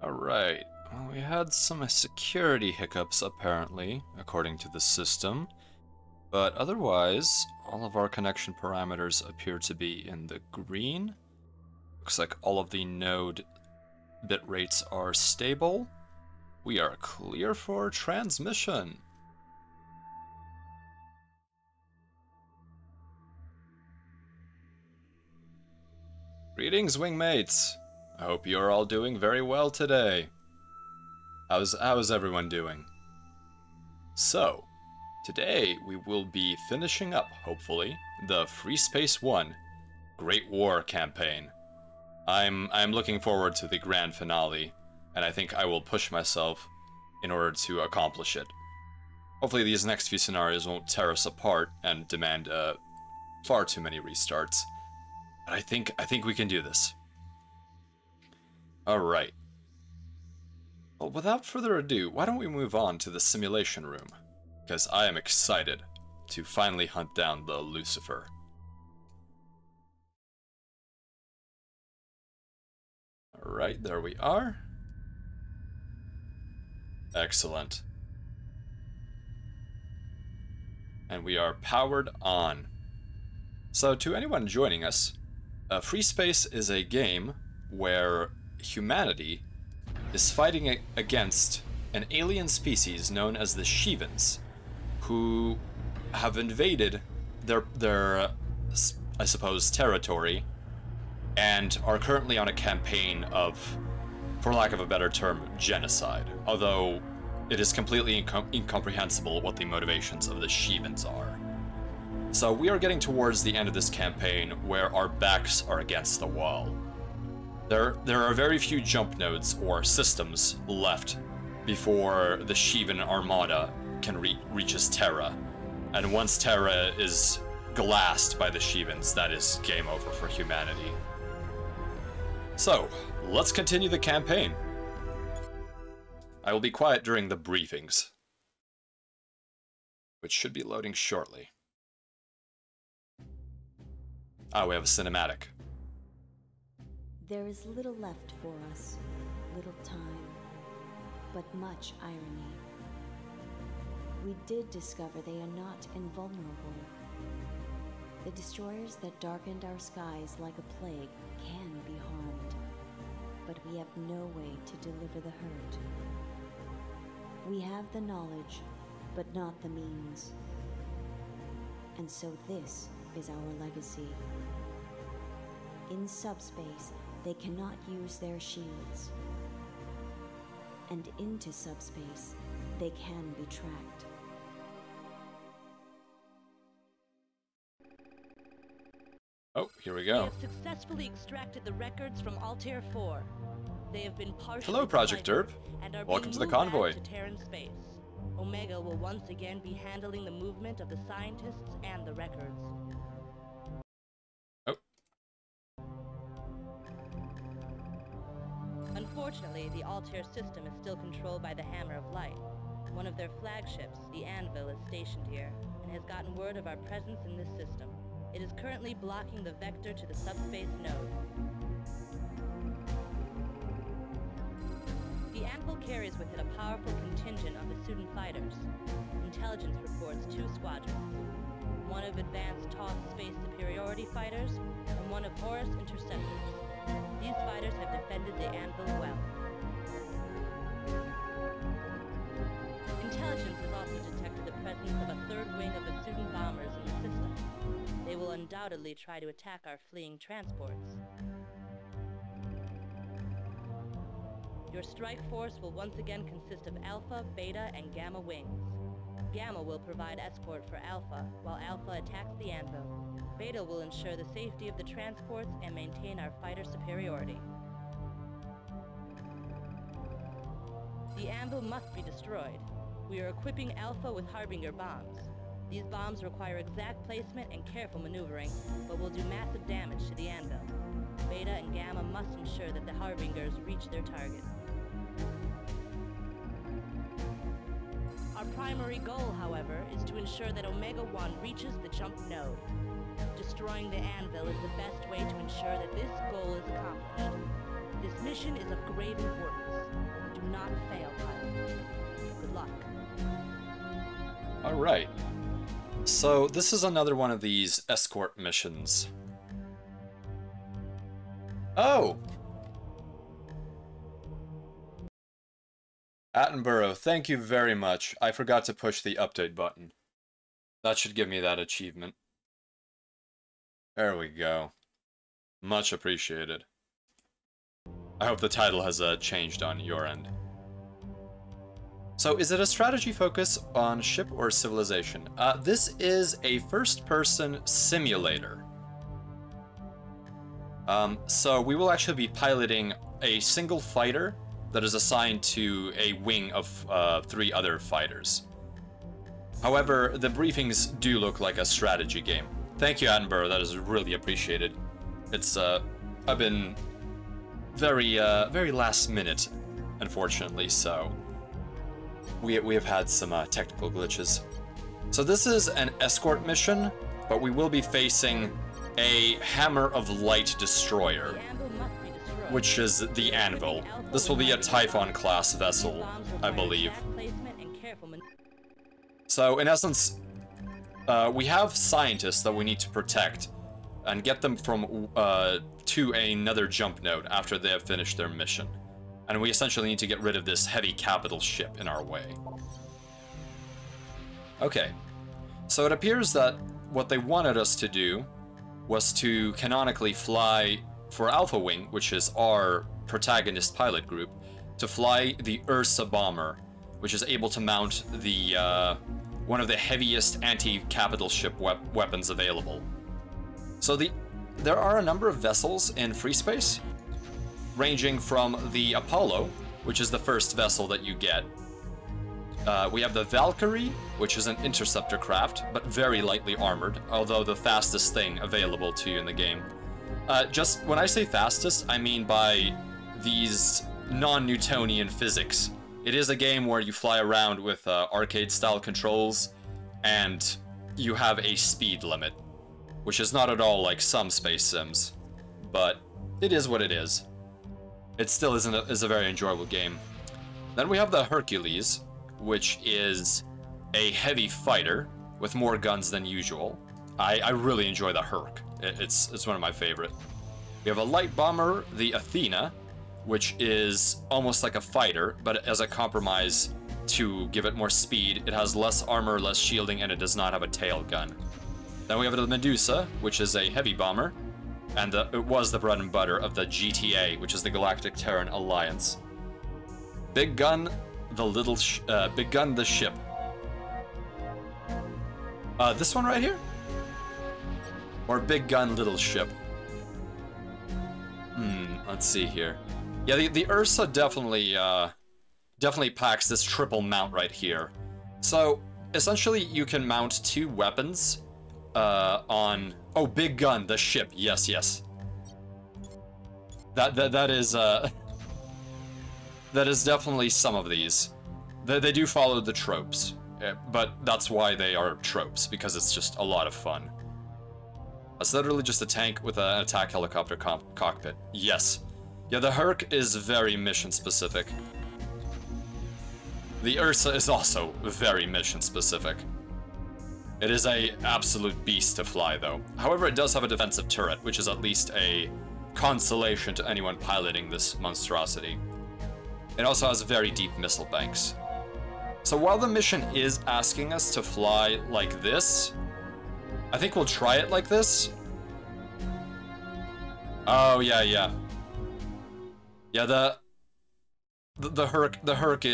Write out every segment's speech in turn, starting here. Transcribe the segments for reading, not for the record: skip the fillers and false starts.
Alright, well, we had some security hiccups apparently, according to the system, but otherwise, all of our connection parameters appear to be in the green. Looks like all of the node bit rates are stable. We are clear for transmission. Greetings, wingmates! I hope you're all doing very well today. How's everyone doing? So, today we will be finishing up, hopefully, the Freespace 1 Great War campaign. I'm looking forward to the grand finale, and I think I will push myself in order to accomplish it. Hopefully these next few scenarios won't tear us apart and demand far too many restarts. But I think we can do this. Alright. Well, without further ado, why don't we move on to the simulation room? Because I am excited to finally hunt down the Lucifer. Alright, there we are. Excellent. And we are powered on. So, to anyone joining us, Freespace is a game where humanity is fighting against an alien species known as the Shivans, who have invaded their I suppose, territory, and are currently on a campaign of, for lack of a better term, genocide. Although it is completely incomprehensible what the motivations of the Shivans are. So we are getting towards the end of this campaign where our backs are against the wall. There are very few jump nodes or systems left before the Shivan Armada can reaches Terra. And once Terra is glassed by the Shivans, that is game over for humanity. So, let's continue the campaign. I will be quiet during the briefings, which should be loading shortly. Ah, we have a cinematic. There is little left for us, little time, but much irony. We did discover they are not invulnerable. The destroyers that darkened our skies like a plague can be harmed, but we have no way to deliver the hurt. We have the knowledge, but not the means. And so this is our legacy. In subspace, they cannot use their shields. And into subspace, they can be tracked. Oh, here we We go. have successfully extracted the records from Altair 4. They have been partially Hello, Project deciphered Derp. and are Welcome being to the moved back convoy. to Terran space. Omega will once again be handling the movement of the scientists and the records. Oh. Unfortunately, the Altair system is still controlled by the Hammer of Light. One of their flagships, the Anvil, is stationed here, and has gotten word of our presence in this system. It is currently blocking the vector to the subspace node. The Anvil carries with it a powerful contingent of Vasudan fighters. Intelligence reports 2 squadrons. One of advanced Toth space superiority fighters, and one of Horus interceptors. These fighters have defended the Anvil well. Intelligence has also detected the presence of a 3rd wing of Vasudan bombers in the system. They will undoubtedly try to attack our fleeing transports. Your strike force will once again consist of Alpha, Beta, and Gamma wings. Gamma will provide escort for Alpha, while Alpha attacks the Anvil. Beta will ensure the safety of the transports and maintain our fighter superiority. The Anvil must be destroyed. We are equipping Alpha with Harbinger bombs. These bombs require exact placement and careful maneuvering, but will do massive damage to the Anvil. Beta and Gamma must ensure that the Harbingers reach their target. Our primary goal, however, is to ensure that Omega-1 reaches the jump node. Destroying the Anvil is the best way to ensure that this goal is accomplished. This mission is of grave importance. Do not fail, pilot. Good luck. Alright. So, this is another one of these escort missions. Oh! Attenborough, thank you very much. I forgot to push the update button. That should give me that achievement. There we go. Much appreciated. I hope the title has changed on your end. So, is it a strategy focus on ship or civilization? This is a first-person simulator. So we will actually be piloting a single fighter that is assigned to a wing of 3 other fighters. However, the briefings do look like a strategy game. Thank you, Attenborough, that is really appreciated. It's, I've been very last minute, unfortunately, so we have had some technical glitches. So this is an escort mission, but we will be facing a Hammer of Light destroyer, which is the Anvil. This will be a Typhon class vessel, I believe. So in essence, we have scientists that we need to protect and get them from to another jump node after they have finished their mission. And we essentially need to get rid of this heavy capital ship in our way. Okay, so it appears that what they wanted us to do was to canonically fly for Alpha Wing, which is our protagonist pilot group, to fly the Ursa bomber, which is able to mount the one of the heaviest anti-capital ship weapons available. So there are a number of vessels in Freespace, ranging from the Apollo, which is the first vessel that you get. We have the Valkyrie, which is an interceptor craft, but very lightly armored, although the fastest thing available to you in the game. Just when I say fastest, I mean by these non-Newtonian physics. It is a game where you fly around with arcade-style controls, and you have a speed limit, which is not at all like some space sims, but it is what it is. It still is a very enjoyable game. Then we have the Hercules, which is a heavy fighter with more guns than usual. I really enjoy the Herc. It's one of my favorite. We have a light bomber, the Athena, which is almost like a fighter, but as a compromise to give it more speed, it has less armor, less shielding, and it does not have a tail gun. Then we have the Medusa, which is a heavy bomber, and it was the bread and butter of the GTA, which is the Galactic Terran Alliance. Big Gun, Big Gun, the ship. This one right here? Or Big Gun, Little Ship? Let's see here. Yeah, the Ursa definitely packs this triple mount right here. So, essentially, you can mount 2 weapons on... Oh, Big Gun, the ship. Yes, yes. That is definitely some of these. They do follow the tropes, but that's why they are tropes, because it's just a lot of fun. It's literally just a tank with an attack helicopter cockpit. Yes. Yeah, the Herc is very mission-specific. The Ursa is also very mission-specific. It is a absolute beast to fly, though. However, it does have a defensive turret, which is at least a consolation to anyone piloting this monstrosity. It also has very deep missile banks. So while the mission is asking us to fly like this, I think we'll try it like this. Oh, yeah, yeah. Yeah, the Herc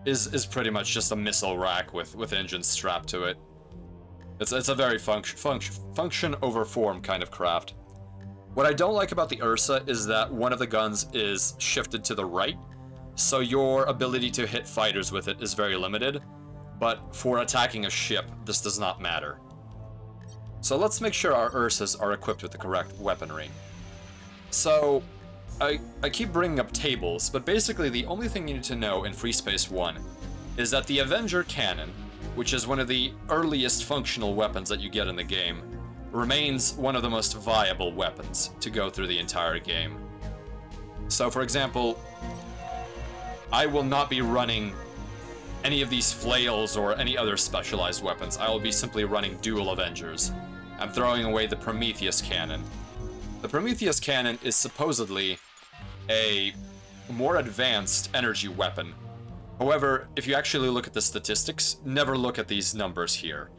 is pretty much just a missile rack with engines strapped to it. It's a very function over form kind of craft. What I don't like about the Ursa is that one of the guns is shifted to the right, so your ability to hit fighters with it is very limited, but for attacking a ship, this does not matter. So let's make sure our Ursas are equipped with the correct weaponry. So, I keep bringing up tables, but basically the only thing you need to know in Freespace 1 is that the Avenger Cannon, which is one of the earliest functional weapons that you get in the game, remains one of the most viable weapons to go through the entire game. So, for example, I will not be running any of these flails or any other specialized weapons. I will be simply running dual Avengers. I'm throwing away the Prometheus cannon. The Prometheus cannon is supposedly a more advanced energy weapon. However, if you actually look at the statistics, never look at these numbers here.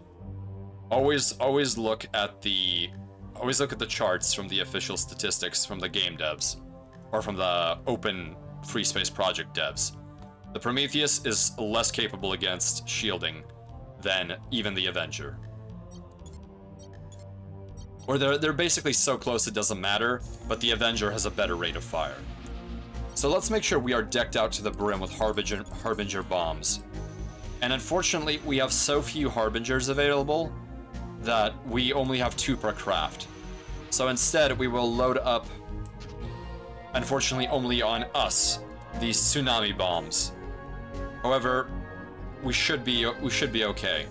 Always look at the charts from the official statistics from the game devs, or from the open Freespace project devs. The Prometheus is less capable against shielding than even the Avenger. Or they're basically so close it doesn't matter, but the Avenger has a better rate of fire. So let's make sure we are decked out to the brim with Harbinger bombs. And unfortunately, we have so few Harbingers available that we only have 2 per craft. So instead, we will load up, unfortunately only on us, these tsunami bombs. However, we should be okay.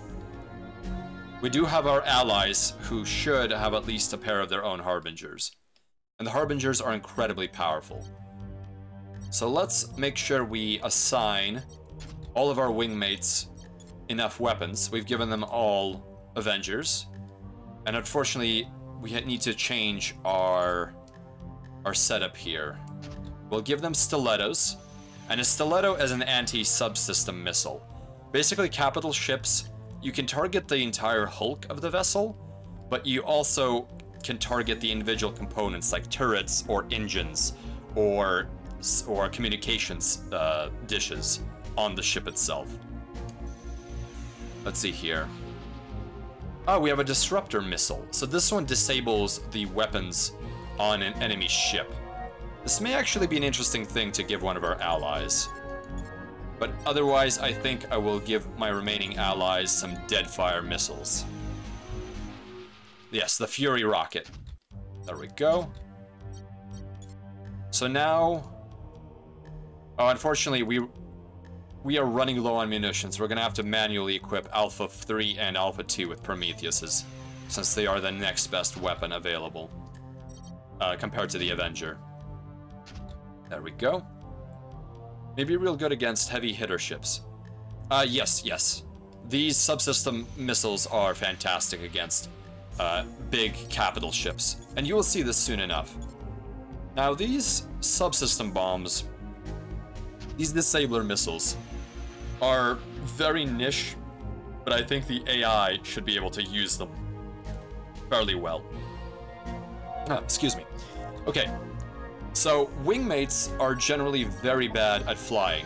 We do have our allies who should have at least a pair of their own Harbingers. And the Harbingers are incredibly powerful. So let's make sure we assign all of our wingmates enough weapons. We've given them all Avengers. And unfortunately, we need to change our setup here. We'll give them stilettos. And a stiletto is an anti-subsystem missile. Basically, capital ships, you can target the entire hulk of the vessel, but you also can target the individual components like turrets or engines or communications dishes on the ship itself. Let's see here. Oh, we have a disruptor missile. So this one disables the weapons on an enemy ship. This may actually be an interesting thing to give one of our allies. But otherwise, I think I will give my remaining allies some Deadfire missiles. Yes, the Fury rocket. There we go. So now... Oh, unfortunately, we are running low on munitions. We're gonna have to manually equip Alpha 3 and Alpha 2 with Prometheuses, since they are the next best weapon available, compared to the Avenger. There we go. Maybe real good against heavy hitter ships. Yes. These subsystem missiles are fantastic against big capital ships, and you will see this soon enough. Now, these subsystem bombs, these disabler missiles, are very niche, but I think the AI should be able to use them fairly well. Excuse me. Okay. So, wingmates are generally very bad at flying.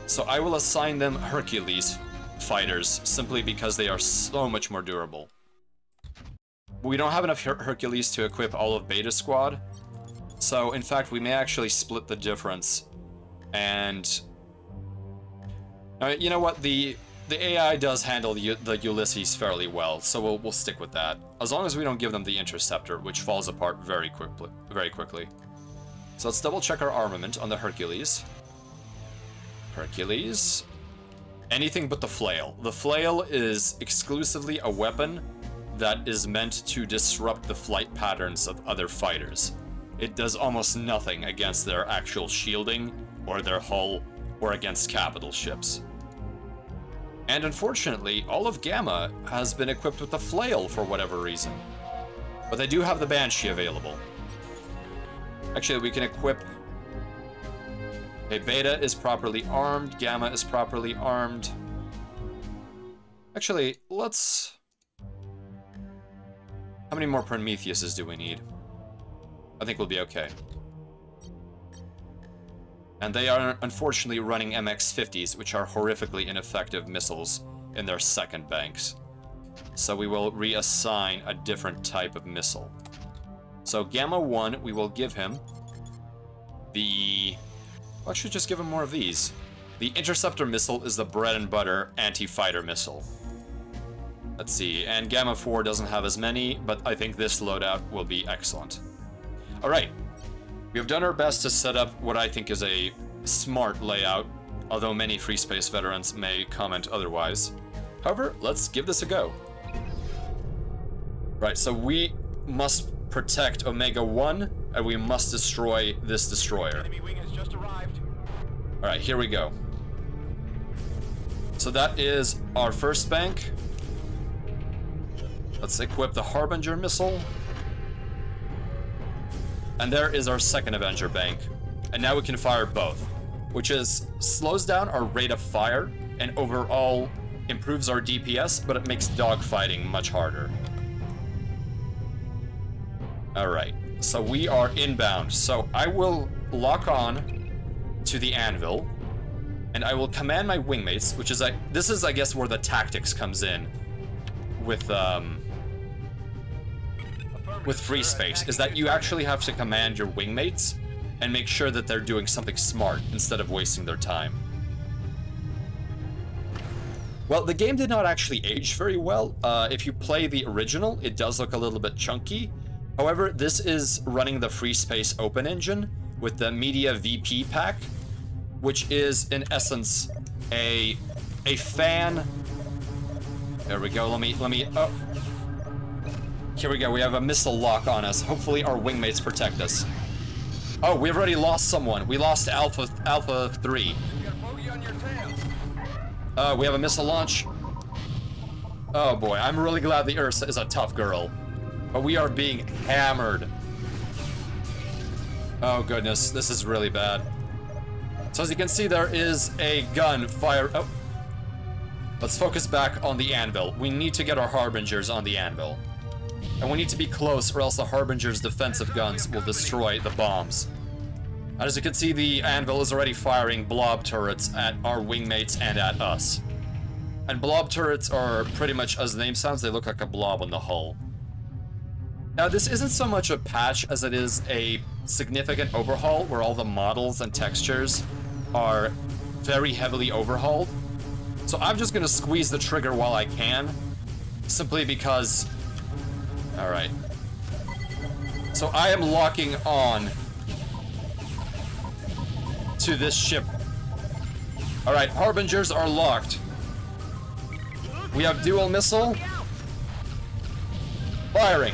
So I will assign them Hercules fighters, simply because they are so much more durable. We don't have enough Hercules to equip all of Beta Squad. So, in fact, we may actually split the difference. And... you know what? The AI does handle the Ulysses fairly well, so we'll stick with that. As long as we don't give them the Interceptor, which falls apart very quickly. So let's double check our armament on the Hercules. Hercules. Anything but the flail. The flail is exclusively a weapon that is meant to disrupt the flight patterns of other fighters. It does almost nothing against their actual shielding, or their hull, or against capital ships. And unfortunately, all of Gamma has been equipped with the flail for whatever reason. But they do have the Banshee available. Actually, we can equip... Okay, Beta is properly armed, Gamma is properly armed. Actually, let's... How many more Prometheuses do we need? I think we'll be okay. And they are unfortunately running MX-50s, which are horrifically ineffective missiles in their second banks. So we will reassign a different type of missile. So Gamma 1, we will give him the... Well, I should just give him more of these. The Interceptor missile is the bread and butter anti-fighter missile. Let's see, and Gamma 4 doesn't have as many, but I think this loadout will be excellent. Alright, we have done our best to set up what I think is a smart layout, although many Freespace veterans may comment otherwise. However, let's give this a go. Right, so we must protect Omega 1 and we must destroy this destroyer. Enemy wing has just arrived. Alright, here we go. So that is our first bank. Let's equip the Harbinger missile. And there is our second Avenger bank. And now we can fire both, which slows down our rate of fire and overall improves our DPS, but it makes dogfighting much harder. Alright, so we are inbound. So I will lock on to the anvil, and I will command my wingmates, which is this is I guess where the tactics comes in with Freespace, is that you actually have to command your wingmates and make sure that they're doing something smart instead of wasting their time. Well, the game did not actually age very well. If you play the original, it does look a little bit chunky. However, this is running the Freespace Open Engine with the Media VP pack, which is in essence a fan. There we go. Let me. Oh, here we go. We have a missile lock on us. Hopefully, our wingmates protect us. Oh, we've already lost someone. We lost Alpha 3. You got a bogey on your tail. We have a missile launch. Oh boy, I'm really glad the Ursa is a tough girl. But we are being hammered. Oh goodness, this is really bad. So as you can see, there is a gun fire. Oh. Let's focus back on the anvil. We need to get our Harbingers on the anvil. And we need to be close, or else the Harbinger's defensive guns will destroy the bombs. And as you can see, the anvil is already firing blob turrets at our wingmates and at us. And blob turrets are pretty much, as the name sounds, they look like a blob on the hull. Now, this isn't so much a patch as it is a significant overhaul where all the models and textures are very heavily overhauled. So I'm just gonna squeeze the trigger while I can, simply because... Alright. So I am locking on to this ship. Alright, Harbingers are locked. We have dual missile. Firing.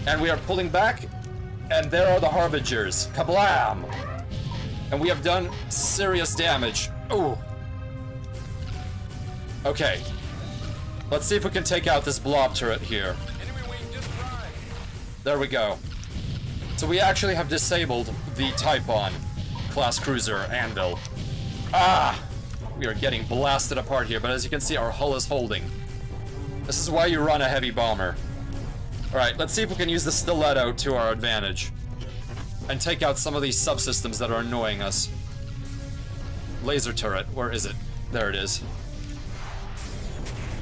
And we are pulling back, and there are the Harbingers. Kablam! And we have done serious damage. Ooh. Okay. Let's see if we can take out this blob turret here. Enemy wing just arrived. There we go. So we actually have disabled the Typhon class cruiser Anvil. Ah! We are getting blasted apart here, but as you can see, our hull is holding. This is why you run a heavy bomber. Alright, let's see if we can use the stiletto to our advantage. And take out some of these subsystems that are annoying us. Laser turret, where is it? There it is.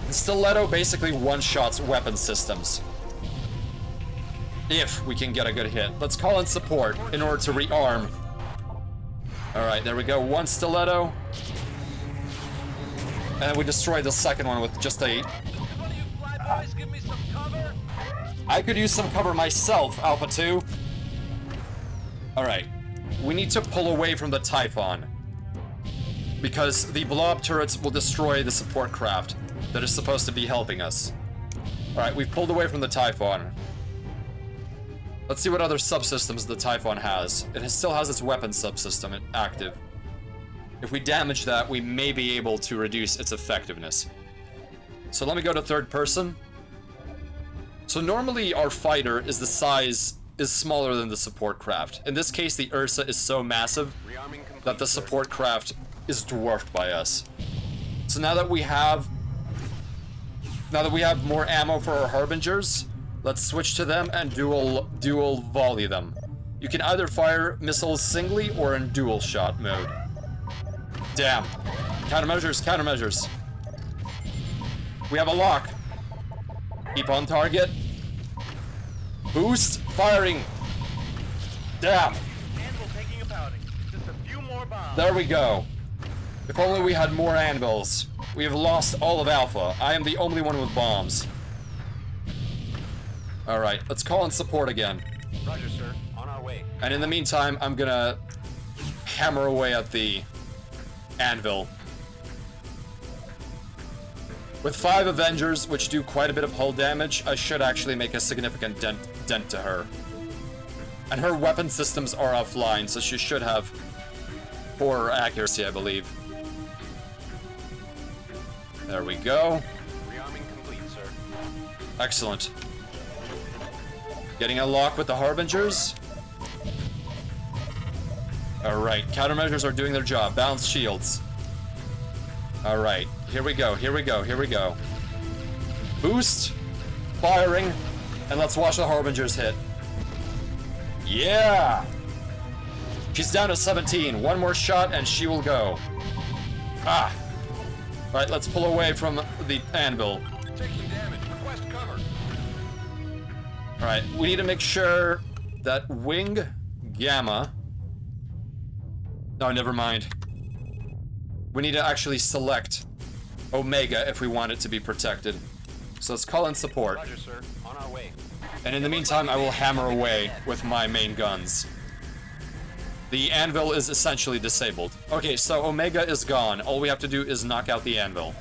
The stiletto basically one-shots weapon systems. If we can get a good hit. Let's call in support in order to rearm. Alright, there we go. One stiletto. And we destroyed the second one with just a... One of you fly boys give me some cover. I could use some cover myself, Alpha 2. Alright. We need to pull away from the Typhon. Because the blob turrets will destroy the support craft that is supposed to be helping us. Alright, we've pulled away from the Typhon. Let's see what other subsystems the Typhon has. It still has its weapon subsystem active. If we damage that, we may be able to reduce its effectiveness. So let me go to third person. So normally our fighter is smaller than the support craft. In this case, the Ursa is so massive that the support craft is dwarfed by us. So now that we have more ammo for our Harbingers, let's switch to them and dual volley them. You can either fire missiles singly or in dual shot mode. Damn. Countermeasures, countermeasures. We have a lock. Keep on target. Boost. Firing. Damn. Anvil taking a pounding. Just a few more bombs. There we go. If only we had more anvils. We have lost all of Alpha. I am the only one with bombs. Alright, let's call in support again. Roger, sir. On our way. And in the meantime, I'm gonna hammer away at the anvil. With 5 Avengers, which do quite a bit of hull damage, I should actually make a significant dent to her. And her weapon systems are offline, so she should have poor accuracy, I believe. There we go. Rearming complete, sir. Excellent. Getting a lock with the Harbingers. Alright, countermeasures are doing their job. Balanced shields. Alright, here we go, here we go, here we go. Boost, firing, and let's watch the Harbingers hit. Yeah! She's down to 17. One more shot and she will go. Ah! Alright, let's pull away from the anvil. Taking damage. Request cover. Alright, we need to make sure that wing gamma... No, never mind. We need to actually select Omega if we want it to be protected. So let's call in support. Roger, sir. On our way. And in the meantime, I will hammer away with my main guns. The anvil is essentially disabled. Okay, so Omega is gone. All we have to do is knock out the anvil.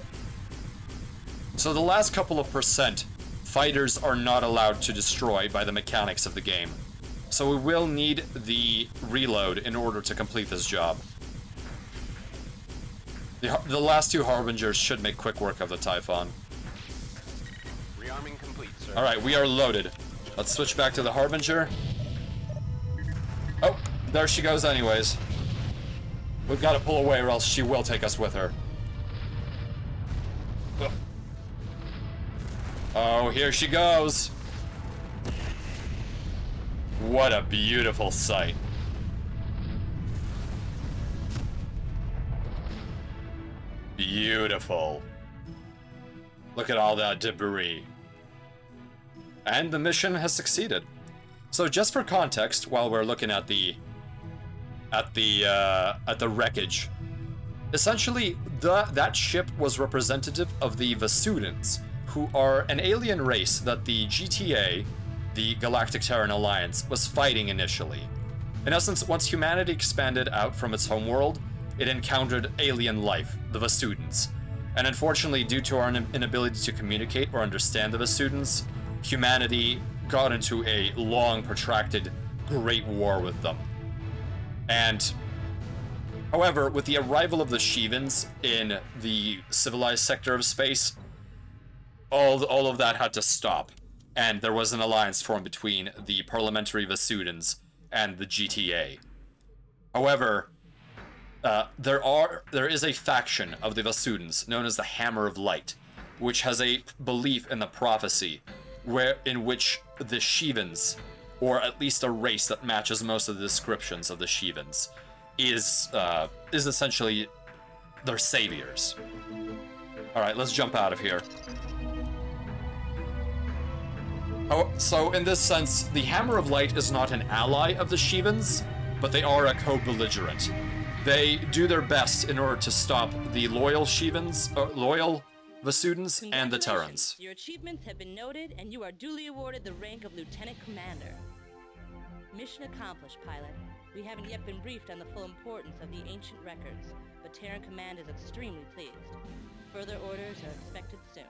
So the last couple of percent, fighters are not allowed to destroy by the mechanics of the game. So we will need the reload in order to complete this job. The last two Harbingers should make quick work of the Typhon. Rearming complete, sir. Alright, we are loaded. Let's switch back to the Harbinger. Oh, there she goes anyways. We've got to pull away or else she will take us with her. Oh, here she goes. What a beautiful sight. Beautiful. Look at all that debris. And the mission has succeeded. So just for context, while we're looking at the wreckage, essentially that ship was representative of the Vasudans, who are an alien race that the GTA, the Galactic Terran Alliance, was fighting initially. In essence, once humanity expanded out from its homeworld, it encountered alien life, the Vasudans. And unfortunately, due to our inability to communicate or understand the Vasudans, humanity got into a long, protracted, great war with them. And, however, with the arrival of the Shivans in the civilized sector of space, all of that had to stop. And there was an alliance formed between the parliamentary Vasudans and the GTA. However, there is a faction of the Vasudans known as the Hammer of Light, which has a belief in the prophecy in which the Shivans, or at least a race that matches most of the descriptions of the Shivans, is essentially their saviors. Alright, let's jump out of here. Oh, so in this sense, the Hammer of Light is not an ally of the Shivans, but they are a co-belligerent. They do their best in order to stop the loyal Shivans, loyal Vasudans, and the Terrans. Your achievements have been noted, and you are duly awarded the rank of Lieutenant Commander. Mission accomplished, pilot. We haven't yet been briefed on the full importance of the ancient records, but Terran Command is extremely pleased. Further orders are expected soon.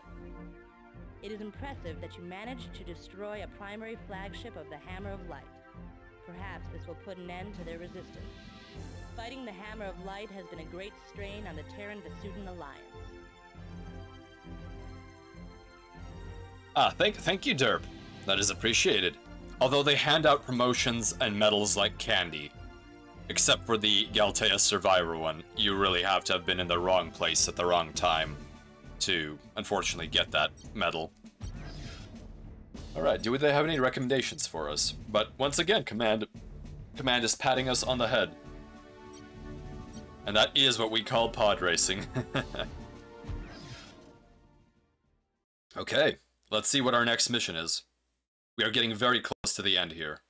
It is impressive that you managed to destroy a primary flagship of the Hammer of Light. Perhaps this will put an end to their resistance. Fighting the Hammer of Light has been a great strain on the Terran-Vasudan alliance. Thank you, Derp. That is appreciated. Although they hand out promotions and medals like candy. Except for the Galtea Survivor one. You really have to have been in the wrong place at the wrong time to, unfortunately, get that medal. Alright, do they have any recommendations for us? But once again, Command is patting us on the head. And that is what we call pod racing. Okay, let's see what our next mission is. We are getting very close to the end here.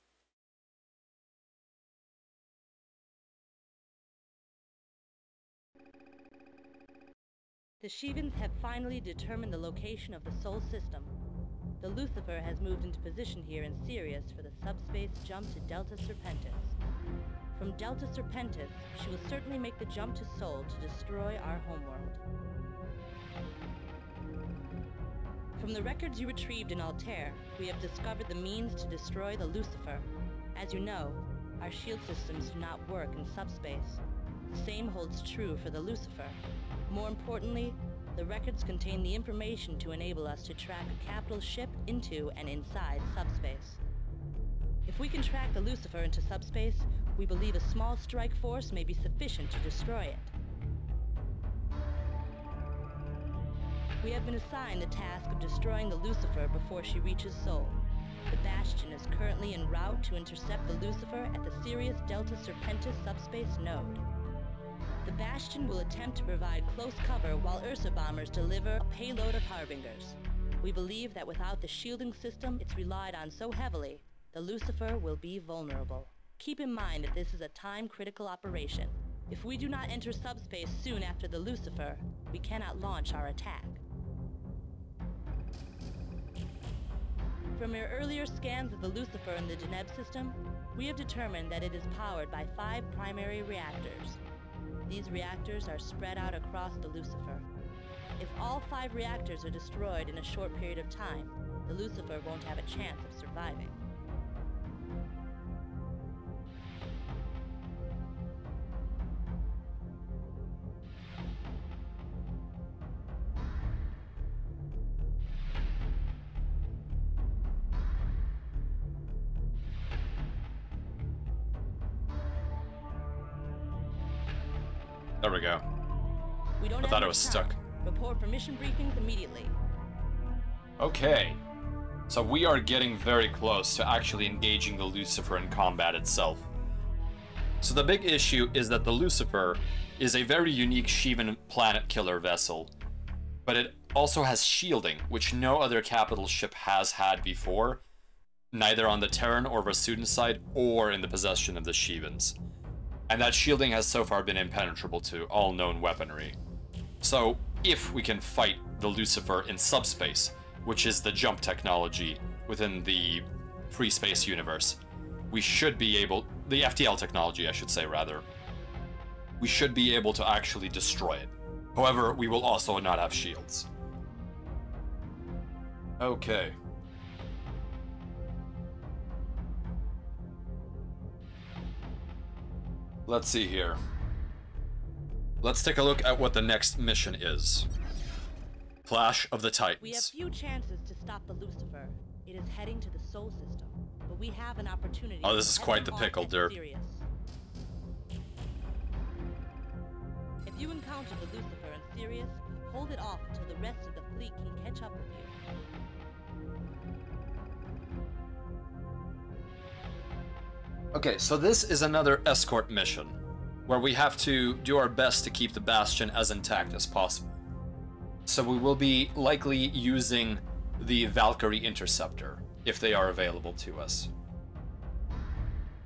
The Shivans have finally determined the location of the Sol system. The Lucifer has moved into position here in Sirius for the subspace jump to Delta Serpentis. From Delta Serpentis, she will certainly make the jump to Sol to destroy our homeworld. From the records you retrieved in Altair, we have discovered the means to destroy the Lucifer. As you know, our shield systems do not work in subspace. The same holds true for the Lucifer. More importantly, the records contain the information to enable us to track a capital ship into and inside subspace. If we can track the Lucifer into subspace, we believe a small strike force may be sufficient to destroy it. We have been assigned the task of destroying the Lucifer before she reaches Sol. The Bastion is currently en route to intercept the Lucifer at the Sirius Delta Serpentis subspace node. The Bastion will attempt to provide close cover while Ursa bombers deliver a payload of Harbingers. We believe that without the shielding system it's relied on so heavily, the Lucifer will be vulnerable. Keep in mind that this is a time-critical operation. If we do not enter subspace soon after the Lucifer, we cannot launch our attack. From your earlier scans of the Lucifer in the Deneb system, we have determined that it is powered by 5 primary reactors. These reactors are spread out across the Lucifer. If all 5 reactors are destroyed in a short period of time, the Lucifer won't have a chance of surviving. There we go. We don't I thought have it was much stuck. time. Report for mission briefings immediately. Okay. So we are getting very close to actually engaging the Lucifer in combat itself. So the big issue is that the Lucifer is a very unique Shivan planet killer vessel, but it also has shielding, which no other capital ship has had before, neither on the Terran or Rasudan side or in the possession of the Shivans. And that shielding has so far been impenetrable to all known weaponry. So, if we can fight the Lucifer in subspace, which is the jump technology within the Freespace universe, we should be able... the FTL technology, I should say, rather. We should be able to actually destroy it. However, we will also not have shields. Okay. Let's see here. Let's take a look at what the next mission is. Clash of the Titans. We have few chances to stop the Lucifer. It is heading to the Sol system, but we have an opportunity. Oh, this is to quite head the them pickle, off at Derp. Sirius. If you encounter the Lucifer in Sirius, hold it off until the rest of the fleet can catch up with you. Okay, so this is another escort mission, where we have to do our best to keep the Bastion as intact as possible. So we will be likely using the Valkyrie Interceptor, if they are available to us.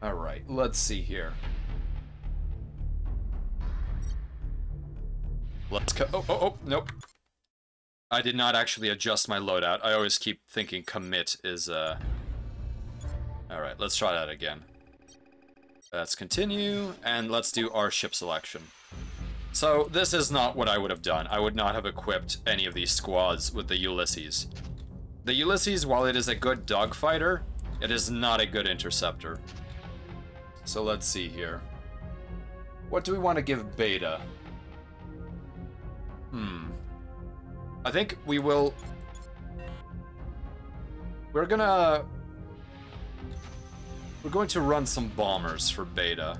Alright, let's see here. Let's go. Oh, nope. I did not actually adjust my loadout. I always keep thinking commit is, Alright, let's try that again. Let's continue, and let's do our ship selection. So, this is not what I would have done. I would not have equipped any of these squads with the Ulysses. The Ulysses, while it is a good dogfighter, it is not a good interceptor. So let's see here. What do we want to give Beta? I think we will... We're going to run some bombers for Beta,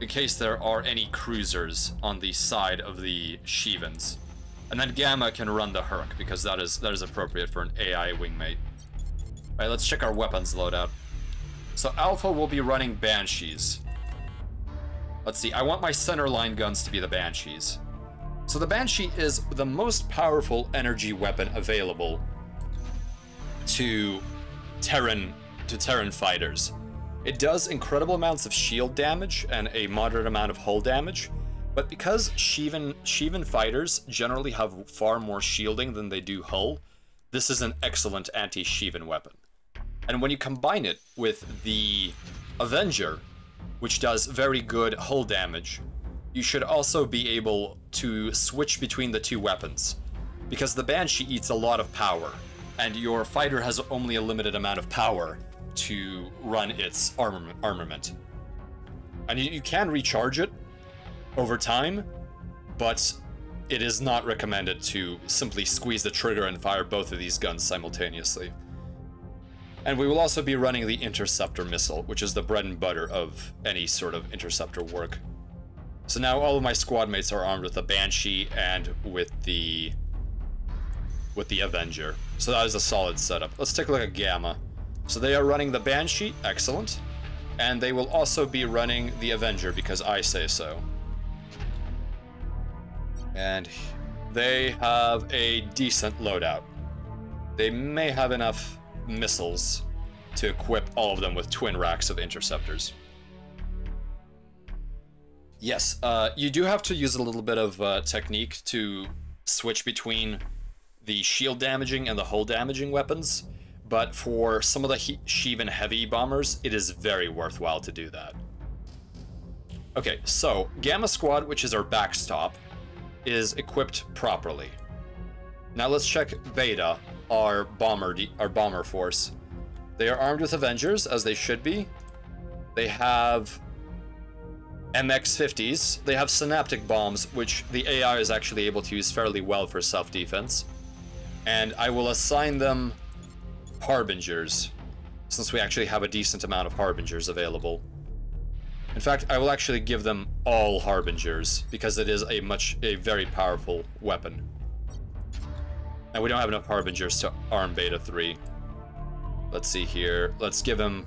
in case there are any cruisers on the side of the Shivans. And then Gamma can run the Herc, because that is appropriate for an AI wingmate. Alright, let's check our weapons loadout. So Alpha will be running Banshees. Let's see, I want my center line guns to be the Banshees. So the Banshee is the most powerful energy weapon available to Terran fighters. It does incredible amounts of shield damage and a moderate amount of hull damage, but because Shivan fighters generally have far more shielding than they do hull, this is an excellent anti-Shivan weapon. And when you combine it with the Avenger, which does very good hull damage, you should also be able to switch between the two weapons, because the Banshee eats a lot of power, and your fighter has only a limited amount of power, to run its armament. And you can recharge it over time, but it is not recommended to simply squeeze the trigger and fire both of these guns simultaneously. And we will also be running the interceptor missile, which is the bread and butter of any sort of interceptor work. So now all of my squad mates are armed with the Banshee and with the Avenger. So that is a solid setup. Let's take a look at Gamma. So they are running the Banshee, excellent. And they will also be running the Avenger because I say so. And they have a decent loadout. They may have enough missiles to equip all of them with twin racks of interceptors. Yes, you do have to use a little bit of technique to switch between the shield damaging and the hull damaging weapons, but for some of the Sheevan heavy bombers, it is very worthwhile to do that. Okay, so Gamma Squad, which is our backstop, is equipped properly. Now let's check Beta, our bomber force. They are armed with Avengers, as they should be. They have MX-50s. They have synaptic bombs, which the AI is actually able to use fairly well for self-defense. And I will assign them Harbingers, since we actually have a decent amount of Harbingers available. In fact, I will actually give them all Harbingers, because it is a very powerful weapon. And we don't have enough Harbingers to arm Beta 3. Let's see here. Let's give him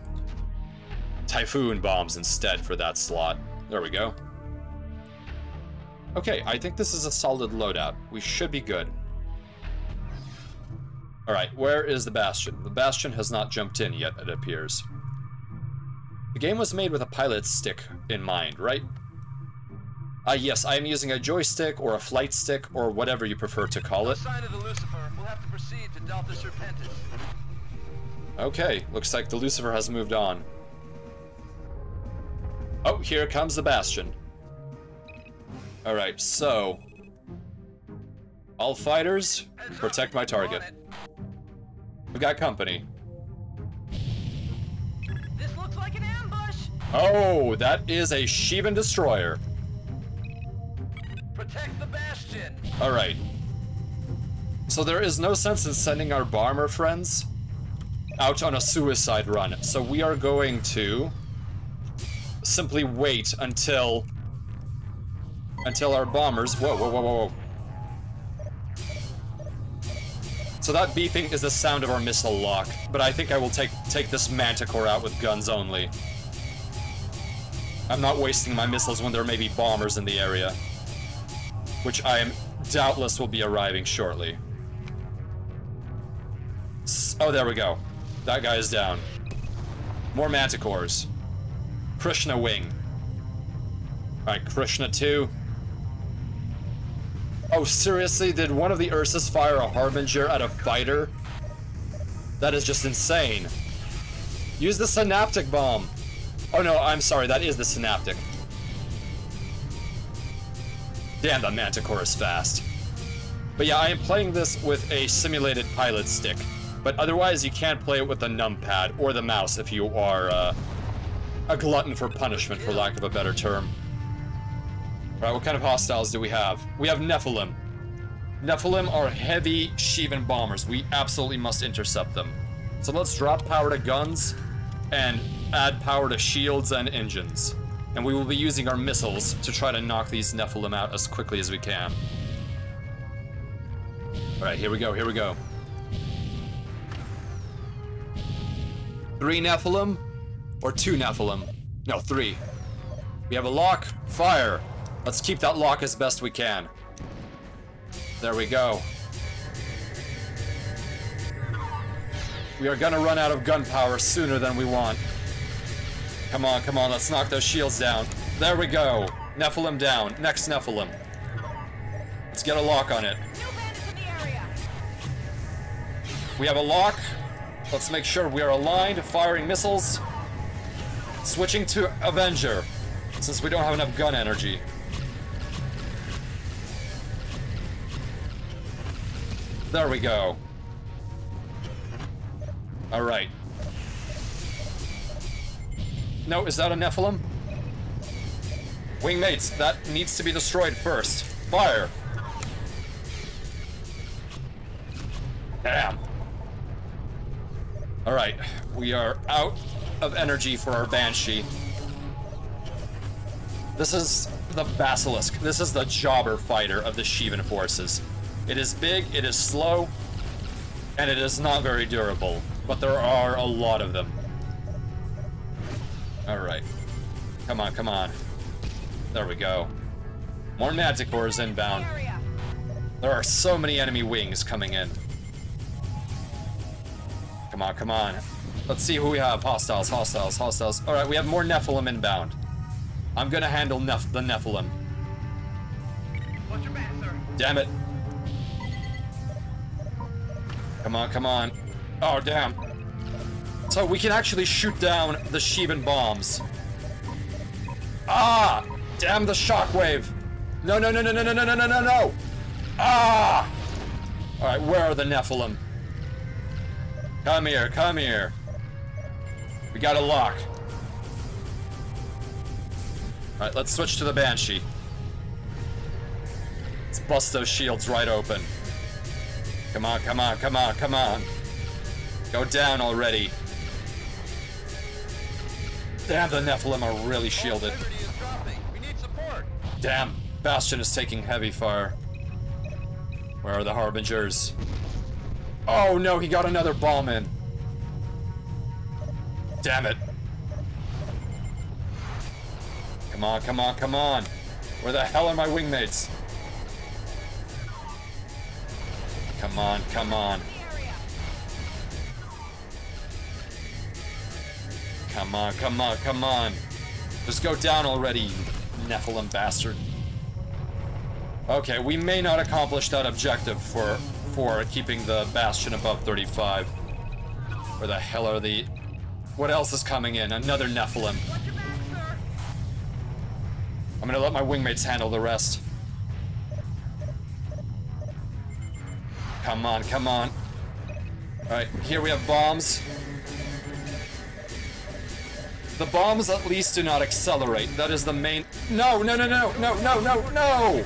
Typhoon bombs instead for that slot. There we go. Okay, I think this is a solid loadout. We should be good. Alright, where is the Bastion? The Bastion has not jumped in yet, it appears. The game was made with a pilot stick in mind, right? Yes, I am using a joystick or a flight stick or whatever you prefer to call it. Sign of the Lucifer. We'll have to proceed to Delta Serpentis. Okay, looks like the Lucifer has moved on. Oh, here comes the Bastion. Alright, so... all fighters, protect my target. We got company. This looks like an ambush! Oh, that is a Sheevan destroyer. Protect the Bastion! Alright. So there is no sense in sending our bomber friends out on a suicide run, so we are going to simply wait until our bombers... Whoa, whoa, whoa, whoa, whoa. So that beeping is the sound of our missile lock, but I think I will take this Manticore out with guns only. I'm not wasting my missiles when there may be bombers in the area, which I am doubtless will be arriving shortly. Oh, there we go. That guy is down. More Manticores. Krishna wing. Alright, Krishna 2. Oh, seriously? Did one of the Ursas fire a Harbinger at a fighter? That is just insane. Use the Synaptic Bomb. Oh no, I'm sorry, that is the Synaptic. Damn, that Manticore is fast. But yeah, I am playing this with a simulated pilot stick. But otherwise, you can't play it with the numpad or the mouse if you are a glutton for punishment, for lack of a better term. Alright, what kind of hostiles do we have? We have Nephilim. Nephilim are heavy Sheevan bombers. We absolutely must intercept them. So let's drop power to guns and add power to shields and engines. And we will be using our missiles to try to knock these Nephilim out as quickly as we can. Alright, here we go, here we go. 3 Nephilim? Or 2 Nephilim? No, 3. We have a lock. Fire! Let's keep that lock as best we can. There we go. We are gonna run out of gunpowder sooner than we want. Come on, let's knock those shields down. There we go. Nephilim down. Next Nephilim. Let's get a lock on it. We have a lock. Let's make sure we are aligned, firing missiles. Switching to Avenger, since we don't have enough gun energy. There we go. Alright. No, is that a Nephilim? Wingmates, that needs to be destroyed first. Fire! Damn. Alright, we are out of energy for our Banshee. This is the Basilisk. This is the jobber fighter of the Shivan forces. It is big, it is slow, and it is not very durable, but there are a lot of them. Alright. Come on, come on. There we go. More Manticores inbound. There are so many enemy wings coming in. Come on, come on. Let's see who we have. Hostiles, hostiles, hostiles. Alright, we have more Nephilim inbound. I'm gonna handle the Nephilim. What's your back, sir? Damn it. Come on, come on. Oh, damn. So we can actually shoot down the Shivan bombs. Ah! Damn the shockwave. No, no, no, no, no, no, no, no, no, no, no! Ah! Alright, where are the Nephilim? Come here, come here. We got a lock. Alright, let's switch to the Banshee. Let's bust those shields right open. Come on, come on, come on, come on. Go down already. Damn, the Nephilim are really shielded. Liberty is dropping. We need support. Damn, Bastion is taking heavy fire. Where are the Harbingers? Oh no, he got another bomb in. Damn it. Come on, come on, come on. Where the hell are my wingmates? Come on, come on. Come on, come on, come on. Just go down already, you Nephilim bastard. Okay, we may not accomplish that objective for keeping the Bastion above 35. Where the hell are the... What else is coming in? Another Nephilim. I'm gonna let my wingmates handle the rest. Come on, come on. Alright, here we have bombs. The bombs at least do not accelerate. That is the main... No, no, no, no, no, no, no, no!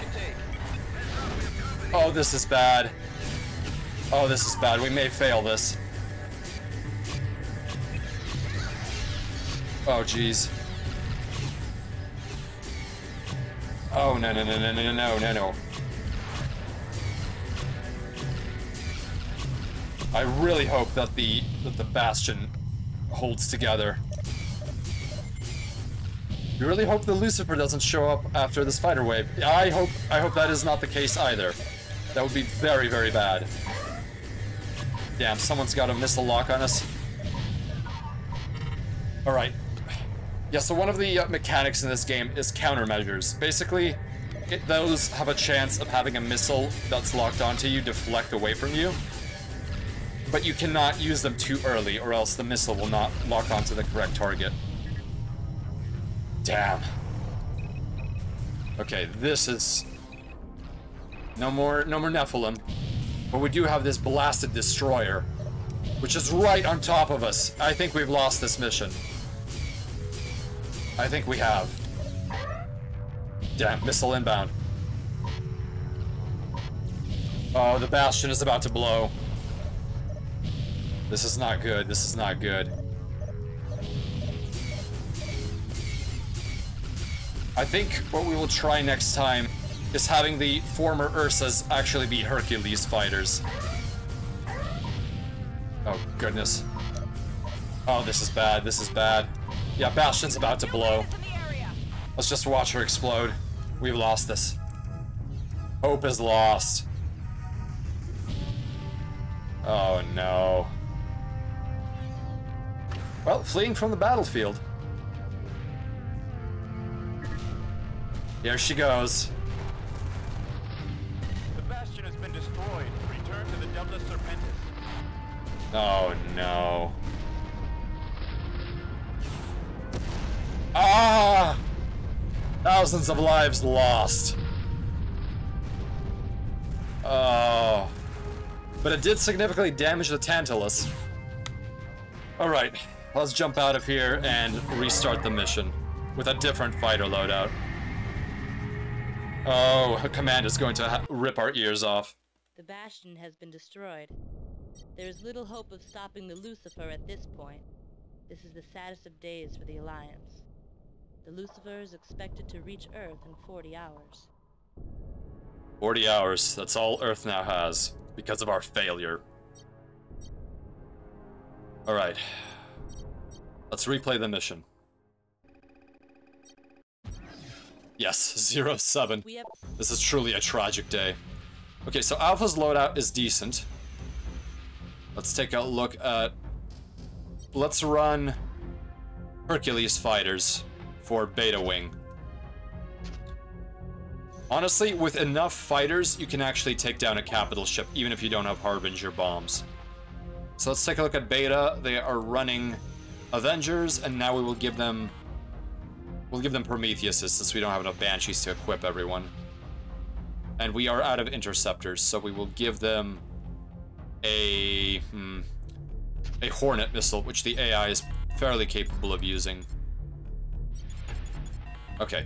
Oh, this is bad. Oh, this is bad. We may fail this. Oh, jeez. Oh, no, no, no, no, no, no, no, no. I really hope that the Bastion holds together. I really hope the Lucifer doesn't show up after this fighter wave. I hope that is not the case either. That would be very, very bad. Damn, someone's got a missile lock on us. Alright. Yeah, so one of the mechanics in this game is countermeasures. Basically, those have a chance of having a missile that's locked onto you deflect away from you. But you cannot use them too early, or else the missile will not lock onto the correct target. Damn. Okay, this is... No more Nephilim. But we do have this blasted destroyer, which is right on top of us. I think we've lost this mission. I think we have. Damn, missile inbound. Oh, the Bastion is about to blow. This is not good. This is not good. I think what we will try next time is having the former Ursas actually be Hercules fighters. Oh, goodness. Oh, this is bad. This is bad. Yeah, Bastion's about to blow. Let's just watch her explode. We've lost this. Hope is lost. Oh, no. Well, fleeing from the battlefield. Here she goes. The Bastion has been destroyed. Return to the Delta Serpentis. Oh, no. Ah! Thousands of lives lost. Oh. But it did significantly damage the Tantalus. Alright, Let's jump out of here and restart the mission with a different fighter loadout. Oh, a command is going to rip our ears off. The Bastion has been destroyed. There is little hope of stopping the Lucifer at this point. This is the saddest of days for the Alliance. The Lucifer is expected to reach Earth in 40 hours. 40 hours, that's all Earth now has, because of our failure. Alright. Let's replay the mission. Yes, 07. This is truly a tragic day. Okay, so Alpha's loadout is decent. Let's take a look at... Let's run Hercules fighters for Beta Wing. Honestly, with enough fighters, you can actually take down a capital ship, even if you don't have Harbinger bombs. So let's take a look at Beta. They are running Avengers, and now we will give them... We'll give them Prometheuses, since we don't have enough Banshees to equip everyone. And we are out of Interceptors, so we will give them a Hornet missile, which the AI is fairly capable of using. Okay.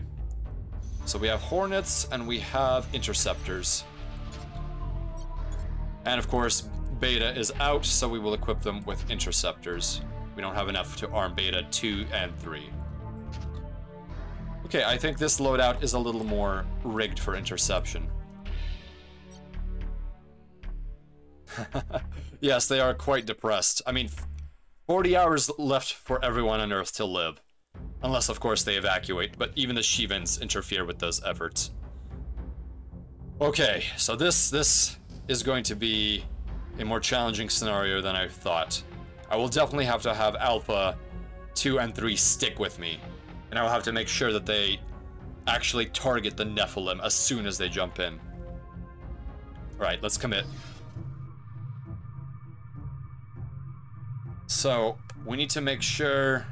So we have Hornets, and we have Interceptors. And of course, Beta is out, so we will equip them with Interceptors. We don't have enough to arm Beta 2 and 3. Okay, I think this loadout is a little more rigged for interception. Yes, they are quite depressed. I mean, 40 hours left for everyone on Earth to live. Unless, of course, they evacuate, but even the Shivans interfere with those efforts. Okay, so this is going to be a more challenging scenario than I thought. I will definitely have to have Alpha 2 and 3 stick with me. And I'll have to make sure that they actually target the Nephilim as soon as they jump in. Alright, let's commit. So, we need to make sure...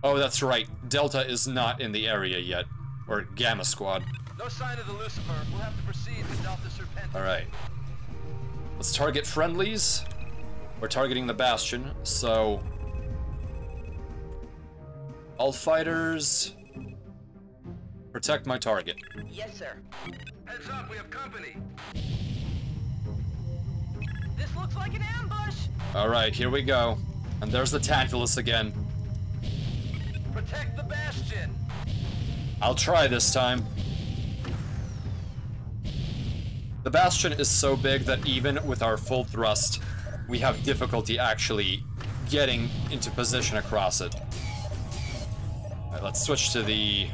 Oh, that's right. Delta is not in the area yet. Or Gamma Squad. No sign of the Lucifer. We'll have to proceed to Delta Serpentis. Alright. Let's target friendlies. We're targeting the Bastion, so... All fighters... Protect my target. Yes, sir. Heads up, we have company. This looks like an ambush! Alright, here we go. And there's the Tantalus again. Protect the Bastion. I'll try this time. The Bastion is so big that even with our full thrust, we have difficulty actually getting into position across it. Alright, let's switch to the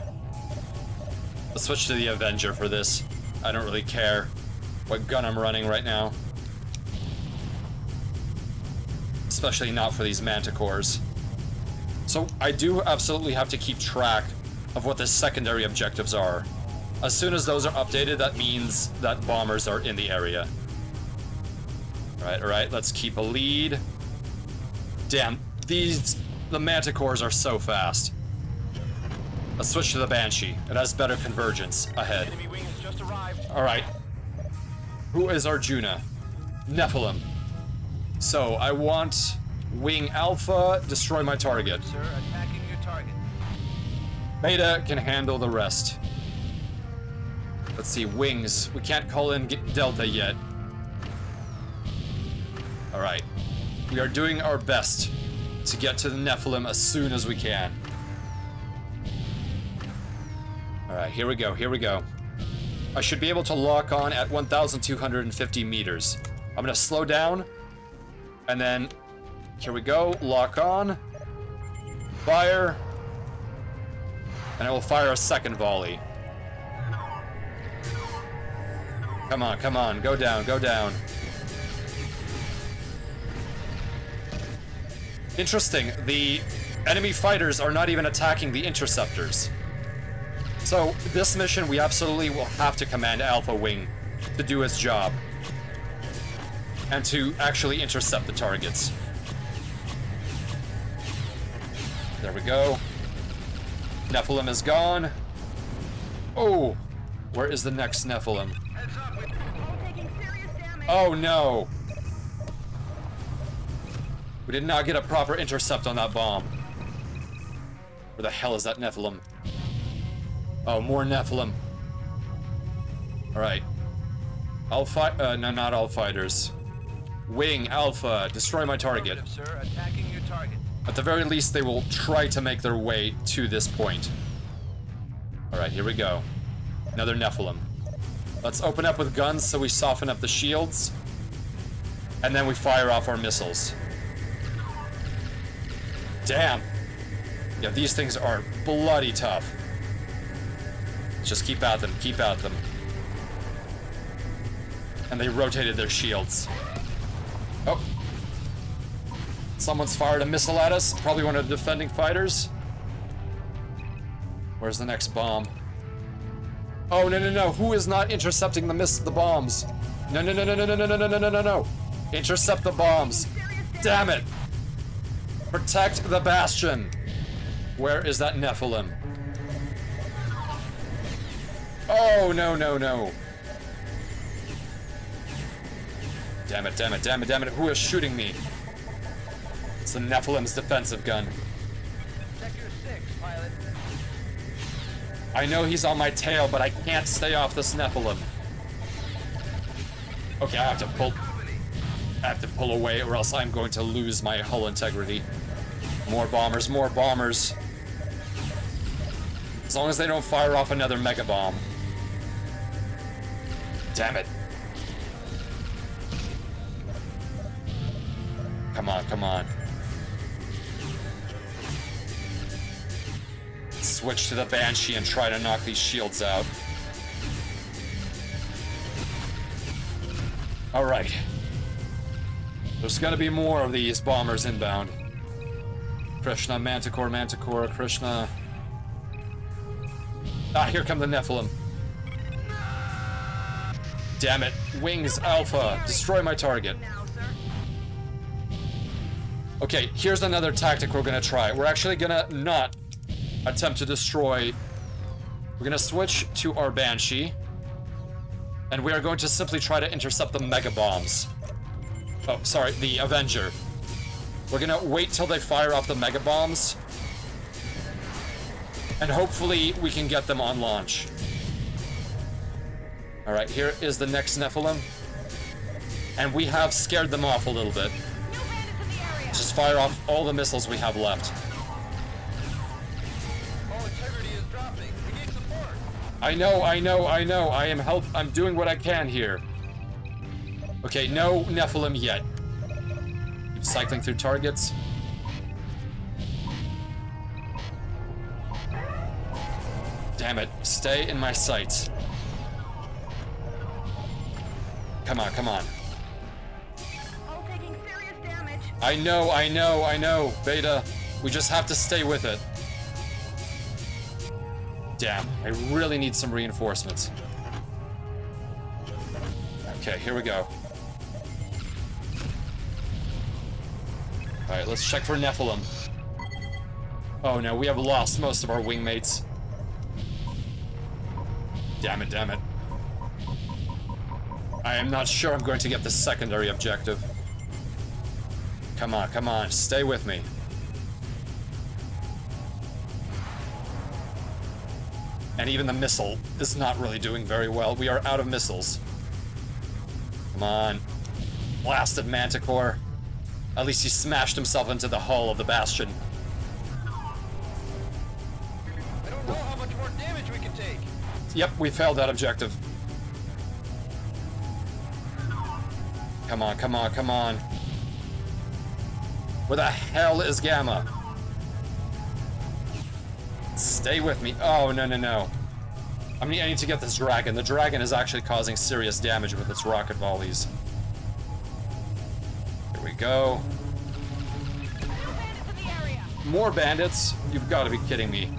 Avenger for this. I don't really care what gun I'm running right now. Especially not for these Manticores. So I do absolutely have to keep track of what the secondary objectives are. As soon as those are updated, that means that bombers are in the area. Alright, let's keep a lead. Damn, the Manticores are so fast. Let's switch to the Banshee. It has better convergence ahead. Enemy wing has just arrived. Alright. Who is Arjuna? Nephilim. So, I want Wing Alpha, destroy my target. Sir, attacking your target. Beta can handle the rest. Let's see, Wings. We can't call in Delta yet. Alright. We are doing our best to get to the Nephilim as soon as we can. Alright, here we go, here we go. I should be able to lock on at 1,250 meters. I'm gonna slow down, and then, here we go, lock on, fire, and I will fire a second volley. Come on, go down, go down. Interesting, the enemy fighters are not even attacking the interceptors. So, this mission, we absolutely will have to command Alpha Wing to do its job. And to actually intercept the targets. There we go. Nephilim is gone. Oh! Where is the next Nephilim? All taking serious damage. Oh no! We did not get a proper intercept on that bomb. Where the hell is that Nephilim? Oh, more Nephilim. Alright. No, not all fighters. Wing, Alpha, destroy my target. Sir, attacking your target. At the very least, they will try to make their way to this point. Alright, here we go. Another Nephilim. Let's open up with guns so we soften up the shields. And then we fire off our missiles. Damn. Yeah, these things are bloody tough. Just keep at them, keep at them. And they rotated their shields. Oh. Someone's fired a missile at us. Probably one of the defending fighters. Where's the next bomb? Oh, no, no, no. Who is not intercepting the bombs? No, no, no, no, no, no, no, no, no, no, no, no. Intercept the bombs. Damn it. Protect the bastion. Where is that Nephilim? Oh, no, no, no. Damn it, damn it, damn it, damn it. Who is shooting me? It's the Nephilim's defensive gun. Sector 6, pilot. I know he's on my tail, but I can't stay off this Nephilim. Okay, I have to pull away or else I'm going to lose my hull integrity. More bombers, more bombers. As long as they don't fire off another mega bomb. Damn it. Come on, come on. Switch to the Banshee and try to knock these shields out. Alright. There's gonna be more of these bombers inbound. Krishna, Manticore, Manticore, Krishna. Ah, here come the Nephilim. Damn it. Wings, Alpha. Destroy my target. Okay, here's another tactic we're gonna try. We're actually gonna not attempt to destroy. We're gonna switch to our Banshee. And we are going to simply try to intercept the Mega Bombs. Oh, sorry, the Avenger. We're gonna wait till they fire off the Mega Bombs. And hopefully we can get them on launch. Alright, here is the next Nephilim. And we have scared them off a little bit. Just fire off all the missiles we have left. All integrity is dropping. We need support. I know, I know, I know. I'm doing what I can here. Okay, no Nephilim yet. Keep cycling through targets. Damn it. Stay in my sights. Come on, come on. All taking serious damage. I know, I know, I know. Beta, we just have to stay with it. Damn, I really need some reinforcements. Okay, here we go. Alright, let's check for Nephilim. Oh no, we have lost most of our wingmates. Damn it, damn it. I am not sure I'm going to get the secondary objective. Come on, stay with me. And even the missile is not really doing very well. We are out of missiles. Come on. Blasted Manticore. At least he smashed himself into the hull of the Bastion. I don't know how much more damage we can take. Yep, we failed that objective. Come on, come on, come on. Where the hell is Gamma? Stay with me. Oh, no, no, no. I need to get this dragon. The dragon is actually causing serious damage with its rocket volleys. Here we go. More bandits? You've got to be kidding me.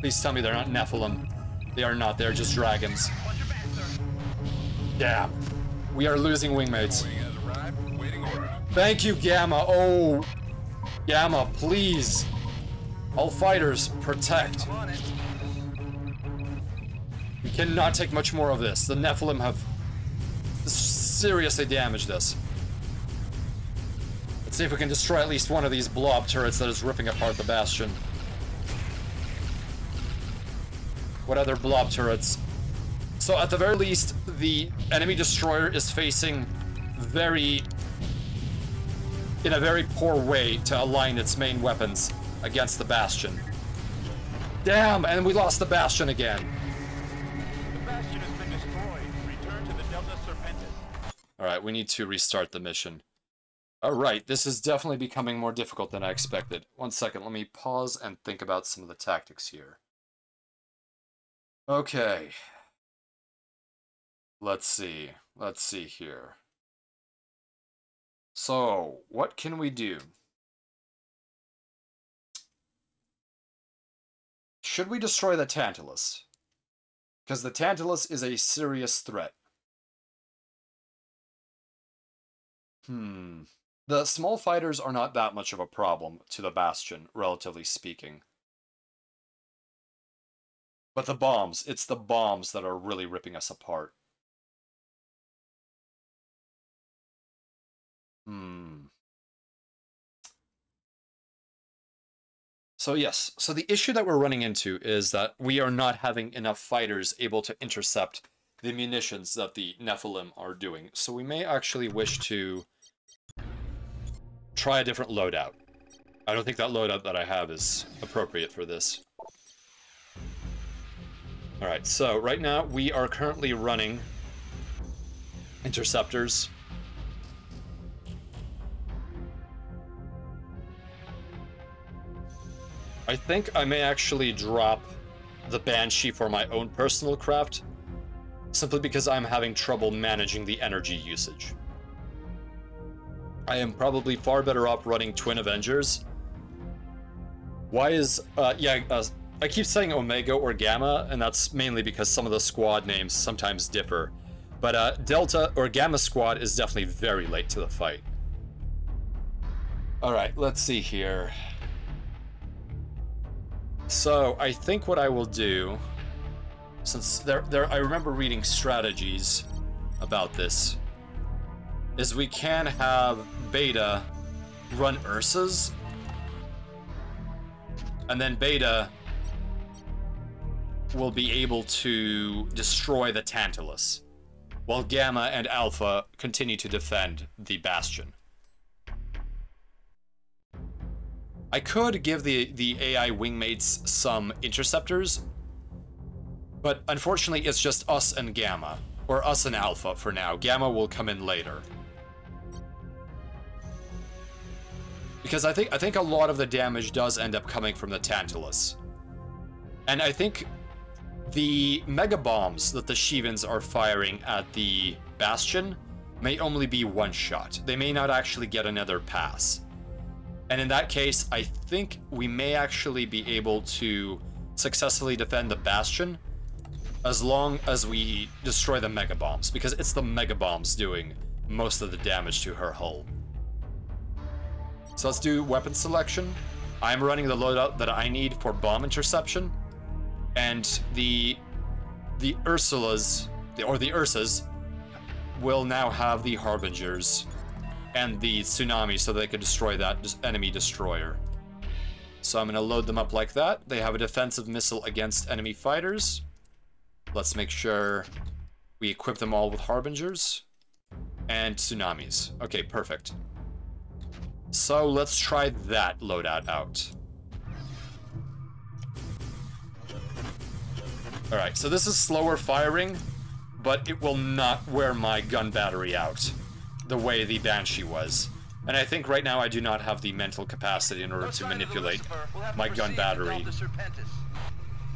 Please tell me they're not Nephilim. They are not. They're just dragons. Yeah. We are losing wingmates. Thank you, Gamma. Oh, Gamma, please. All fighters, protect. We cannot take much more of this. The Nephilim have seriously damaged us. See if we can destroy at least one of these blob turrets that is ripping apart the Bastion. What other blob turrets? So at the very least, the enemy destroyer is facing in a very poor way to align its main weapons against the Bastion. Damn, and we lost the Bastion again. The Bastion has been destroyed. Return to the Delta Serpentis. Alright, we need to restart the mission. Alright, this is definitely becoming more difficult than I expected. One second, let me pause and think about some of the tactics here. Okay. Let's see here. So, what can we do? Should we destroy the Tantalus? Because the Tantalus is a serious threat. The small fighters are not that much of a problem to the Bastion, relatively speaking. But the bombs, it's the bombs that are really ripping us apart. So yes, so the issue that we're running into is that we are not having enough fighters able to intercept the munitions that the Nephilim are doing. So we may actually wish to try a different loadout. I don't think that loadout that I have is appropriate for this. Alright, so right now we are currently running interceptors. I think I may actually drop the Banshee for my own personal craft, simply because I'm having trouble managing the energy usage. I am probably far better off running Twin Avengers. Why is, I keep saying Omega or Gamma, and that's mainly because some of the squad names sometimes differ. But Delta or Gamma Squad is definitely very late to the fight. Alright, let's see here. So, I think what I will do, since I remember reading strategies about this, is we can have Beta run Ursas, and then Beta will be able to destroy the Tantalus, while Gamma and Alpha continue to defend the Bastion. I could give the AI wingmates some interceptors, but unfortunately it's just us and Gamma, or us and Alpha for now. Gamma will come in later. Because I think a lot of the damage does end up coming from the Tantalus. And I think the mega bombs that the Shivans are firing at the Bastion may only be one shot. They may not actually get another pass. And in that case, I think we may actually be able to successfully defend the Bastion as long as we destroy the mega bombs, because it's the mega bombs doing most of the damage to her hull. So let's do weapon selection. I'm running the loadout that I need for bomb interception, and the Ursulas, or the Ursas, will now have the Harbingers and the Tsunami so they can destroy that enemy destroyer. So I'm going to load them up like that. They have a defensive missile against enemy fighters. Let's make sure we equip them all with Harbingers and Tsunamis. Okay, perfect. So let's try that loadout out. Alright, so this is slower firing, but it will not wear my gun battery out the way the Banshee was. And I think right now I do not have the mental capacity in order to manipulate my gun battery.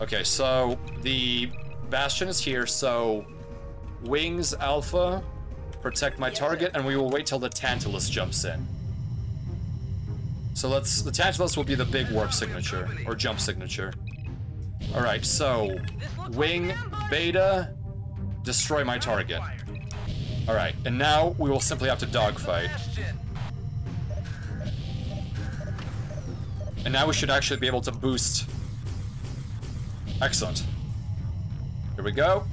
Okay, so the Bastion is here, so Wings Alpha, protect my target, and we will wait till the Tantalus jumps in. So the Tantalus will be the big warp signature, or jump signature. Alright, so Wing, Beta, destroy my target. Alright, and now we will simply have to dogfight. And now we should actually be able to boost. Excellent. Here we go.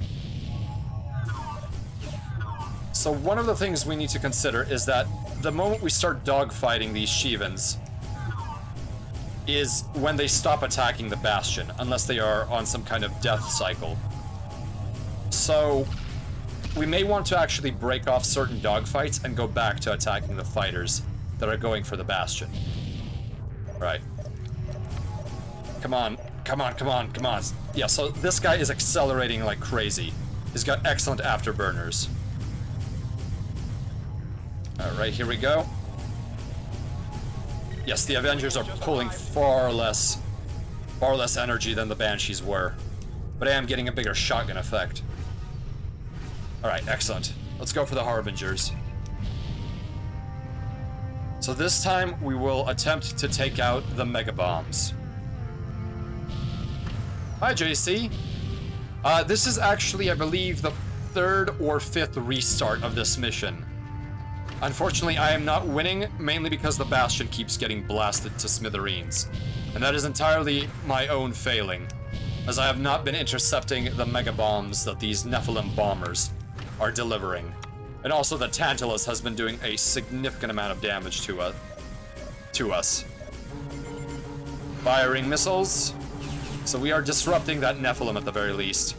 So one of the things we need to consider is that the moment we start dogfighting these Shivans is when they stop attacking the Bastion, unless they are on some kind of death cycle. So, we may want to actually break off certain dogfights and go back to attacking the fighters that are going for the Bastion. Right. Come on, come on, come on, come on. Yeah, so this guy is accelerating like crazy. He's got excellent afterburners. Alright, here we go. Yes, the Avengers are pulling far less energy than the Banshees were. But I am getting a bigger shotgun effect. Alright, excellent. Let's go for the Harbingers. So this time, we will attempt to take out the Mega Bombs. Hi, JC. This is actually, I believe, the 3rd or 5th restart of this mission. Unfortunately, I am not winning, mainly because the Bastion keeps getting blasted to smithereens. And that is entirely my own failing, as I have not been intercepting the Mega Bombs that these Nephilim bombers are delivering. And also the Tantalus has been doing a significant amount of damage to us. Firing missiles. So we are disrupting that Nephilim at the very least.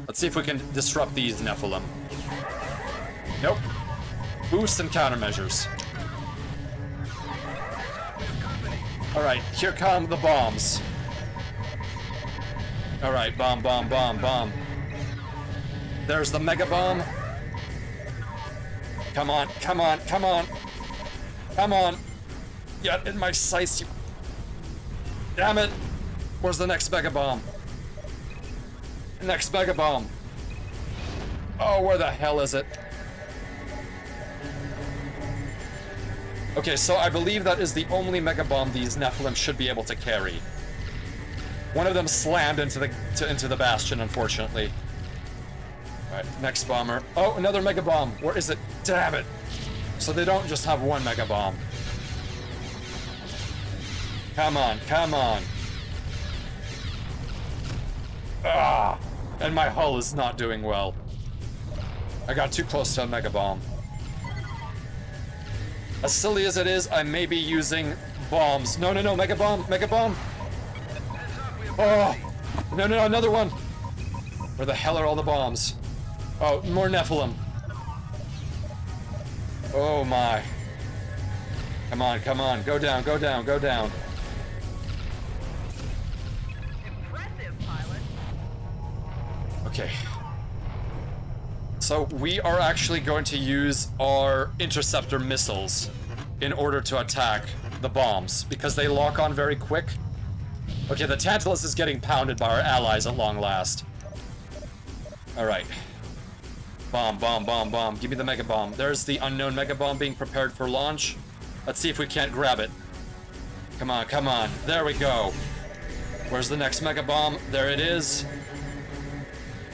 Let's see if we can disrupt these Nephilim. Nope. Boost and countermeasures. Alright, here come the bombs. Alright, bomb, bomb, bomb, bomb. There's the Mega Bomb. Come on, come on, come on. Come on. Get in my sights, you... Damn it. Where's the next Mega Bomb? Next Mega Bomb. Oh, where the hell is it? Okay, so I believe that is the only Mega Bomb these Nephilim should be able to carry. One of them slammed into the Bastion, unfortunately. Alright, next bomber. Oh, another Mega Bomb. Where is it? Damn it. So they don't just have one Mega Bomb. Come on, come on. Ah! And my hull is not doing well. I got too close to a Mega Bomb. As silly as it is, I may be using bombs. No, no, no, Mega Bomb, Mega Bomb! Oh! No, no, no, another one! Where the hell are all the bombs? Oh, more Nephilim. Oh my. Come on, come on, go down, go down, go down. Impressive, pilot. Okay. So we are actually going to use our interceptor missiles in order to attack the bombs, because they lock on very quick. Okay, the Tantalus is getting pounded by our allies at long last. Alright. Bomb, bomb, bomb, bomb. Give me the Mega Bomb. There's the unknown Mega Bomb being prepared for launch. Let's see if we can't grab it. Come on, come on. There we go. Where's the next Mega Bomb? There it is.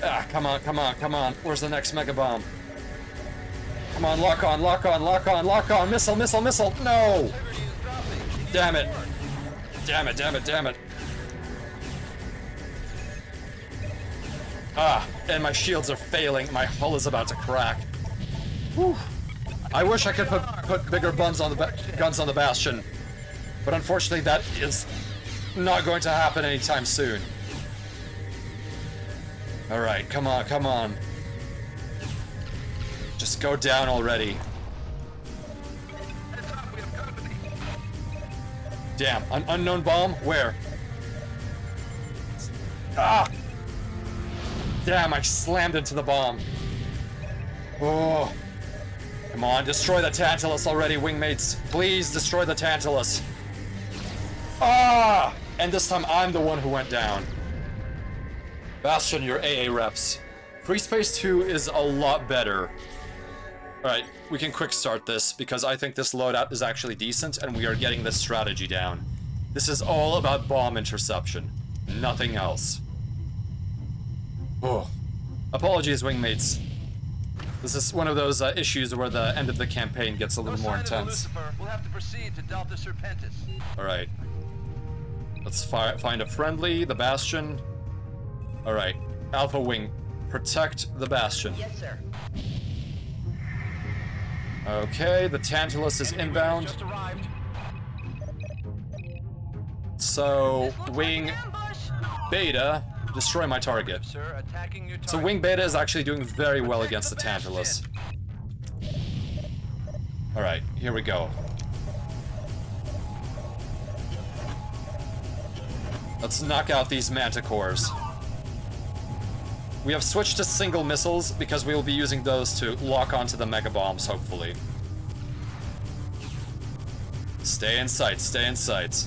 Ah, come on, come on, come on. Where's the next Mega Bomb? Come on, lock on, lock on, lock on, lock on. Missile, missile, missile. No! Damn it. Damn it, damn it, damn it. Ah, and my shields are failing. My hull is about to crack. Whew. I wish I could put bigger guns on the Bastion. But unfortunately, that is not going to happen anytime soon. Alright, come on, come on. Just go down already. Damn, an unknown bomb? Where? Ah! Damn, I slammed into the bomb. Oh. Come on, destroy the Tantalus already, wingmates. Please destroy the Tantalus. Ah! And this time I'm the one who went down. Bastion, your AA reps. Freespace 2 is a lot better. Alright, we can quick start this, because I think this loadout is actually decent, and we are getting this strategy down. This is all about bomb interception. Nothing else. Oh. Apologies, wingmates. This is one of those issues where the end of the campaign gets a little more intense. We'll have to proceed to Delta Serpentis. Alright. Let's find a friendly, the Bastion. Alright. Alpha Wing, protect the Bastion. Yes, sir. Okay, the Tantalus is inbound. Just arrived. So, Wing Beta, destroy my target. Sir, attacking your target. So Wing Beta is actually doing very well against the Tantalus. Alright, here we go. Let's knock out these manticores. We have switched to single missiles because we will be using those to lock onto the mega bombs, hopefully. Stay in sight, stay in sight.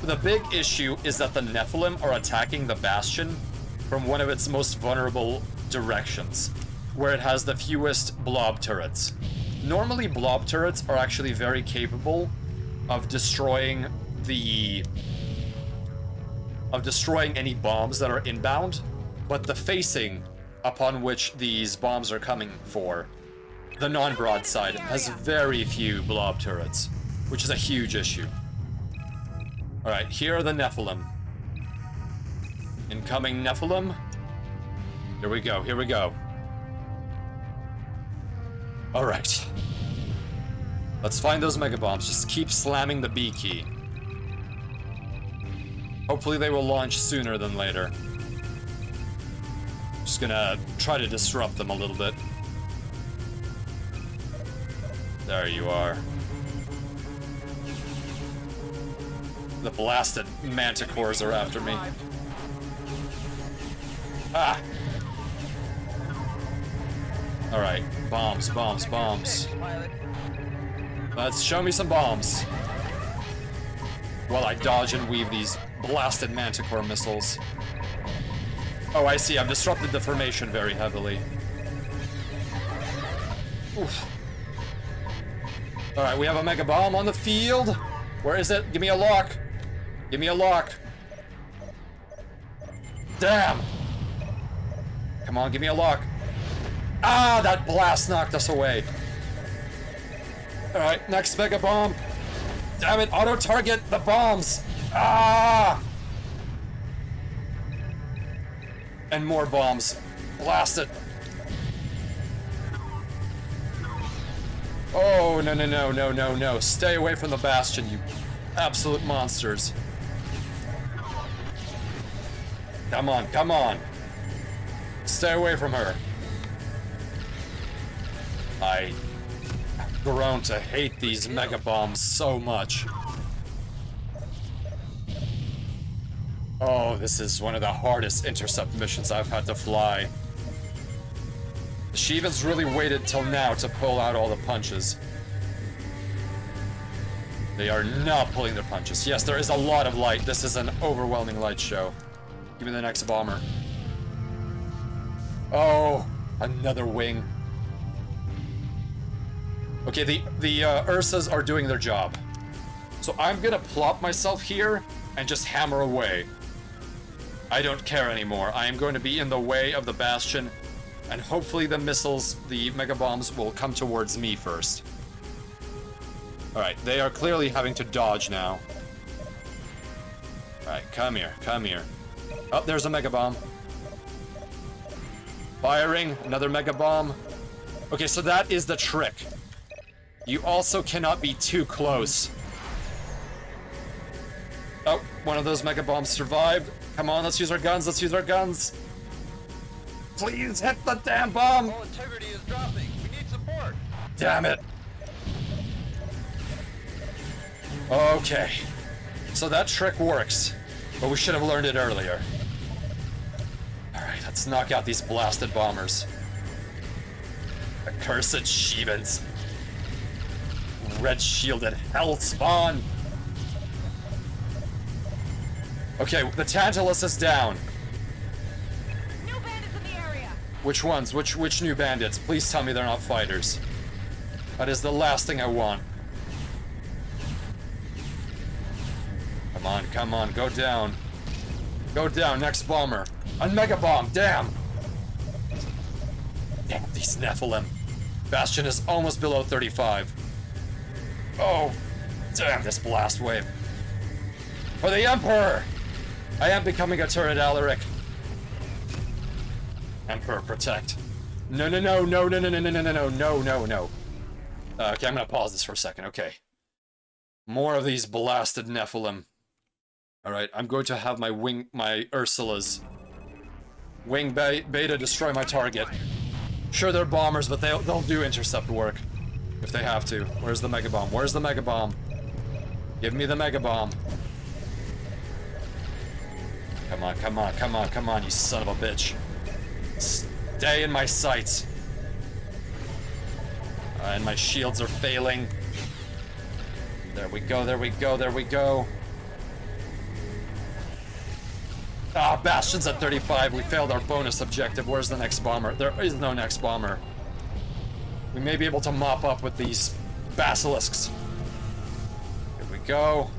The big issue is that the Nephilim are attacking the Bastion from one of its most vulnerable directions, where it has the fewest blob turrets. Normally, blob turrets are actually very capable of destroying any bombs that are inbound, but the facing upon which these bombs are coming for, the non-broadside, has very few blob turrets, which is a huge issue. Alright, here are the Nephilim. Incoming Nephilim. Here we go, here we go. Alright. Let's find those mega bombs. Just keep slamming the B key. Hopefully they will launch sooner than later. Just gonna try to disrupt them a little bit. There you are. The blasted manticores are after me. Ah! Alright, bombs, bombs, bombs. Let's show me some bombs. While I dodge and weave these blasted manticore missiles. Oh, I see. I've disrupted the formation very heavily. Oof. Alright, we have a mega bomb on the field. Where is it? Give me a lock. Give me a lock. Damn! Come on, give me a lock. Ah, that blast knocked us away. Alright, next mega bomb. Damn it, auto-target the bombs! Ah! And more bombs. Blast it. Oh, no, no, no, no, no, no. Stay away from the Bastion, you absolute monsters. Come on, come on. Stay away from her. I've grown to hate these mega bombs so much. Oh, this is one of the hardest intercept missions I've had to fly. The Shivans really waited till now to pull out all the punches. They are not pulling their punches. Yes, there is a lot of light. This is an overwhelming light show. Give me the next bomber. Oh, another wing. Okay, the Ursas are doing their job. So I'm gonna plop myself here and just hammer away. I don't care anymore. I am going to be in the way of the Bastion, and hopefully the missiles, the mega bombs, will come towards me first. Alright, they are clearly having to dodge now. Alright, come here, come here. Oh, there's a mega bomb. Firing, another mega bomb. Okay, so that is the trick. You also cannot be too close. Oh, one of those mega bombs survived. Come on, let's use our guns, let's use our guns. Please hit the damn bomb! All integrity is dropping. We need support. Damn it. Okay. So that trick works, but we should have learned it earlier. Alright, let's knock out these blasted bombers. Accursed Shivans. Red-shielded hell spawn. Okay, the Tantalus is down. New bandits in the area. Which ones? Which new bandits? Please tell me they're not fighters. That is the last thing I want. Come on, go down. Go down, next bomber. A mega bomb, damn! Damn, these Nephilim. Bastion is almost below 35. Oh, damn this blast wave. For the Emperor! I am becoming a turret Alaric. Emperor, protect. No, no, no, no, no, no, no, no, no, no, no, no, no. Okay, I'm gonna pause this for a second, okay. More of these blasted Nephilim. Alright, I'm going to have my Ursulas. Wing Beta destroy my target. Sure, they're bombers, but they'll do intercept work. If they have to. Where's the Mega Bomb? Where's the Mega Bomb? Give me the Mega Bomb. Come on, come on, come on, come on, you son of a bitch. Stay in my sights. And my shields are failing. There we go, there we go, there we go. Ah, Bastion's at 35. We failed our bonus objective. Where's the next bomber? There is no next bomber. We may be able to mop up with these basilisks. Here we go.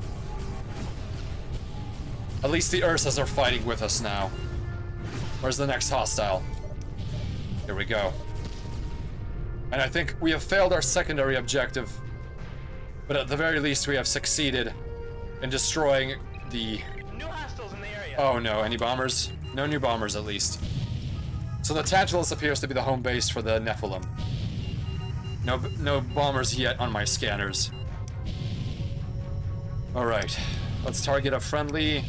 At least the Ursas are fighting with us now. Where's the next hostile? Here we go. And I think we have failed our secondary objective. But at the very least, we have succeeded in destroying the... New hostiles in the area. Oh no, any bombers? No new bombers, at least. So the Tantalus appears to be the home base for the Nephilim. No bombers yet on my scanners. Alright, let's target a friendly...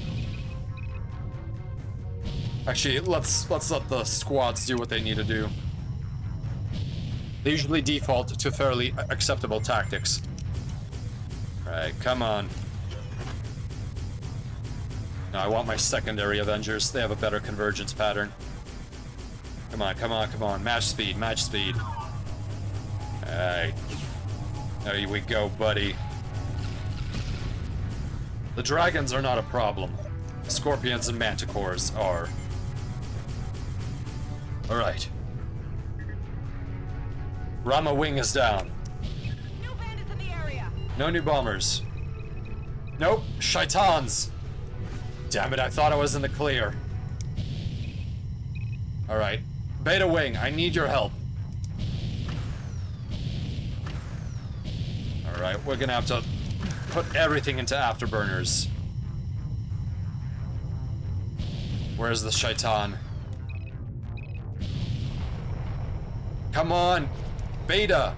Actually, let's let the squads do what they need to do. They usually default to fairly acceptable tactics. Alright, come on. Now I want my secondary Avengers. They have a better convergence pattern. Come on, come on, come on. Match speed, match speed. Alright. There we go, buddy. The dragons are not a problem. Scorpions and manticores are. Alright. Rama Wing is down. New bandits in the area. No new bombers. Nope, Shaitans. Damn it, I thought I was in the clear. Alright. Beta Wing, I need your help. Alright, we're gonna have to put everything into afterburners. Where's the Shaitan? Come on! Beta!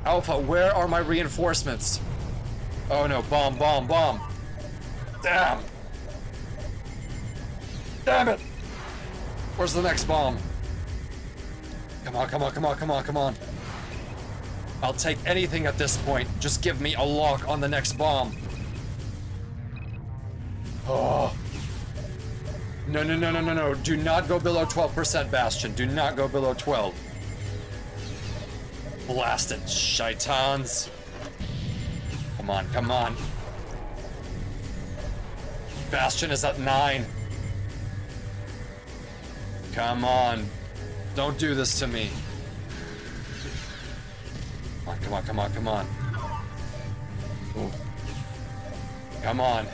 Alpha, where are my reinforcements? Oh no, bomb, bomb, bomb! Damn! Damn it! Where's the next bomb? Come on, come on, come on, come on, come on. I'll take anything at this point. Just give me a lock on the next bomb. Oh. No, no, no, no, no, no. Do not go below 12%, Bastion. Do not go below 12. Blasted Shaitans. Come on, come on. Bastion is at 9. Come on. Don't do this to me. Come on, come on, come on, come on. Ooh. Come on.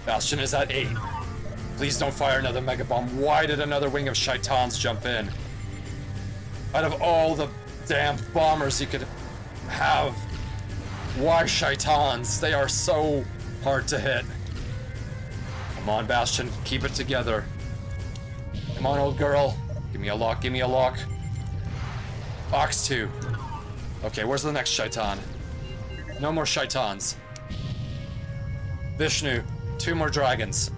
Bastion is at 8. Please don't fire another Mega Bomb. Why did another wing of Shaitans jump in? Out of all the damn bombers you could have, why Shaitans? They are so hard to hit. Come on, Bastion. Keep it together. Come on, old girl. Give me a lock, give me a lock. Ox 2. Okay, where's the next Shaitan? No more Shaitans. Vishnu. 2 more dragons.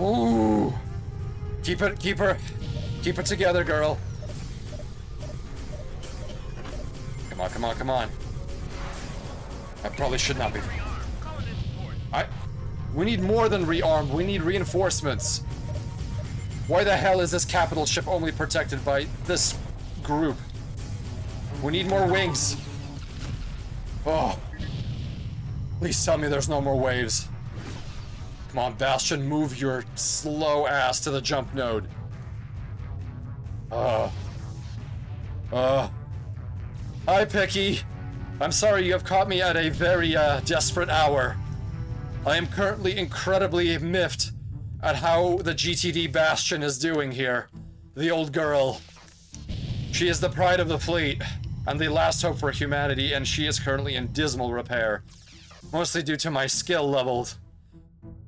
Ooh. Keep it together, girl. Come on, come on, come on. I probably should not be. We need more than rearmed. We need reinforcements. Why the hell is this capital ship only protected by this group? We need more wings. Oh. Please tell me there's no more waves. Come on, Bastion, move your slow ass to the jump node. Hi, Picky. I'm sorry you have caught me at a very, desperate hour. I am currently incredibly miffed at how the GTD Bastion is doing here. The old girl. She is the pride of the fleet, and the last hope for humanity, and she is currently in dismal repair. Mostly due to my skill levels.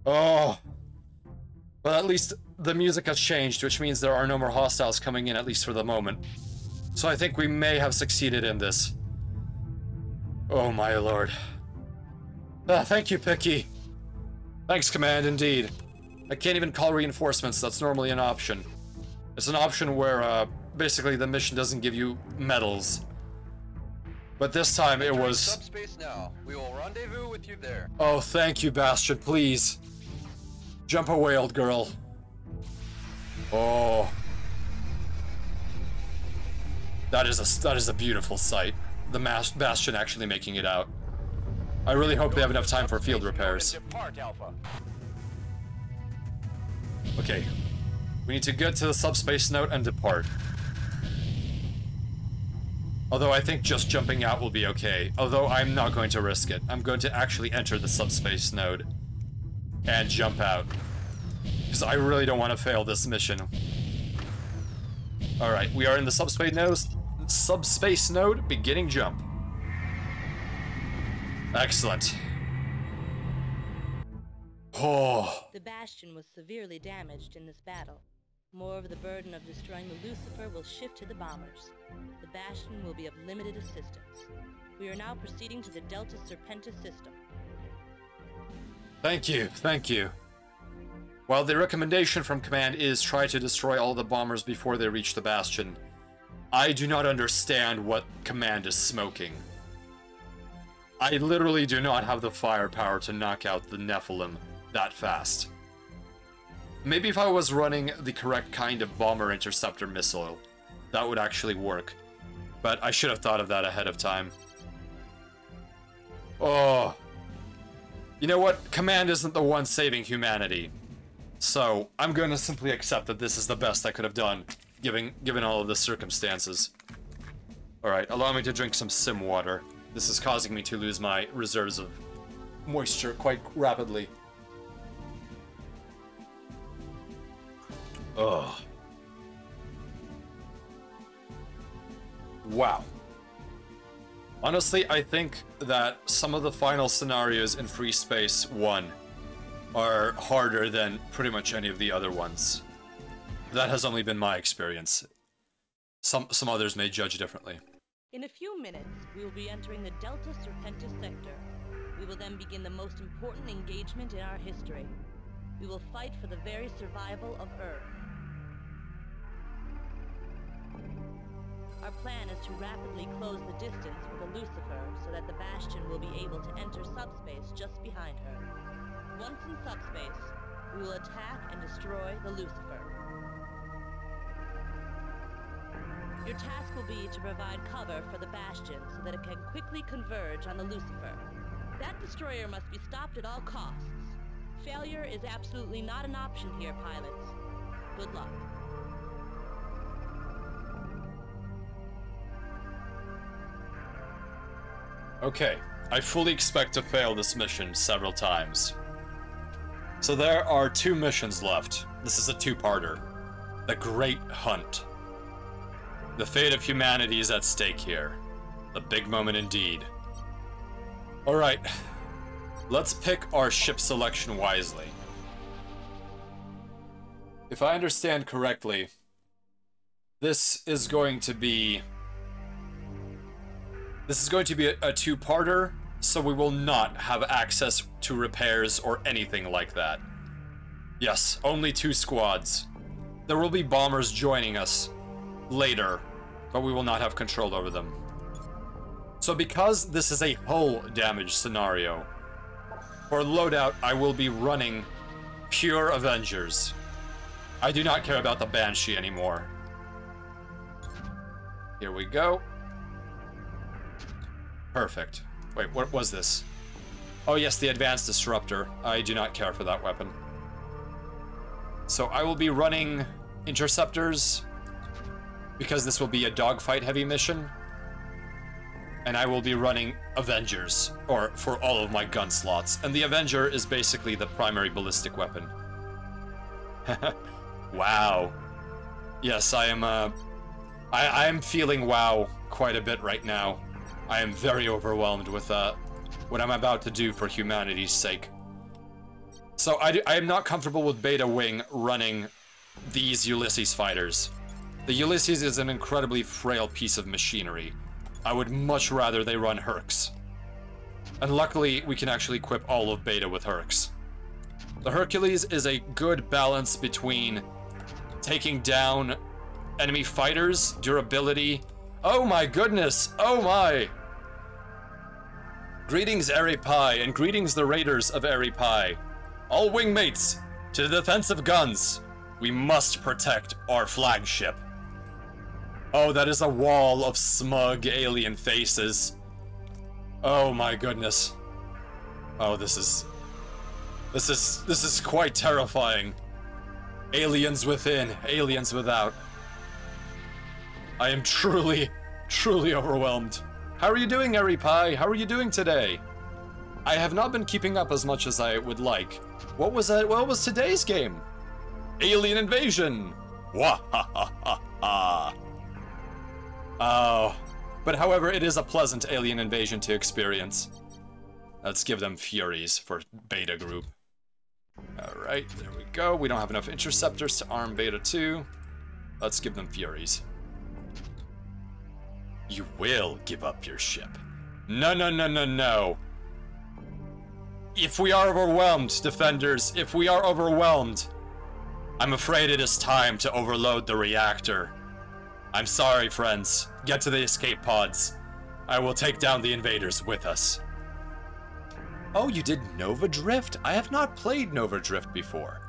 Oh. But at least the music has changed, which means there are no more hostiles coming in, at least for the moment. So I think we may have succeeded in this. Oh my lord. Thank you, Picky. Thanks, Command, indeed. I can't even call reinforcements, that's normally an option. It's an option where, basically the mission doesn't give you medals. But this time it was... Subspace now. We will rendezvous with you there. Oh, thank you, Bastion, please. Jump away, old girl. Oh. That is a beautiful sight. The Bastion actually making it out. I really hope they have enough time for field repairs. Okay. We need to get to the subspace node and depart. Although I think just jumping out will be okay. Although I'm not going to risk it. I'm going to actually enter the subspace node and jump out. Because I really don't want to fail this mission. Alright, we are in the subspace node, beginning jump. Excellent. Oh. The Bastion was severely damaged in this battle. More of the burden of destroying the Lucifer will shift to the bombers. The Bastion will be of limited assistance. We are now proceeding to the Delta Serpentis system. Thank you, thank you. While the recommendation from Command is try to destroy all the bombers before they reach the Bastion, I do not understand what Command is smoking. I literally do not have the firepower to knock out the Nephilim that fast. Maybe if I was running the correct kind of bomber interceptor missile, that would actually work. But I should have thought of that ahead of time. Oh. You know what? Command isn't the one saving humanity. So, I'm going to simply accept that this is the best I could have done, given all of the circumstances. Alright, allow me to drink some sim water. This is causing me to lose my reserves of moisture quite rapidly. Ugh. Wow. Honestly, I think that some of the final scenarios in Freespace 1 are harder than pretty much any of the other ones. That has only been my experience. Some others may judge differently. In a few minutes, we will be entering the Delta Serpentis sector. We will then begin the most important engagement in our history. We will fight for the very survival of Earth. Our plan is to rapidly close the distance with the Lucifer so that the Bastion will be able to enter subspace just behind her. Once in subspace, we will attack and destroy the Lucifer. Your task will be to provide cover for the Bastion so that it can quickly converge on the Lucifer. That destroyer must be stopped at all costs. Failure is absolutely not an option here, pilots. Good luck. Okay, I fully expect to fail this mission several times. So there are 2 missions left. This is a 2-parter. The Great Hunt. The fate of humanity is at stake here. The big moment indeed. Alright, let's pick our ship selection wisely. If I understand correctly, this is going to be a 2-parter, so we will not have access to repairs or anything like that. Yes, only 2 squads. There will be bombers joining us later, but we will not have control over them. So because this is a hull damage scenario, for loadout I will be running pure Avengers. I do not care about the Banshee anymore. Here we go. Perfect. Wait, what was this? Oh yes, the Advanced Disruptor. I do not care for that weapon. So I will be running Interceptors, because this will be a dogfight heavy mission. And I will be running Avengers, or for all of my gun slots. And the Avenger is basically the primary ballistic weapon. Wow. Yes, I am feeling wow quite a bit right now. I am very overwhelmed with what I'm about to do for humanity's sake. So I am not comfortable with Beta Wing running these Ulysses fighters. The Ulysses is an incredibly frail piece of machinery. I would much rather they run Hercs. And luckily, we can actually equip all of Beta with Hercs. The Hercules is a good balance between taking down enemy fighters, durability. Oh my goodness! Oh my! Greetings, Airy Pie, and greetings the raiders of Airy Pie. All wingmates, to the defensive guns. We must protect our flagship. Oh, that is a wall of smug alien faces. Oh my goodness. Oh, this is quite terrifying. Aliens within, aliens without. I am truly overwhelmed. How are you doing, Airy Pie? How are you doing today? I have not been keeping up as much as I would like. What was today's game? Alien Invasion! Wah ha ha ha ha! Oh, but however, it is a pleasant alien invasion to experience. Let's give them Furies for Beta Group. Alright, there we go. We don't have enough interceptors to arm Beta 2. Let's give them Furies. You will give up your ship. No, no, no, no, no. If we are overwhelmed, defenders, if we are overwhelmed, I'm afraid it is time to overload the reactor. I'm sorry, friends. Get to the escape pods. I will take down the invaders with us. Oh, you did Nova Drift? I have not played Nova Drift before.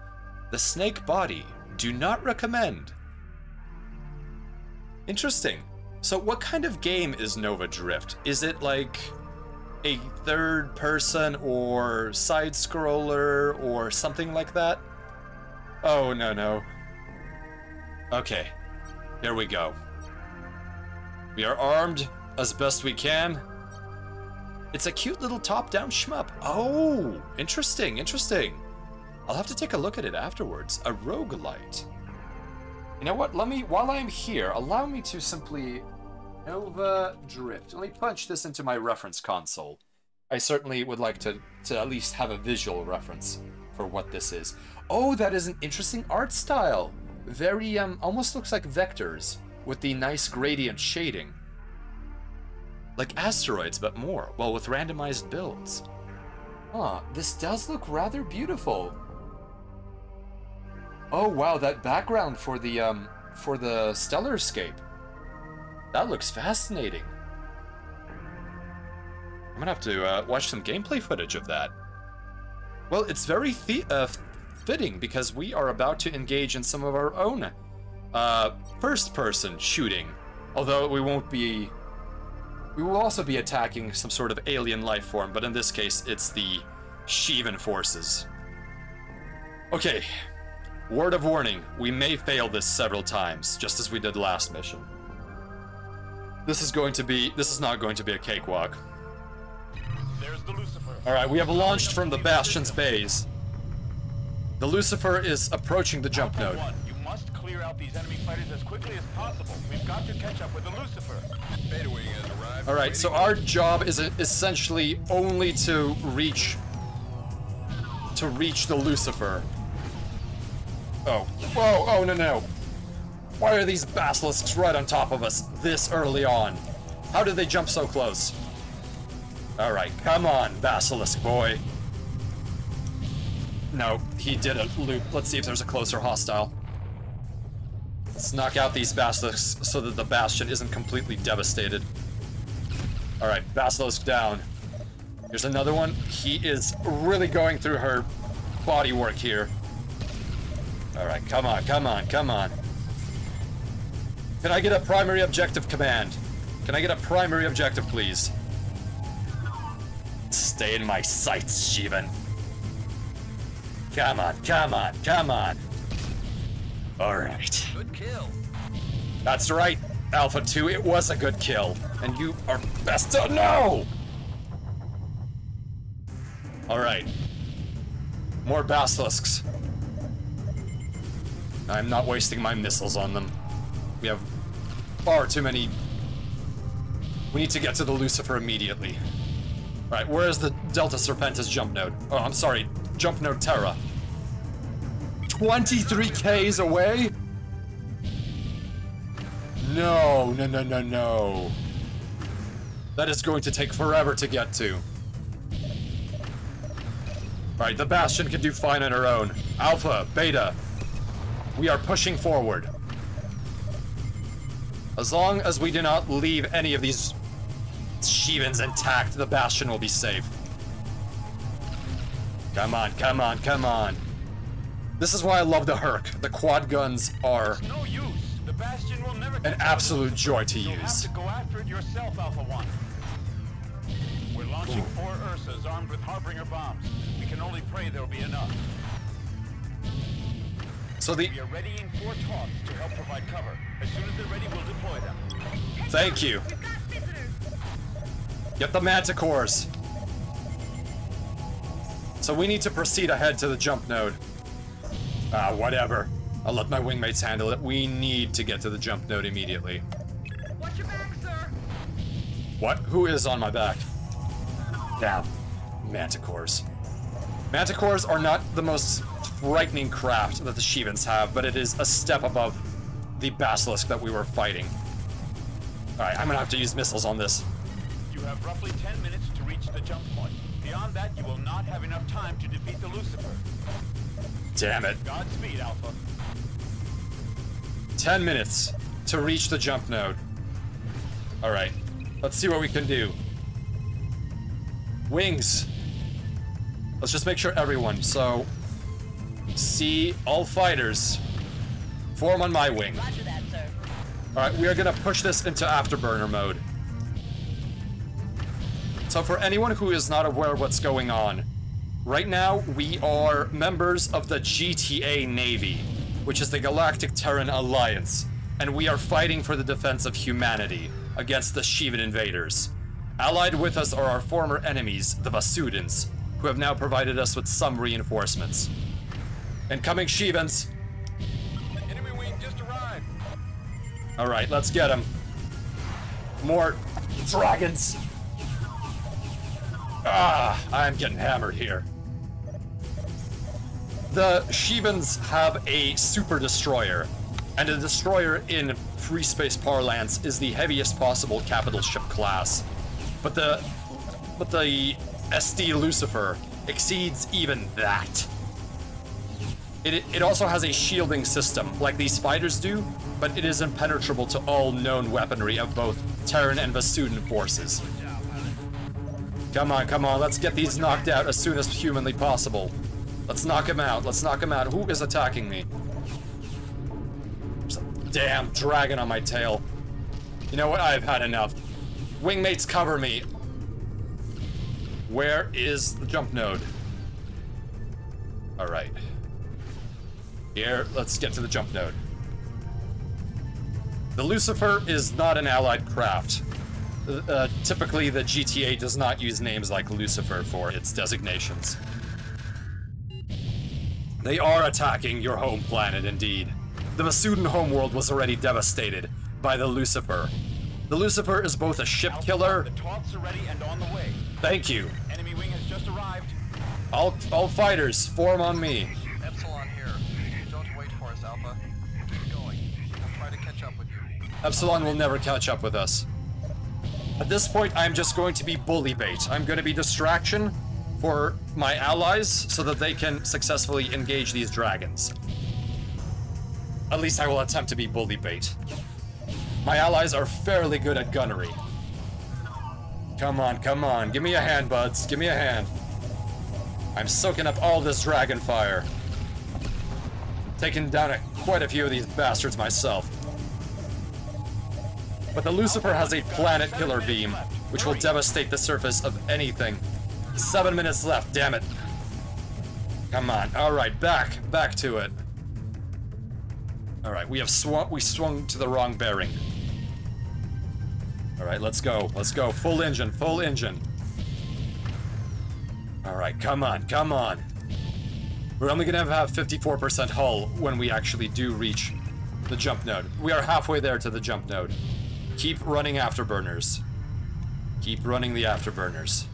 The Snake Body. Do not recommend. Interesting. So what kind of game is Nova Drift? Is it like a third person or side scroller or something like that? Oh, no, no. Okay, here we go. We are armed as best we can. It's a cute little top-down shmup. Oh, interesting, interesting. I'll have to take a look at it afterwards. A roguelite. You know what, while I'm here, allow me to simply... Nova Drift. Let me punch this into my reference console. I certainly would like to at least have a visual reference for what this is. Oh, that is an interesting art style. Very, almost looks like vectors with the nice gradient shading. Like asteroids, but more. Well, with randomized builds. Huh, this does look rather beautiful. Oh, wow, that background for the Stellarscape. That looks fascinating. I'm gonna have to watch some gameplay footage of that. Well, it's very fitting because we are about to engage in some of our own first-person shooting. Although we will also be attacking some sort of alien life form, but in this case, it's the Shivan forces. Okay, word of warning, we may fail this several times, just as we did last mission. This is not going to be a cakewalk. There's the Lucifer. Alright, we have launched from the Bastion's base. The Lucifer is approaching the jump node. You must clear out these enemy fighters as quickly as possible. We've got to catch up with the Lucifer. Beta wing has arrived. Alright, so our job is essentially only to reach the Lucifer. Oh. Whoa, oh no, no. Why are these basilisks right on top of us this early on? How did they jump so close? Alright, come on, basilisk boy. No, he did a loop. Let's see if there's a closer hostile. Let's knock out these basilisks so that the bastion isn't completely devastated. Alright, basilisk down. Here's another one. He is really going through her bodywork here. Alright, come on, come on, come on. Can I get a primary objective command? Can I get a primary objective, please? Stay in my sights, Shivan. Come on, come on, come on. Alright. Good kill. That's right, Alpha 2, it was a good kill. And you are best to know! Alright. More basilisks. I'm not wasting my missiles on them. We have far too many. We need to get to the Lucifer immediately. Right, where is the Delta Serpentis jump node? Oh, I'm sorry, jump node Terra. 23 Ks away? No, no, no, no, no. That is going to take forever to get to. Alright, the Bastion can do fine on her own. Alpha, Beta, we are pushing forward. As long as we do not leave any of these Shivans intact, the Bastion will be safe. Come on, come on, come on. This is why I love the Herc. The quad guns are No use. The Bastion will never an absolute joy to You'll use. have to go after it yourself, Alpha 1. We're launching 4 Ursas armed with Harbinger bombs. We can only pray there'll be enough. So We are readying 4 Talks to help provide cover. As soon as they're ready, we'll deploy them. Thank you. Get the Manticores. So we need to proceed ahead to the jump node. Whatever. I'll let my wingmates handle it. We need to get to the jump node immediately. Watch your back, sir. What? Who is on my back? Damn. Manticores. Manticores are not the most frightening craft that the Shivans have, but it is a step above the Basilisk that we were fighting. Alright, I'm gonna have to use missiles on this. You have roughly 10 minutes to reach the jump point. Beyond that, you will not have enough time to defeat the Lucifer. Damn it. Godspeed, Alpha. 10 minutes to reach the jump node. Alright, let's see what we can do. Wings. Let's just make sure everyone, so... See, all fighters. Form on my wing. Roger that, sir. Alright, we are gonna push this into afterburner mode. So for anyone who is not aware of what's going on, right now we are members of the GTA Navy, which is the Galactic Terran Alliance, and we are fighting for the defense of humanity against the Shivan invaders. Allied with us are our former enemies, the Vasudans, who have now provided us with some reinforcements. Incoming Shivans! Enemy wing just arrived. Alright, let's get them. More dragons! I'm getting hammered here. The Shivans have a super destroyer, and a destroyer in Freespace parlance is the heaviest possible capital ship class. But the SD Lucifer exceeds even that. It also has a shielding system, like these fighters do, but it is impenetrable to all known weaponry of both Terran and Vasudan forces. Come on, come on, let's get these knocked out as soon as humanly possible. Let's knock him out, let's knock him out. Who is attacking me? There's a damn dragon on my tail. You know what, I've had enough. Wingmates, cover me. Where is the jump node? Alright. Here, let's get to the jump node. The Lucifer is not an allied craft. Typically, the GTA does not use names like Lucifer for its designations. They are attacking your home planet, indeed. The Vasudan homeworld was already devastated by the Lucifer. The Lucifer is both a ship killer... The taunts are ready and on the way. Thank you. Enemy wing has just arrived. All fighters, form on me. Epsilon here. Don't wait for us, Alpha. Keep going. We'll try to catch up with you. Epsilon will never catch up with us. At this point, I'm just going to be bully bait. I'm going to be distraction for my allies so that they can successfully engage these dragons. At least I will attempt to be bully bait. My allies are fairly good at gunnery. Come on, come on. Give me a hand, buds. Give me a hand. I'm soaking up all this dragon fire. Taking down quite a few of these bastards myself. But the Lucifer has a planet killer beam, which will devastate the surface of anything. 7 minutes left, damn it. Come on, alright, back to it. Alright, we swung to the wrong bearing. Alright, let's go, full engine. Alright, come on. We're only gonna have 54% hull when we actually do reach the jump node. We are halfway there to the jump node. Keep running afterburners. Keep running the afterburners.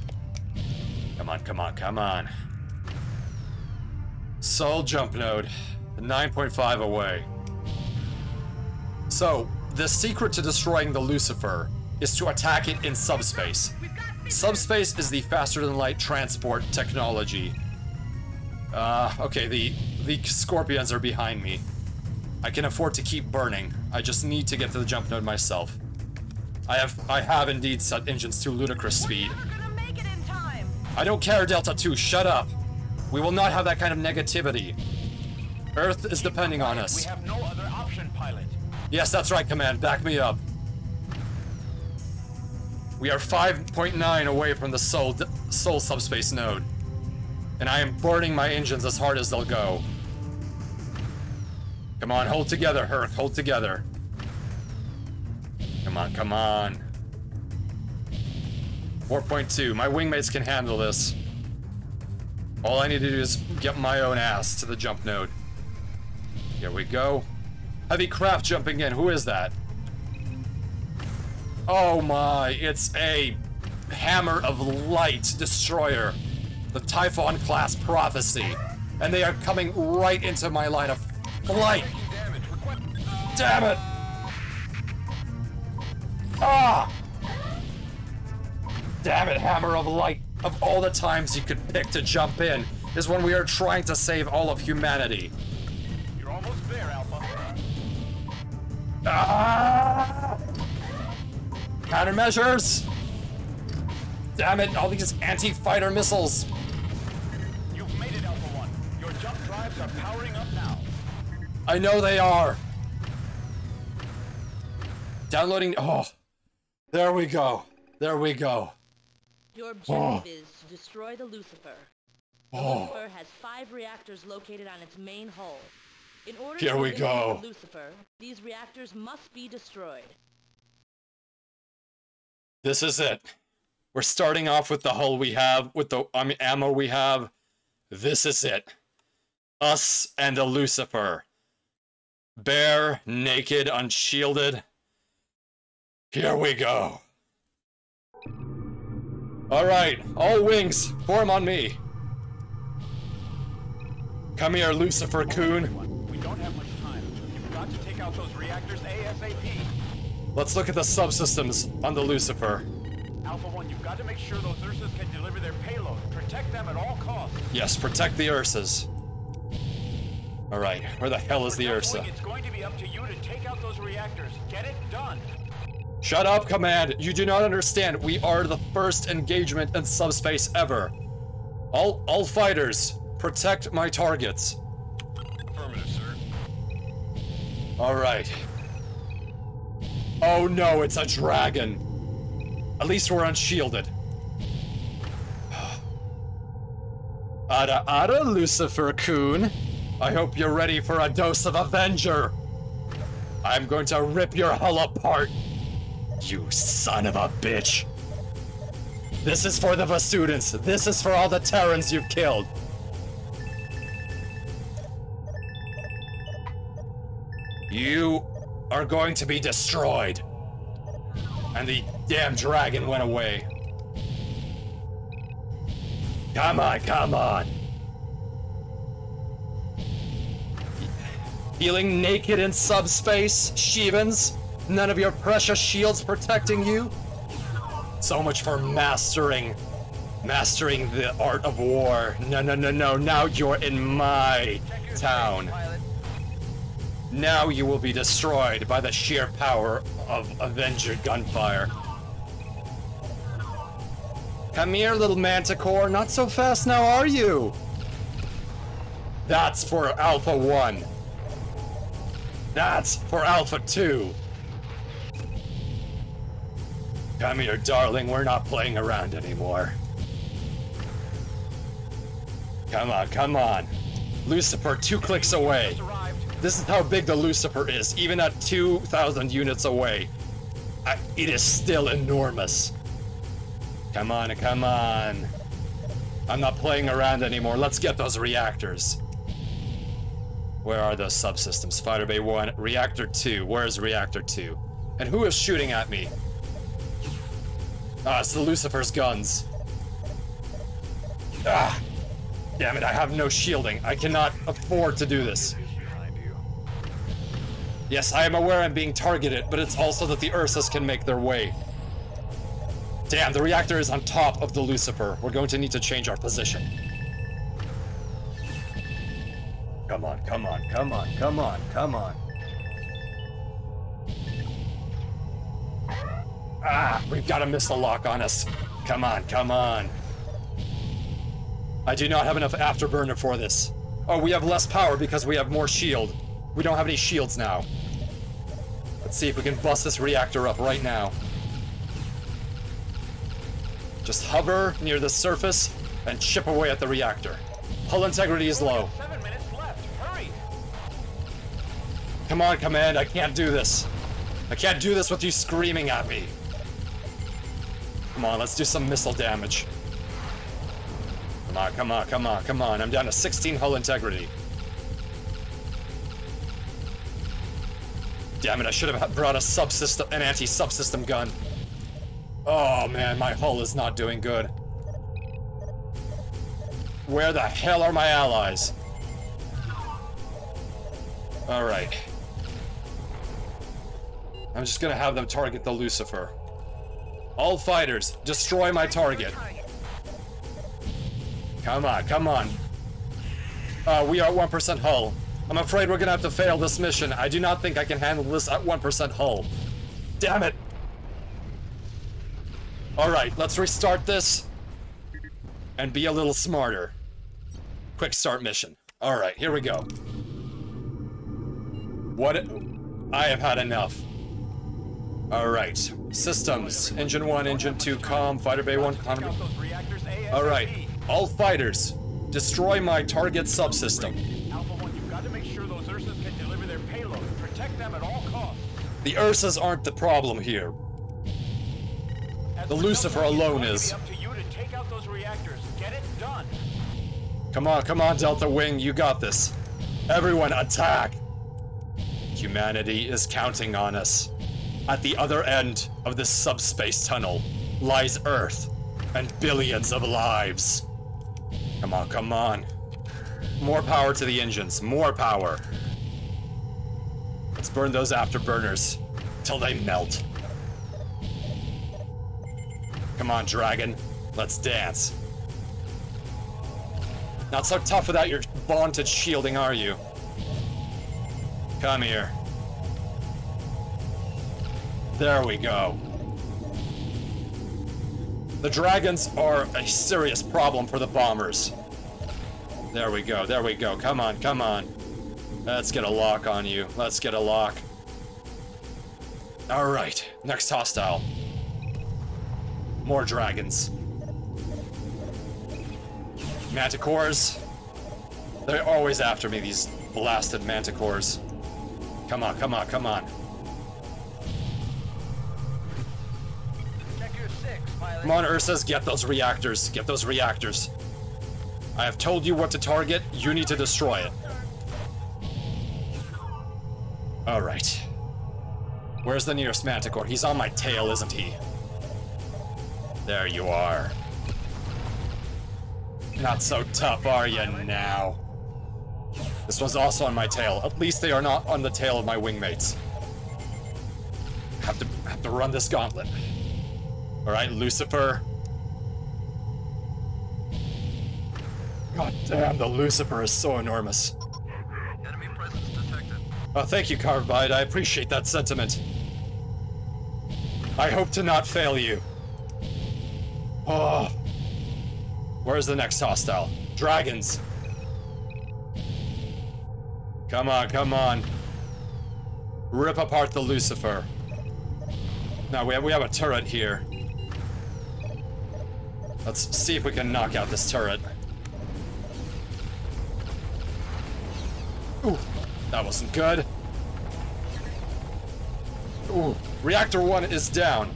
Come on. Soul jump node. 9.5 away. So, the secret to destroying the Lucifer is to attack it in subspace. Subspace is the faster-than-light transport technology. Okay, the scorpions are behind me. I can afford to keep burning. I just need to get to the jump node myself. I have indeed set engines to ludicrous speed. I don't care, Delta 2, shut up. We will not have that kind of negativity. Earth is depending on us. We have no other option, pilot. Yes, that's right, Command. Back me up. We are 5.9 away from the Sol subspace node. And I am burning my engines as hard as they'll go. Come on, hold together, Herc. Hold together. Come on, come on. 4.2. My wingmates can handle this. All I need to do is get my own ass to the jump node. Here we go. Heavy craft jumping in. Who is that? Oh my, it's a Hammer of Light destroyer. The Typhon class Prophecy. And they are coming right into my line of flight. Damn it! Ah! Damn it, Hammer of Light. Of all the times you could pick to jump in, is when we are trying to save all of humanity. You're almost there, Alpha. Ah! Countermeasures! Damn it, all these anti-fighter missiles. You've made it, Alpha 1. Your jump drives are powering up now. I know they are. Downloading. Oh, there we go. There we go. Your objective is to destroy the Lucifer. The Oh. Lucifer has 5 reactors located on its main hull. In order Here to we eliminate go. the Lucifer, these reactors must be destroyed. This is it. We're starting off with the hull we have, with the ammo we have. This is it. Us and the Lucifer. Bare, naked, unshielded. Here we go. Alright, all wings, form on me. Come here, Lucifer Coon. We don't have much time. You've got to take out those reactors ASAP. Let's look at the subsystems on the Lucifer. Alpha 1, you've got to make sure those Ursas can deliver their payload. Protect them at all costs. Yes, protect the Ursas. Alright, where the hell is the Ursa? It's going to be up to you to take out those reactors. Get it done. Shut up, Command! You do not understand. We are the first engagement in subspace ever. All fighters, protect my targets. Affirmative, sir. Alright. Oh no, it's a dragon. At least we're unshielded. Ada, Lucifer Coon. I hope you're ready for a dose of Avenger. I'm going to rip your hull apart. You son of a bitch. This is for the Vasudans. This is for all the Terrans you've killed. You are going to be destroyed. And the damn dragon went away. Come on, come on. Feeling naked in subspace, Shivans? None of your precious shields protecting you? So much for mastering the art of war. No, no, no, no. Now you're in my town. Now you will be destroyed by the sheer power of Avenger gunfire. Come here, little manticore. Not so fast now, are you? That's for Alpha 1. That's for Alpha 2. Come here, darling. We're not playing around anymore. Come on, come on. Lucifer, 2 clicks away. This is how big the Lucifer is, even at 2,000 units away. It is still enormous. Come on, come on. I'm not playing around anymore. Let's get those reactors. Where are those subsystems? Fighter Bay 1, Reactor 2. Where's Reactor 2? And who is shooting at me? Ah, it's the Lucifer's guns. Ah! Damn it, I have no shielding. I cannot afford to do this. Yes, I am aware I'm being targeted, but it's also that the Ursas can make their way. Damn, the reactor is on top of the Lucifer. We're going to need to change our position. Come on, come on, come on, come on, come on. Ah, we've got a missile lock on us. Come on, come on. I do not have enough afterburner for this. Oh, we have less power because we have more shield. We don't have any shields now. Let's see if we can bust this reactor up right now. Just hover near the surface and chip away at the reactor. Hull integrity is low. 7 minutes left. Hurry! Come on, Command, I can't do this. I can't do this with you screaming at me. Come on, let's do some missile damage. Come on, come on, come on, come on. I'm down to 16 hull integrity. Damn it, I should have brought a subsystem, an anti-subsystem gun. Oh man, my hull is not doing good. Where the hell are my allies? Alright. I'm just gonna have them target the Lucifer. All fighters, destroy my target. Come on, come on. We are at 1% hull. I'm afraid we're gonna have to fail this mission. I do not think I can handle this at 1% hull. Damn it! Alright, let's restart this and be a little smarter. Quick start mission. Alright, here we go. What? I have had enough. Alright, systems. Engine 1, Engine 2, comm, Fighter Bay 1, comm. Alright, all fighters, destroy my target subsystem. Alpha 1, you've got to make sure those Ursas can deliver their payload. Protect them at all costs. The Ursas aren't the problem here. The Lucifer alone is. Up to you to take out those reactors. Get it done. Come on, Delta Wing, you got this. Everyone, attack! Humanity is counting on us. At the other end of this subspace tunnel lies Earth and billions of lives. Come on, come on. More power to the engines, more power. Let's burn those afterburners till they melt. Come on, Dragon. Let's dance. Not so tough without your vaunted shielding, are you? Come here. There we go. The Dragons are a serious problem for the bombers. There we go, there we go. Come on, come on. Let's get a lock on you. Let's get a lock. Alright, next hostile. More dragons. Manticores. They're always after me, these blasted manticores. Come on, come on, come on. Check your 6, pilot. Come on, Ursas, get those reactors. Get those reactors. I have told you what to target. You need to destroy it. Alright. Where's the nearest manticore? He's on my tail, isn't he? There you are. Not so tough, are you now? This was also on my tail. At least they are not on the tail of my wingmates. Have to run this gauntlet. Alright, Lucifer. God damn, the Lucifer is so enormous. Enemy presence detected. Oh, thank you, Carbide. I appreciate that sentiment. I hope to not fail you. Oh. Where's the next hostile? Dragons. Come on, come on. Rip apart the Lucifer. Now we have a turret here. Let's see if we can knock out this turret. Ooh, that wasn't good. Ooh, Reactor 1 is down.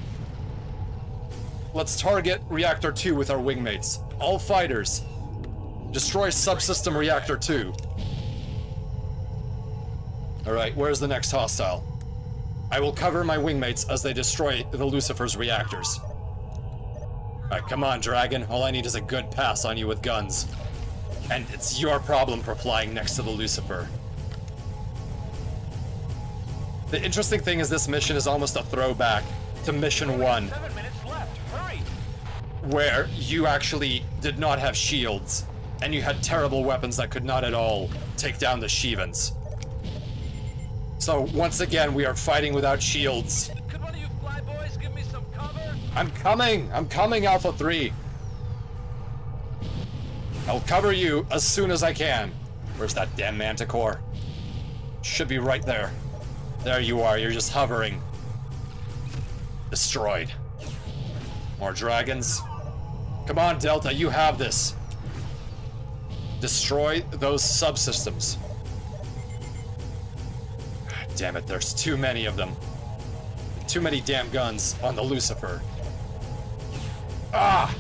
Let's target Reactor 2 with our wingmates. All fighters, destroy subsystem Reactor 2. Alright, where's the next hostile? I will cover my wingmates as they destroy the Lucifer's reactors. Alright, come on, Dragon. All I need is a good pass on you with guns. And it's your problem for flying next to the Lucifer. The interesting thing is this mission is almost a throwback to Mission 1. 7 minutes left. Hurry! Where you actually did not have shields, and you had terrible weapons that could not at all take down the Shivans. So, once again, we are fighting without shields. Could one of you flyboys give me some cover? I'm coming, Alpha 3! I'll cover you as soon as I can. Where's that damn manticore? Should be right there. There you are, you're just hovering. Destroyed. More dragons. Come on, Delta, you have this. Destroy those subsystems. Damn it, there's too many of them. Too many damn guns on the Lucifer. Ah!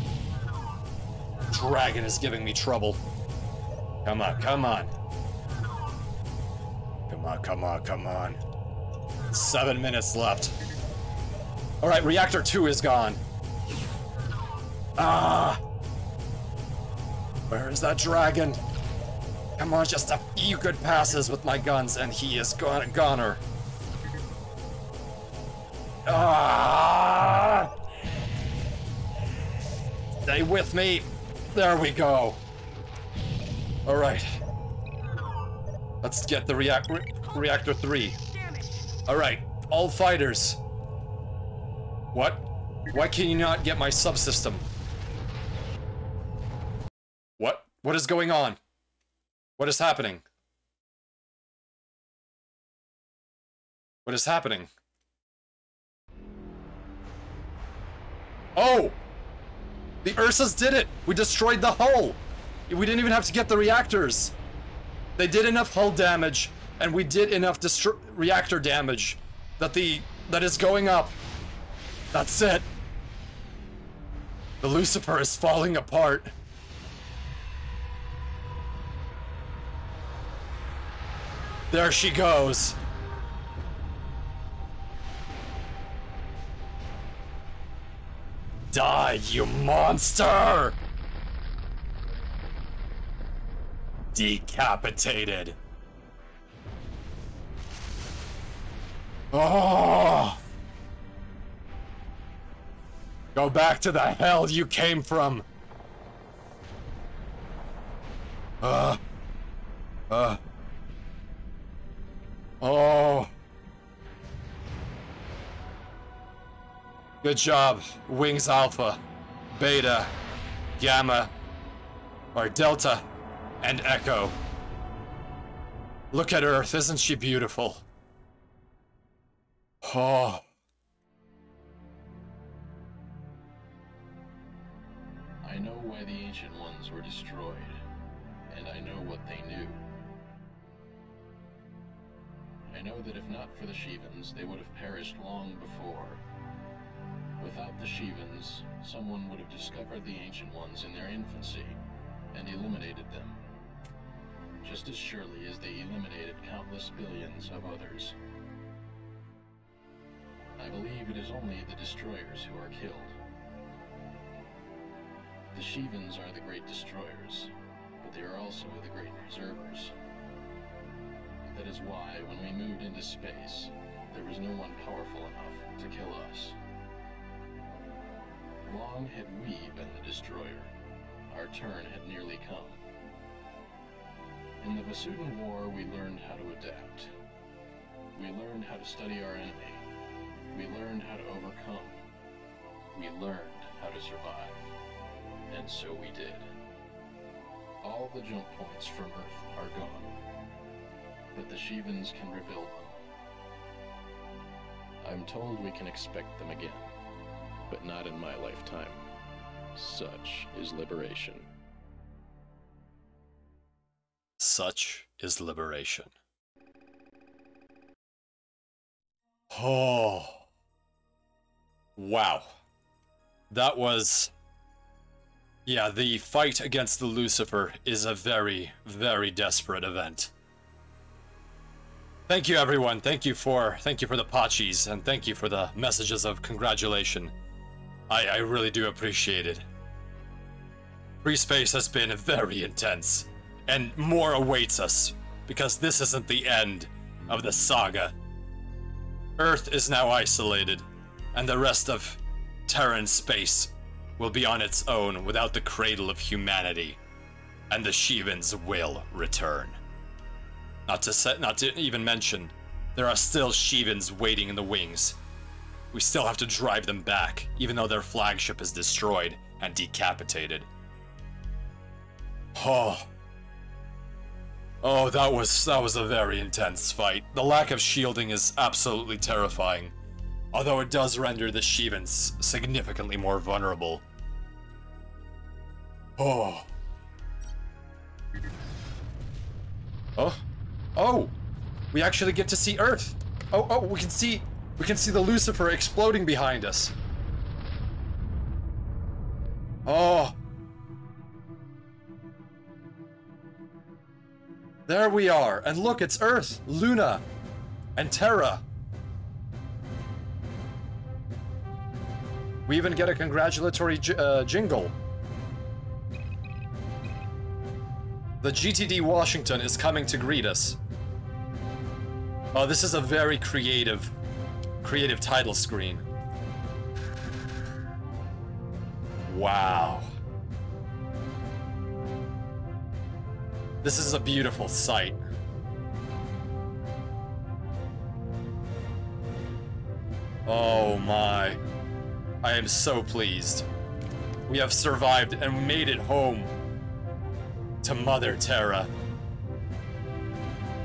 Dragon is giving me trouble. Come on, come on. Come on, come on, come on. 7 minutes left. Alright, reactor 2 is gone. Ah! Where is that dragon? Come on, just a few good passes with my guns and he is goner. Ah! Stay with me. There we go. Alright. Let's get the reactor 3. Alright, all fighters. What? Why can you not get my subsystem? What? What is going on? What is happening? What is happening? Oh! The Ursas did it! We destroyed the hull! We didn't even have to get the reactors! They did enough hull damage, and we did enough reactor damage that is going up. That's it. The Lucifer is falling apart. There she goes. Die, you monster! Decapitated. Oh! Go back to the hell you came from. Oh. Good job, Wings Alpha, Beta, Gamma, or Delta, and Echo. Look at Earth, isn't she beautiful? Oh. I know why the Ancient Ones were destroyed, and I know what they knew. I know that if not for the Shivans, they would have perished long before. Without the Shivans, someone would have discovered the Ancient Ones in their infancy, and eliminated them. Just as surely as they eliminated countless billions of others. I believe it is only the destroyers who are killed. The Shivans are the great destroyers, but they are also the great preservers. That is why, when we moved into space, there was no one powerful enough to kill us. Long had we been the destroyer, our turn had nearly come. In the Vasudan War, we learned how to adapt. We learned how to study our enemy. We learned how to overcome. We learned how to survive. And so we did. All the jump points from Earth are gone, but the Shivans can rebuild them. I'm told we can expect them again, but not in my lifetime. Such is liberation. Such is liberation. Oh. Wow. That was... Yeah, the fight against the Lucifer is a very, very desperate event. Thank you, everyone. Thank you for the Pachis, and thank you for the messages of congratulation. I really do appreciate it. Freespace has been very intense, and more awaits us, because this isn't the end of the saga. Earth is now isolated, and the rest of Terran space will be on its own without the cradle of humanity, and the Shivans will return. Not to even mention, there are still Shivans waiting in the wings. We still have to drive them back, even though their flagship is destroyed and decapitated. Oh, that was a very intense fight. The lack of shielding is absolutely terrifying, although it does render the Shivans significantly more vulnerable. Oh. Oh, we actually get to see Earth. Oh, we can see the Lucifer exploding behind us. Oh. There we are, and look, it's Earth, Luna, and Terra. We even get a congratulatory jingle. The GTD Washington is coming to greet us. Oh, this is a very creative title screen. Wow. This is a beautiful sight. Oh my. I am so pleased. We have survived and made it home to Mother Terra.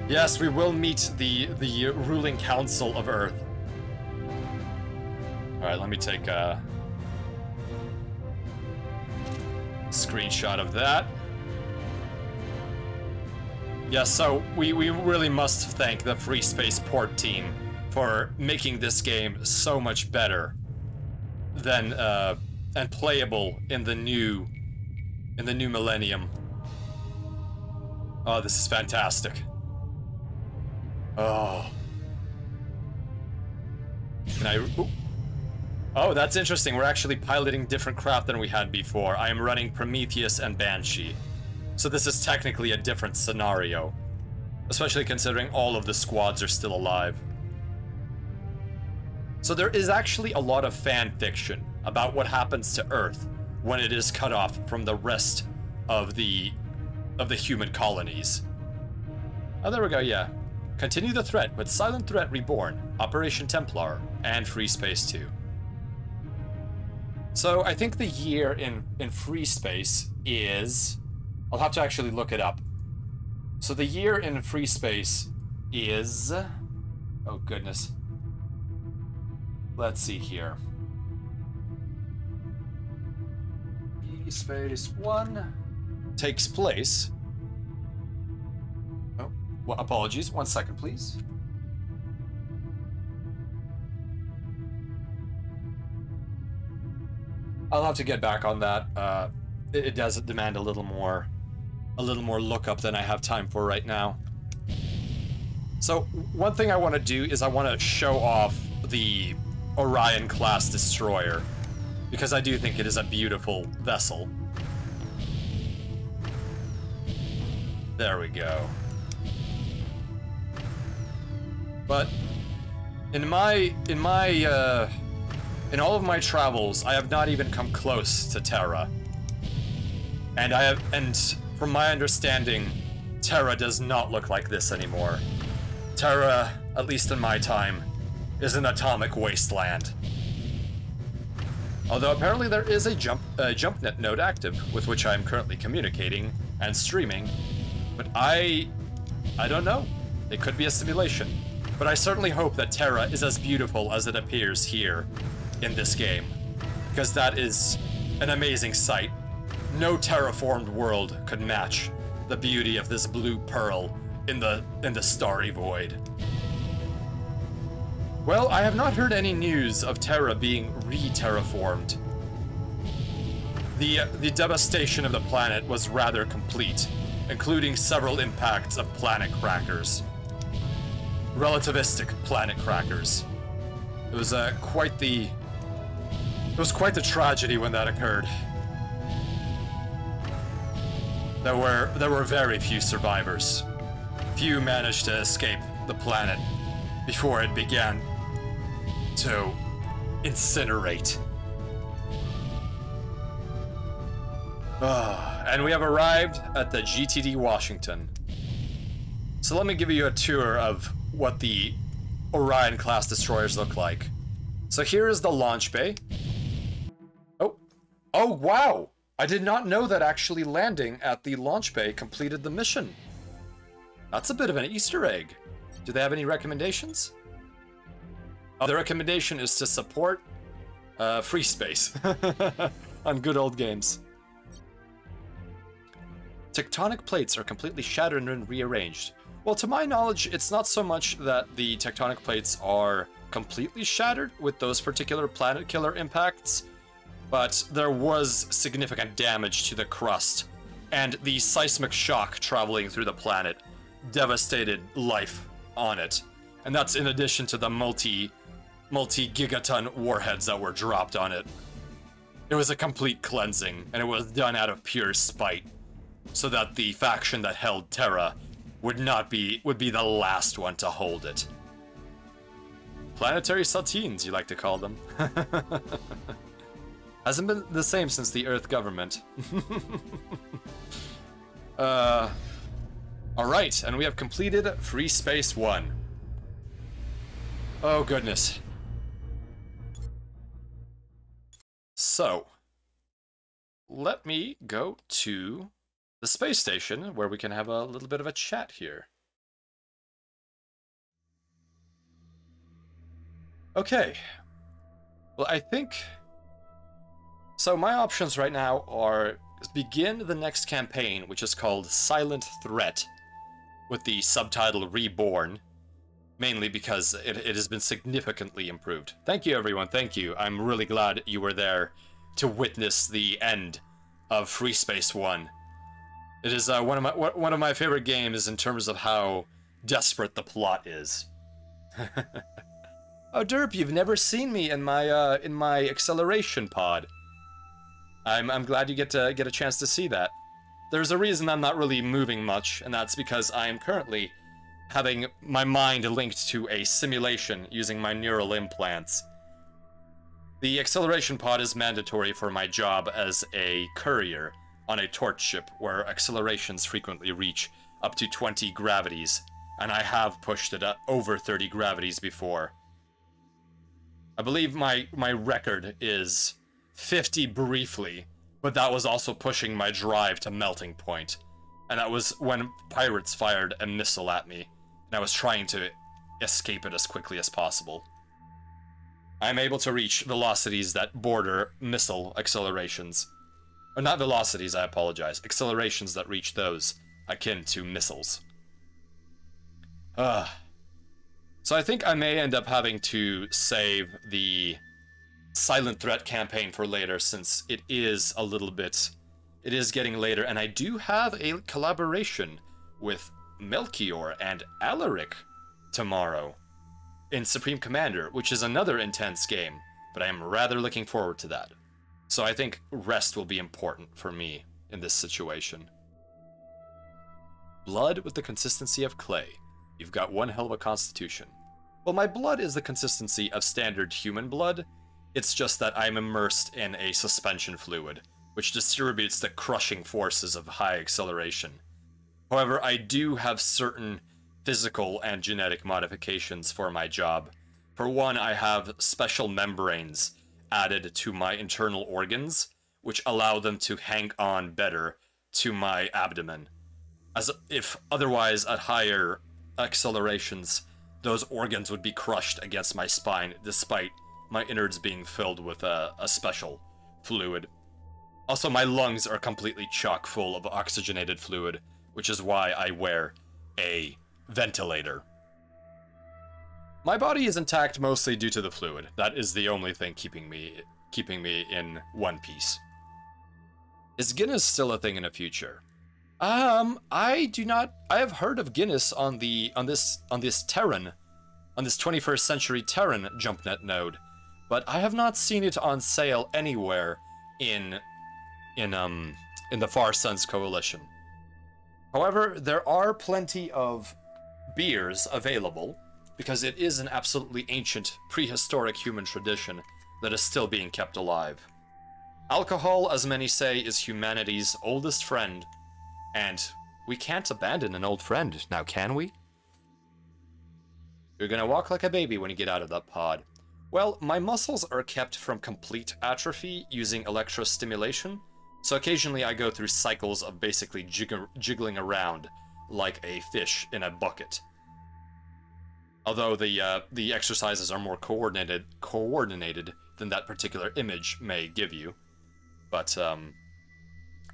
Yes, we will meet the ruling council of Earth. Alright, let me take a screenshot of that. Yeah, so we really must thank the Freespace port team for making this game so much better than and playable in the new millennium. Oh, this is fantastic. Oh. Can I... Ooh. Oh, that's interesting. We're actually piloting different craft than we had before. I am running Prometheus and Banshee. So this is technically a different scenario. Especially considering all of the squads are still alive. So there is actually a lot of fan fiction about what happens to Earth when it is cut off from the rest of the human colonies. Oh, there we go, yeah. Continue the threat with Silent Threat Reborn, Operation Templar, and Freespace 2. So I think the year in Freespace is... I'll have to actually look it up. So the year in Freespace is... Oh goodness. Let's see here. Freespace 1 takes place... Oh, well, apologies. 1 second, please. I'll have to get back on that. It does demand a little more lookup than I have time for right now. So one thing I want to do is I want to show off the Orion class destroyer, because I do think it is a beautiful vessel. There we go. But in all of my travels, I have not even come close to Terra. And from my understanding, Terra does not look like this anymore. Terra, at least in my time, is an atomic wasteland. Although apparently there is a JumpNet node active, with which I am currently communicating and streaming. But I don't know. It could be a simulation. But I certainly hope that Terra is as beautiful as it appears here in this game, because that is an amazing sight. No terraformed world could match the beauty of this blue pearl in the starry void. Well, I have not heard any news of Terra being re-terraformed. The devastation of the planet was rather complete, including several impacts of planet crackers. Relativistic planet crackers. It was quite the tragedy when that occurred. There were very few survivors. Few managed to escape the planet before it began to incinerate. And we have arrived at the GTD Washington. So let me give you a tour of what the Orion-class destroyers look like. So here is the launch bay. Oh, wow! I did not know that actually landing at the launch bay completed the mission. That's a bit of an Easter egg. Do they have any recommendations? Oh, the recommendation is to support Freespace on good old games. Tectonic plates are completely shattered and rearranged. Well, to my knowledge, it's not so much that the tectonic plates are completely shattered with those particular planet killer impacts, but there was significant damage to the crust, and the seismic shock traveling through the planet devastated life on it. And that's in addition to the multi-gigaton warheads that were dropped on it. It was a complete cleansing, and it was done out of pure spite, so that the faction that held Terra would be the last one to hold it. Planetary saltines, you like to call them. Hasn't been the same since the Earth government. Alright, and we have completed Freespace 1. Oh goodness. So, let me go to the space station where we can have a little bit of a chat here. Okay. Well, I think... So my options right now are begin the next campaign, which is called Silent Threat, with the subtitle Reborn, mainly because it has been significantly improved. Thank you, everyone. Thank you. I'm really glad you were there to witness the end of Freespace 1. It is one of my favorite games in terms of how desperate the plot is. Oh, Derp, you've never seen me in my acceleration pod. I'm glad you get a chance to see that. There's a reason I'm not really moving much, and that's because I am currently having my mind linked to a simulation using my neural implants. The acceleration pod is mandatory for my job as a courier on a torch ship where accelerations frequently reach up to 20 gravities, and I have pushed it up over 30 gravities before. I believe my record is 50 briefly, but that was also pushing my drive to melting point. And that was when pirates fired a missile at me, and I was trying to escape it as quickly as possible. I'm able to reach velocities that border missile accelerations. Or not velocities, I apologize. Accelerations that reach those, akin to missiles. So I think I may end up having to save the Silent Threat campaign for later, since it is getting later, and I do have a collaboration with Melchior and Alaric tomorrow in Supreme Commander, which is another intense game, but I am rather looking forward to that. So I think rest will be important for me in this situation. Blood with the consistency of clay. You've got one hell of a constitution. Well, my blood is the consistency of standard human blood. It's just that I'm immersed in a suspension fluid, which distributes the crushing forces of high acceleration. However, I do have certain physical and genetic modifications for my job. For one, I have special membranes added to my internal organs, which allow them to hang on better to my abdomen. As if otherwise at higher accelerations, those organs would be crushed against my spine, despite my innards being filled with a special fluid. Also, my lungs are completely chock full of oxygenated fluid, which is why I wear a ventilator. My body is intact mostly due to the fluid. That is the only thing keeping me in one piece. Is Guinness still a thing in the future? I do not. I have heard of Guinness on this Terran, on this 21st century Terran JumpNet node, but I have not seen it on sale anywhere in the Far Suns Coalition. However, there are plenty of beers available because it is an absolutely ancient, prehistoric human tradition that is still being kept alive. Alcohol, as many say, is humanity's oldest friend, and we can't abandon an old friend, now can we? You're gonna walk like a baby when you get out of that pod. Well, my muscles are kept from complete atrophy using electrostimulation, so occasionally I go through cycles of basically jiggling around like a fish in a bucket. Although the exercises are more coordinated than that particular image may give you. But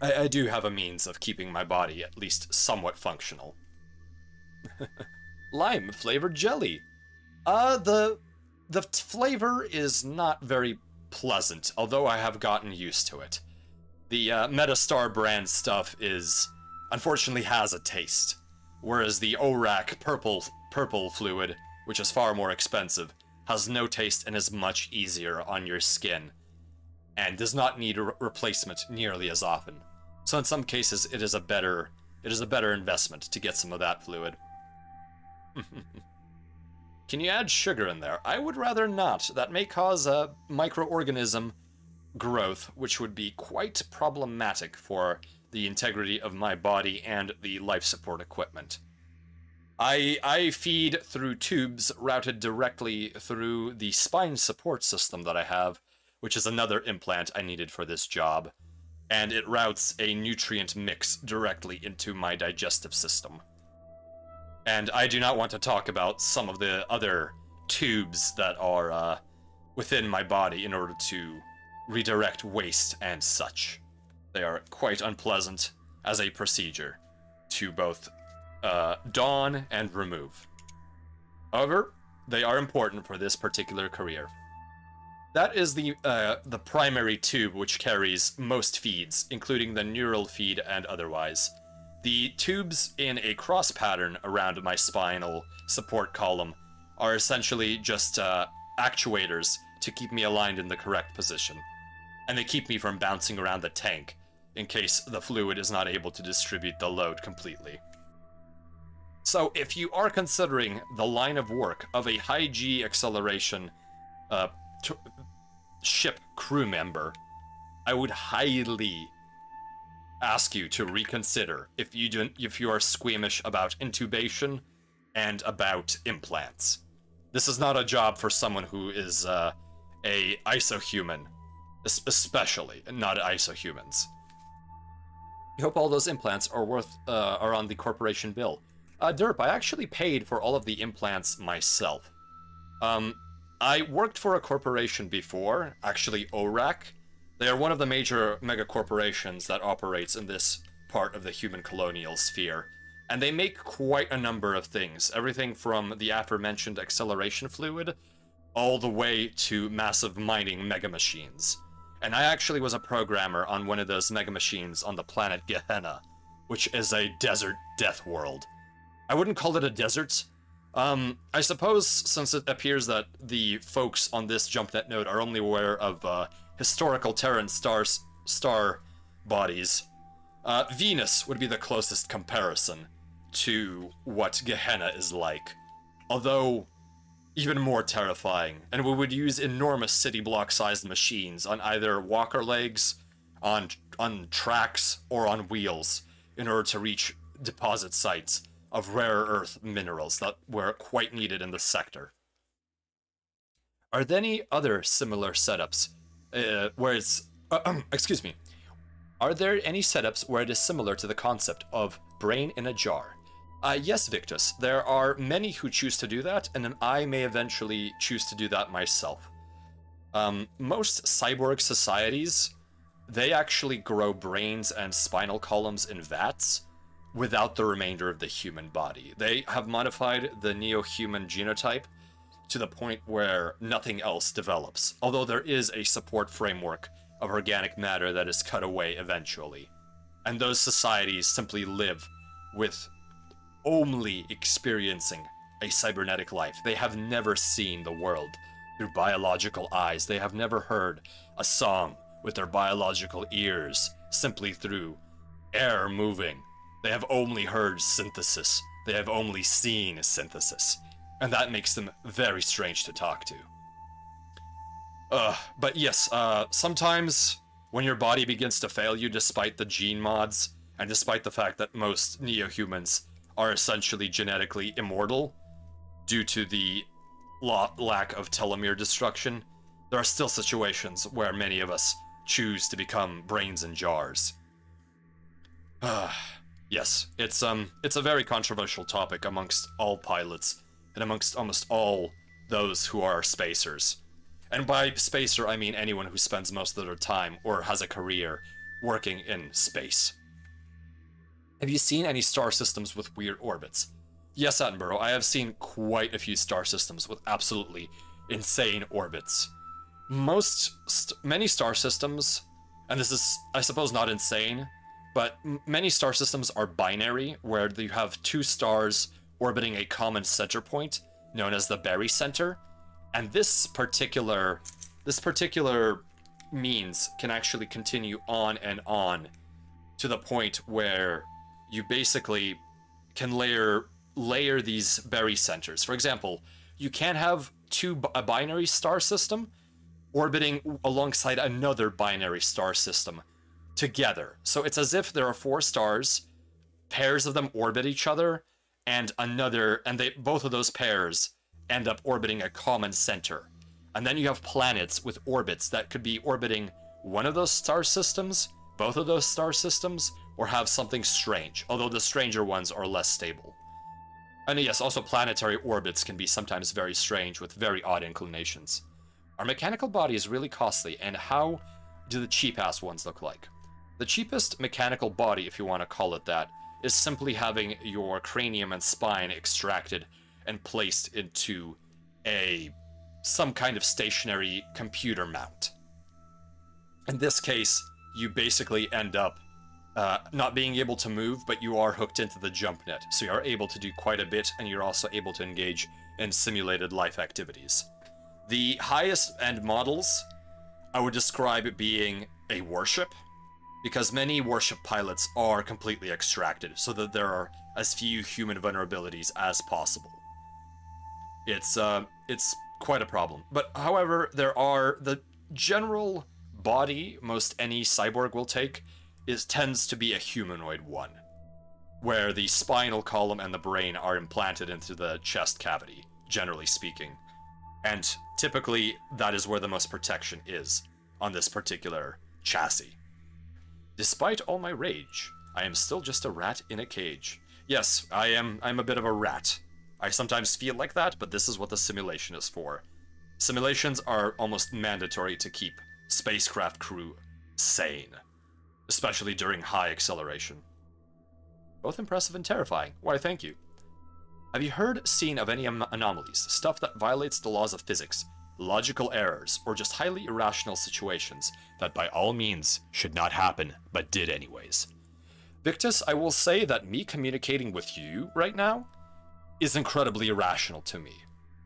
I do have a means of keeping my body at least somewhat functional. Lime flavored jelly. The flavor is not very pleasant, although I have gotten used to it. The Metastar brand stuff unfortunately has a taste, whereas the ORAC purple fluid, which is far more expensive, has no taste and is much easier on your skin, and does not need a replacement nearly as often. So in some cases, it is a better investment to get some of that fluid. Can you add sugar in there? I would rather not. That may cause a microorganism growth, which would be quite problematic for the integrity of my body and the life support equipment. I feed through tubes routed directly through the spine support system that I have, which is another implant I needed for this job, and it routes a nutrient mix directly into my digestive system. And I do not want to talk about some of the other tubes that are within my body in order to redirect waste and such. They are quite unpleasant as a procedure to both don and remove. However, they are important for this particular career. That is the primary tube which carries most feeds, including the neural feed and otherwise. The tubes in a cross pattern around my spinal support column are essentially just actuators to keep me aligned in the correct position. And they keep me from bouncing around the tank in case the fluid is not able to distribute the load completely. So if you are considering the line of work of a high G acceleration ship crew member, I would highly ask you to reconsider if you are squeamish about intubation and about implants. This is not a job for someone who is a isohuman, especially not isohumans. I hope all those implants are on the corporation bill. Derp, I actually paid for all of the implants myself. I worked for a corporation before, actually ORAC. They are one of the major megacorporations that operates in this part of the human colonial sphere, and they make quite a number of things, everything from the aforementioned acceleration fluid all the way to massive mining mega machines. And I actually was a programmer on one of those mega machines on the planet Gehenna, which is a desert death world. I wouldn't call it a desert. I suppose since it appears that the folks on this JumpNet node are only aware of historical Terran star bodies, Venus would be the closest comparison to what Gehenna is like, although even more terrifying, and we would use enormous city block-sized machines on either walker legs, on tracks, or on wheels in order to reach deposit sites of rare earth minerals that were quite needed in the sector. Are there any other similar setups where it's... excuse me. Are there any setups where it is similar to the concept of brain in a jar? Yes, Victus. There are many who choose to do that, and then I may eventually choose to do that myself. Most cyborg societies, they actually grow brains and spinal columns in vats without the remainder of the human body. They have modified the neo-human genotype to the point where nothing else develops, although there is a support framework of organic matter that is cut away eventually. And those societies simply live with only experiencing a cybernetic life. They have never seen the world through biological eyes. They have never heard a song with their biological ears, simply through air moving. They have only heard synthesis. They have only seen synthesis. and that makes them very strange to talk to. But yes, sometimes when your body begins to fail you despite the gene mods, and despite the fact that most neo-humans are essentially genetically immortal due to the lack of telomere destruction, there are still situations where many of us choose to become brains in jars. Yes, it's a very controversial topic amongst all pilots, and amongst almost all those who are spacers. And by spacer, I mean anyone who spends most of their time, or has a career, working in space. Have you seen any star systems with weird orbits? Yes, Attenborough, I have seen quite a few star systems with absolutely insane orbits. Many star systems, and this is, I suppose, not insane, but many star systems are binary, where you have two stars orbiting a common center point, known as the barycenter, and this particular means can actually continue on and on to the point where you basically can layer these barycenters. For example, you can have a binary star system orbiting alongside another binary star system together. So it's as if there are four stars, pairs of them orbit each other, and both of those pairs end up orbiting a common center. And then you have planets with orbits that could be orbiting one of those star systems, both of those star systems, or have something strange, although the stranger ones are less stable. And yes, also planetary orbits can be sometimes very strange with very odd inclinations. Our mechanical body is really costly, and how do the cheap-ass ones look like? The cheapest mechanical body, if you want to call it that, is simply having your cranium and spine extracted and placed into some kind of stationary computer mount. In this case, you basically end up not being able to move, but you are hooked into the jump net, so you are able to do quite a bit, and you're also able to engage in simulated life activities. The highest end models, I would describe being a warship, because many warship pilots are completely extracted, so that there are as few human vulnerabilities as possible. It's quite a problem. But however, there are the general body most any cyborg will take tends to be a humanoid one, where the spinal column and the brain are implanted into the chest cavity, generally speaking. And typically, that is where the most protection is on this particular chassis. Despite all my rage, I am still just a rat in a cage. Yes, I'm a bit of a rat. I sometimes feel like that, but this is what the simulation is for. Simulations are almost mandatory to keep spacecraft crew sane, especially during high acceleration. Both impressive and terrifying. Why, thank you. Have you seen of any anomalies, stuff that violates the laws of physics, logical errors, or just highly irrational situations that by all means should not happen, but did anyways? Victus, I will say that me communicating with you right now is incredibly irrational to me.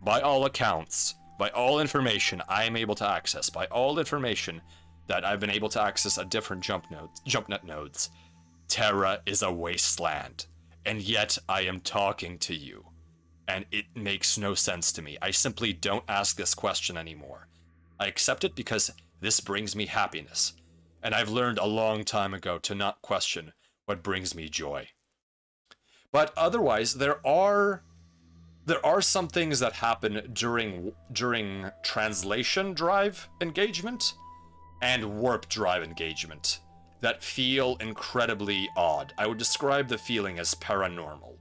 By all accounts, by all information I am able to access, by all information that I've been able to access at different JumpNet nodes, Terra is a wasteland, and yet I am talking to you, and it makes no sense to me. I simply don't ask this question anymore. I accept it because this brings me happiness, and I've learned a long time ago to not question what brings me joy. But otherwise, there are some things that happen during translation drive engagement and warp drive engagement that feel incredibly odd. I would describe the feeling as paranormal.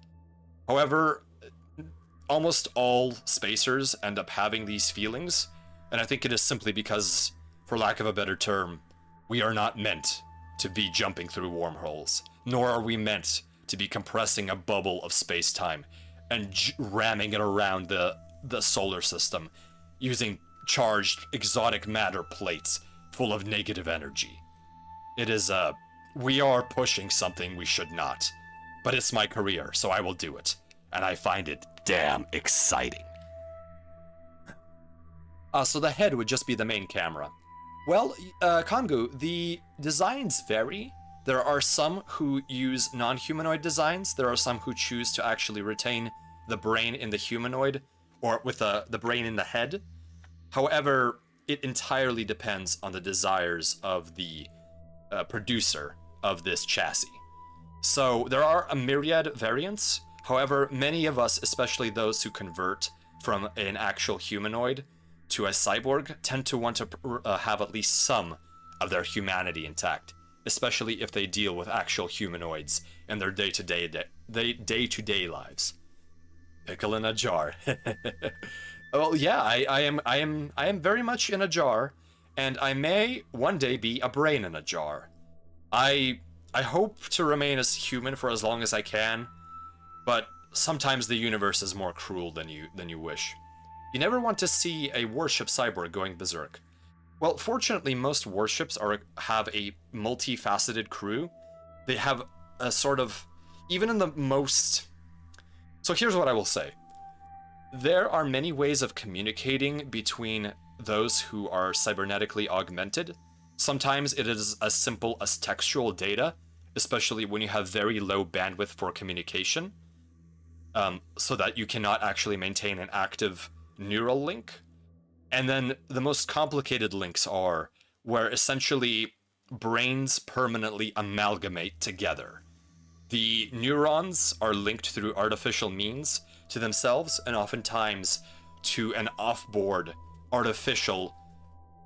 However, almost all spacers end up having these feelings, and I think it is simply because, for lack of a better term, we are not meant to be jumping through wormholes, nor are we meant to be compressing a bubble of space-time and ramming it around the solar system using charged exotic matter plates full of negative energy. It is, we are pushing something we should not. But it's my career, so I will do it. And I find it damn exciting. So the head would just be the main camera. Well, Kongu, the designs vary. There are some who use non-humanoid designs. There are some who choose to actually retain the brain in the humanoid or with the brain in the head. However, it entirely depends on the desires of the producer of this chassis. So there are a myriad variants. However, many of us, especially those who convert from an actual humanoid to a cyborg, tend to want to have at least some of their humanity intact, especially if they deal with actual humanoids in their day-to-day lives. Pickle in a jar. Well, yeah, I am very much in a jar, and I may one day be a brain in a jar. I hope to remain as human for as long as I can, but sometimes the universe is more cruel than you wish. You never want to see a warship cyborg going berserk. Well, fortunately, most warships have a multifaceted crew. They have a sort of, even in the most... So here's what I will say. There are many ways of communicating between those who are cybernetically augmented. Sometimes it is as simple as textual data, especially when you have very low bandwidth for communication, so that you cannot actually maintain an active neural link. And then the most complicated links are where essentially brains permanently amalgamate together. The neurons are linked through artificial means to themselves, and oftentimes to an off-board artificial,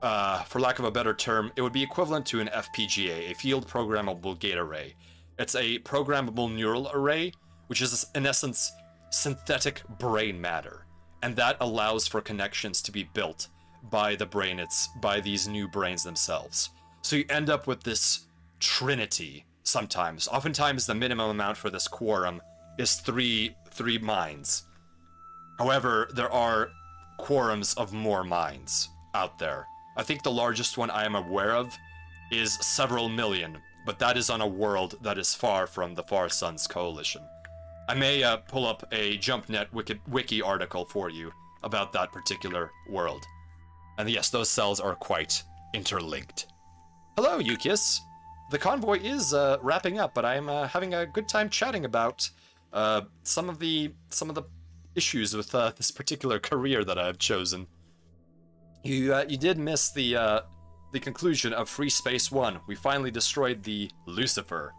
for lack of a better term, it would be equivalent to an FPGA, a field programmable gate array. It's a programmable neural array, which is in essence synthetic brain matter, and that allows for connections to be built by the brain, by these new brains themselves. So you end up with this trinity sometimes. Oftentimes the minimum amount for this quorum is three minds. However, there are quorums of more minds out there. I think the largest one I am aware of is several million, but that is on a world that is far from the Far Suns Coalition. I may pull up a JumpNet wiki article for you about that particular world. And yes, those cells are quite interlinked. Hello, Yukius. The convoy is wrapping up, but I'm having a good time chatting about some of the issues with this particular career that I've chosen. You did miss the conclusion of Freespace 1. We finally destroyed the Lucifer,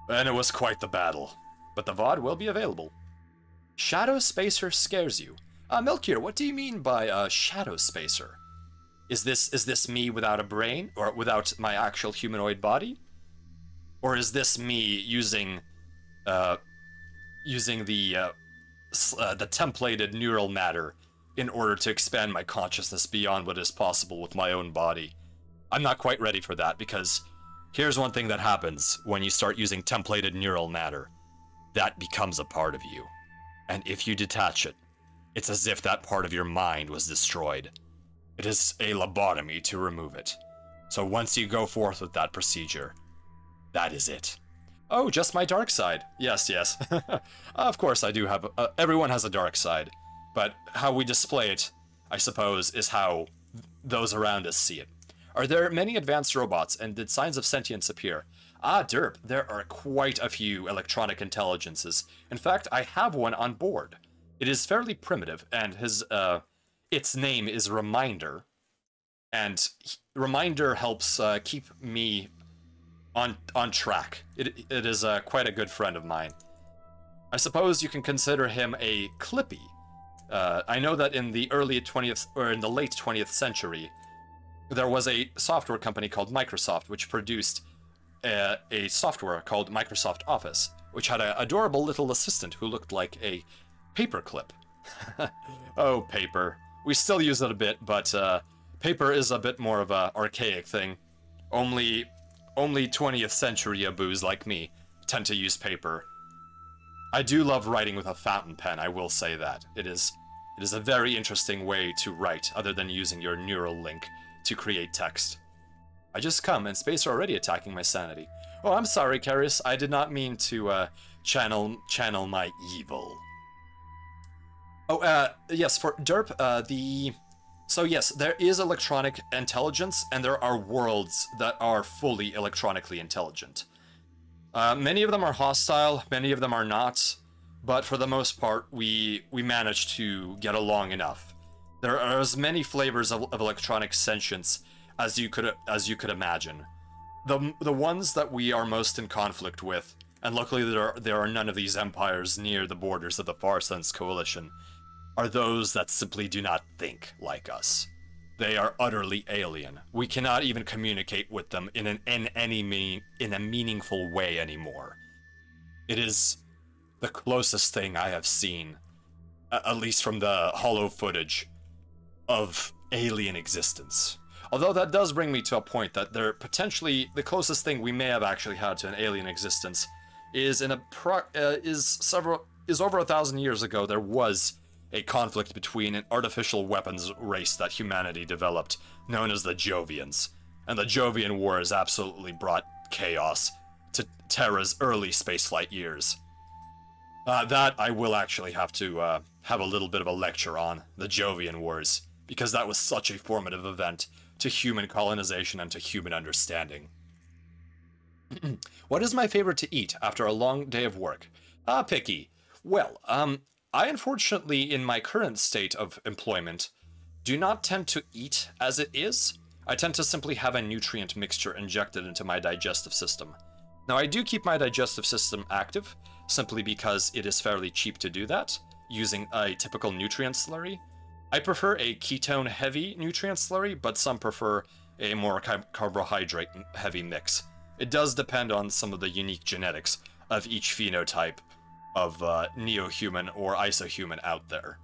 and it was quite the battle. But the VOD will be available. Shadow Spacer scares you. Melchior, what do you mean by Shadow Spacer? Is this me without a brain, or without my actual humanoid body? Or is this me using the templated neural matter in order to expand my consciousness beyond what is possible with my own body? I'm not quite ready for that, because here's one thing that happens when you start using templated neural matter. That becomes a part of you. And if you detach it, it's as if that part of your mind was destroyed. It is a lobotomy to remove it. So once you go forth with that procedure, that is it. Oh, just my dark side. Yes, yes. Of course I do have, everyone has a dark side. But how we display it, I suppose, is how those around us see it. Are there many advanced robots, and did signs of sentience appear? Ah, derp, there are quite a few electronic intelligences. In fact, I have one on board. It is fairly primitive, and its name is Reminder. And Reminder helps keep me on track. It is quite a good friend of mine. I suppose you can consider him a Clippy. I know that in the early 20th, or in the late 20th century, there was a software company called Microsoft, which produced a software called Microsoft Office, which had an adorable little assistant who looked like a paperclip. Oh, paper. We still use it a bit, but paper is a bit more of a archaic thing. Only 20th century aboos like me tend to use paper. I do love writing with a fountain pen, I will say that. It is a very interesting way to write, other than using your neural link to create text. I just come, and space are already attacking my sanity. Oh, I'm sorry, Carius. I did not mean to channel my evil. Oh, yes, for derp, so yes, there is electronic intelligence, and there are worlds that are fully electronically intelligent. Many of them are hostile, many of them are not, but for the most part, we managed to get along enough. There are as many flavors of electronic sentience as you could imagine. The ones that we are most in conflict with, and luckily there are none of these empires near the borders of the Far Sense Coalition, are those that simply do not think like us. They are utterly alien. We cannot even communicate with them in a meaningful way anymore. It is the closest thing I have seen, at least from the hollow footage, of alien existence. Although that does bring me to a point that they're potentially the closest thing we may have actually had to an alien existence is over 1,000 years ago. There was a conflict between an artificial weapons race that humanity developed, known as the Jovians, and the Jovian Wars absolutely brought chaos to Terra's early spaceflight years. That I will actually have to have a little bit of a lecture on, the Jovian Wars, because that was such a formative event to human colonization and to human understanding. What is my favorite to eat after a long day of work? Picky. Well, I unfortunately, in my current state of employment, do not tend to eat as it is. I tend to simply have a nutrient mixture injected into my digestive system. Now, I do keep my digestive system active, simply because it is fairly cheap to do that, using a typical nutrient slurry. I prefer a ketone-heavy nutrient slurry, but some prefer a more carbohydrate-heavy mix. It does depend on some of the unique genetics of each phenotype of neo-human or isohuman out there.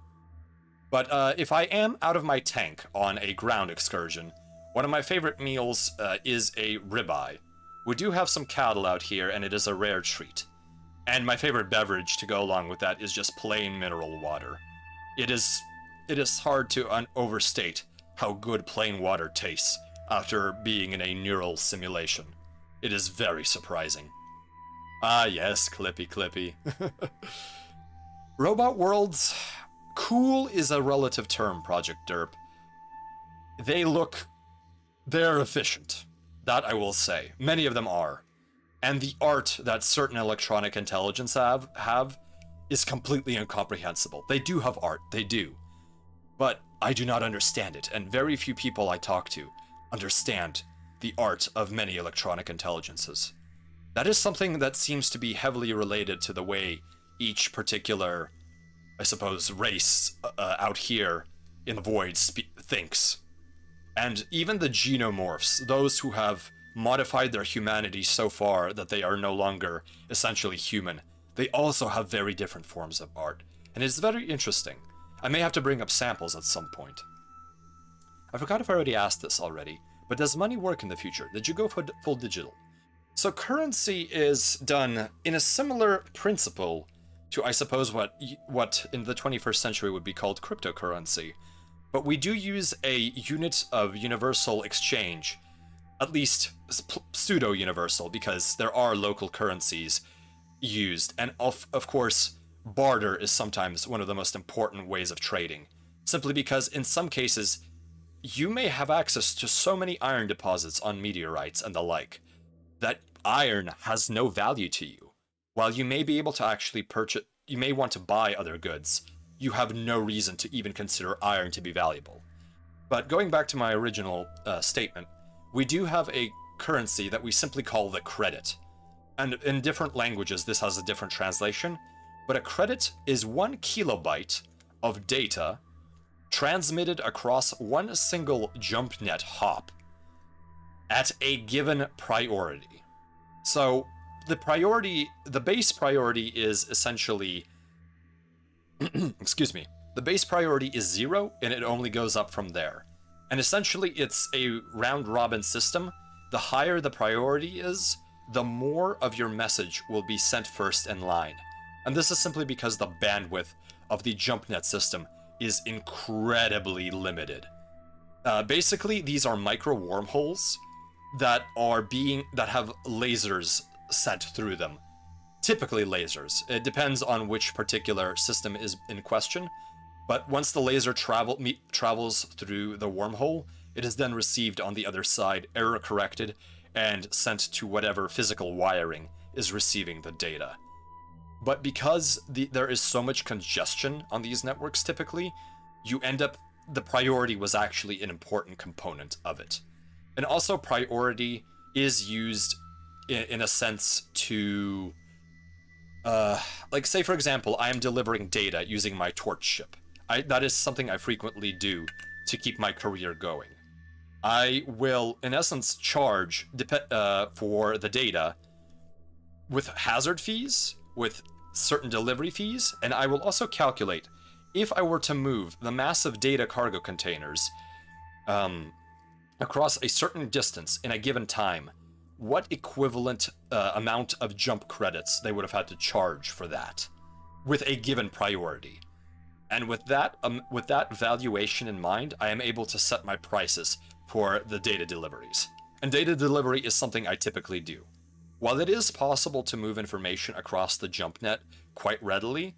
But if I am out of my tank on a ground excursion, one of my favorite meals is a ribeye. We do have some cattle out here, and it is a rare treat. And my favorite beverage to go along with that is just plain mineral water. It is hard to overstate how good plain water tastes after being in a neural simulation. It is very surprising. Ah yes, Clippy Clippy. Robot worlds, cool is a relative term, Project Derp. They're efficient. That I will say. Many of them are. And the art that certain electronic intelligence have is completely incomprehensible. They do have art, they do. But I do not understand it, and very few people I talk to understand the art of many electronic intelligences. That is something that seems to be heavily related to the way each particular, I suppose, race out here in the void thinks. And even the xenomorphs, those who have modified their humanity so far that they are no longer essentially human, they also have very different forms of art. And it's very interesting. I may have to bring up samples at some point. I forgot if I already asked this already, but does money work in the future? Did you go for full digital? So currency is done in a similar principle to, I suppose, what in the 21st century would be called cryptocurrency. But we do use a unit of universal exchange, at least pseudo-universal, because there are local currencies used. And of course, barter is sometimes one of the most important ways of trading, simply because in some cases, you may have access to so many iron deposits on meteorites and the like, that iron has no value to you. While you may be able to actually purchase, you may want to buy other goods, you have no reason to even consider iron to be valuable. But going back to my original statement, we do have a currency that we simply call the credit. And in different languages, this has a different translation, but a credit is 1 kilobyte of data transmitted across one single jump net hop at a given priority. So the base priority is essentially, excuse me, the base priority is 0 and it only goes up from there. And essentially it's a round robin system. The higher the priority is, the more of your message will be sent first in line. And this is simply because the bandwidth of the jump net system is incredibly limited. Basically, these are micro wormholes that have lasers sent through them. Typically lasers. It depends on which particular system is in question, but once the laser travels through the wormhole, it is then received on the other side, error corrected, and sent to whatever physical wiring is receiving the data. But because there is so much congestion on these networks typically, you end up, the priority was actually an important component of it. And also priority is used in a sense to, like say for example, I am delivering data using my torch ship. That is something I frequently do to keep my career going. I will, in essence, charge for the data with hazard fees, with certain delivery fees, and I will also calculate if I were to move the massive data cargo containers across a certain distance in a given time, what equivalent amount of jump credits they would have had to charge for that with a given priority. And with that valuation in mind, I am able to set my prices for the data deliveries. And data delivery is something I typically do. While it is possible to move information across the jump net quite readily,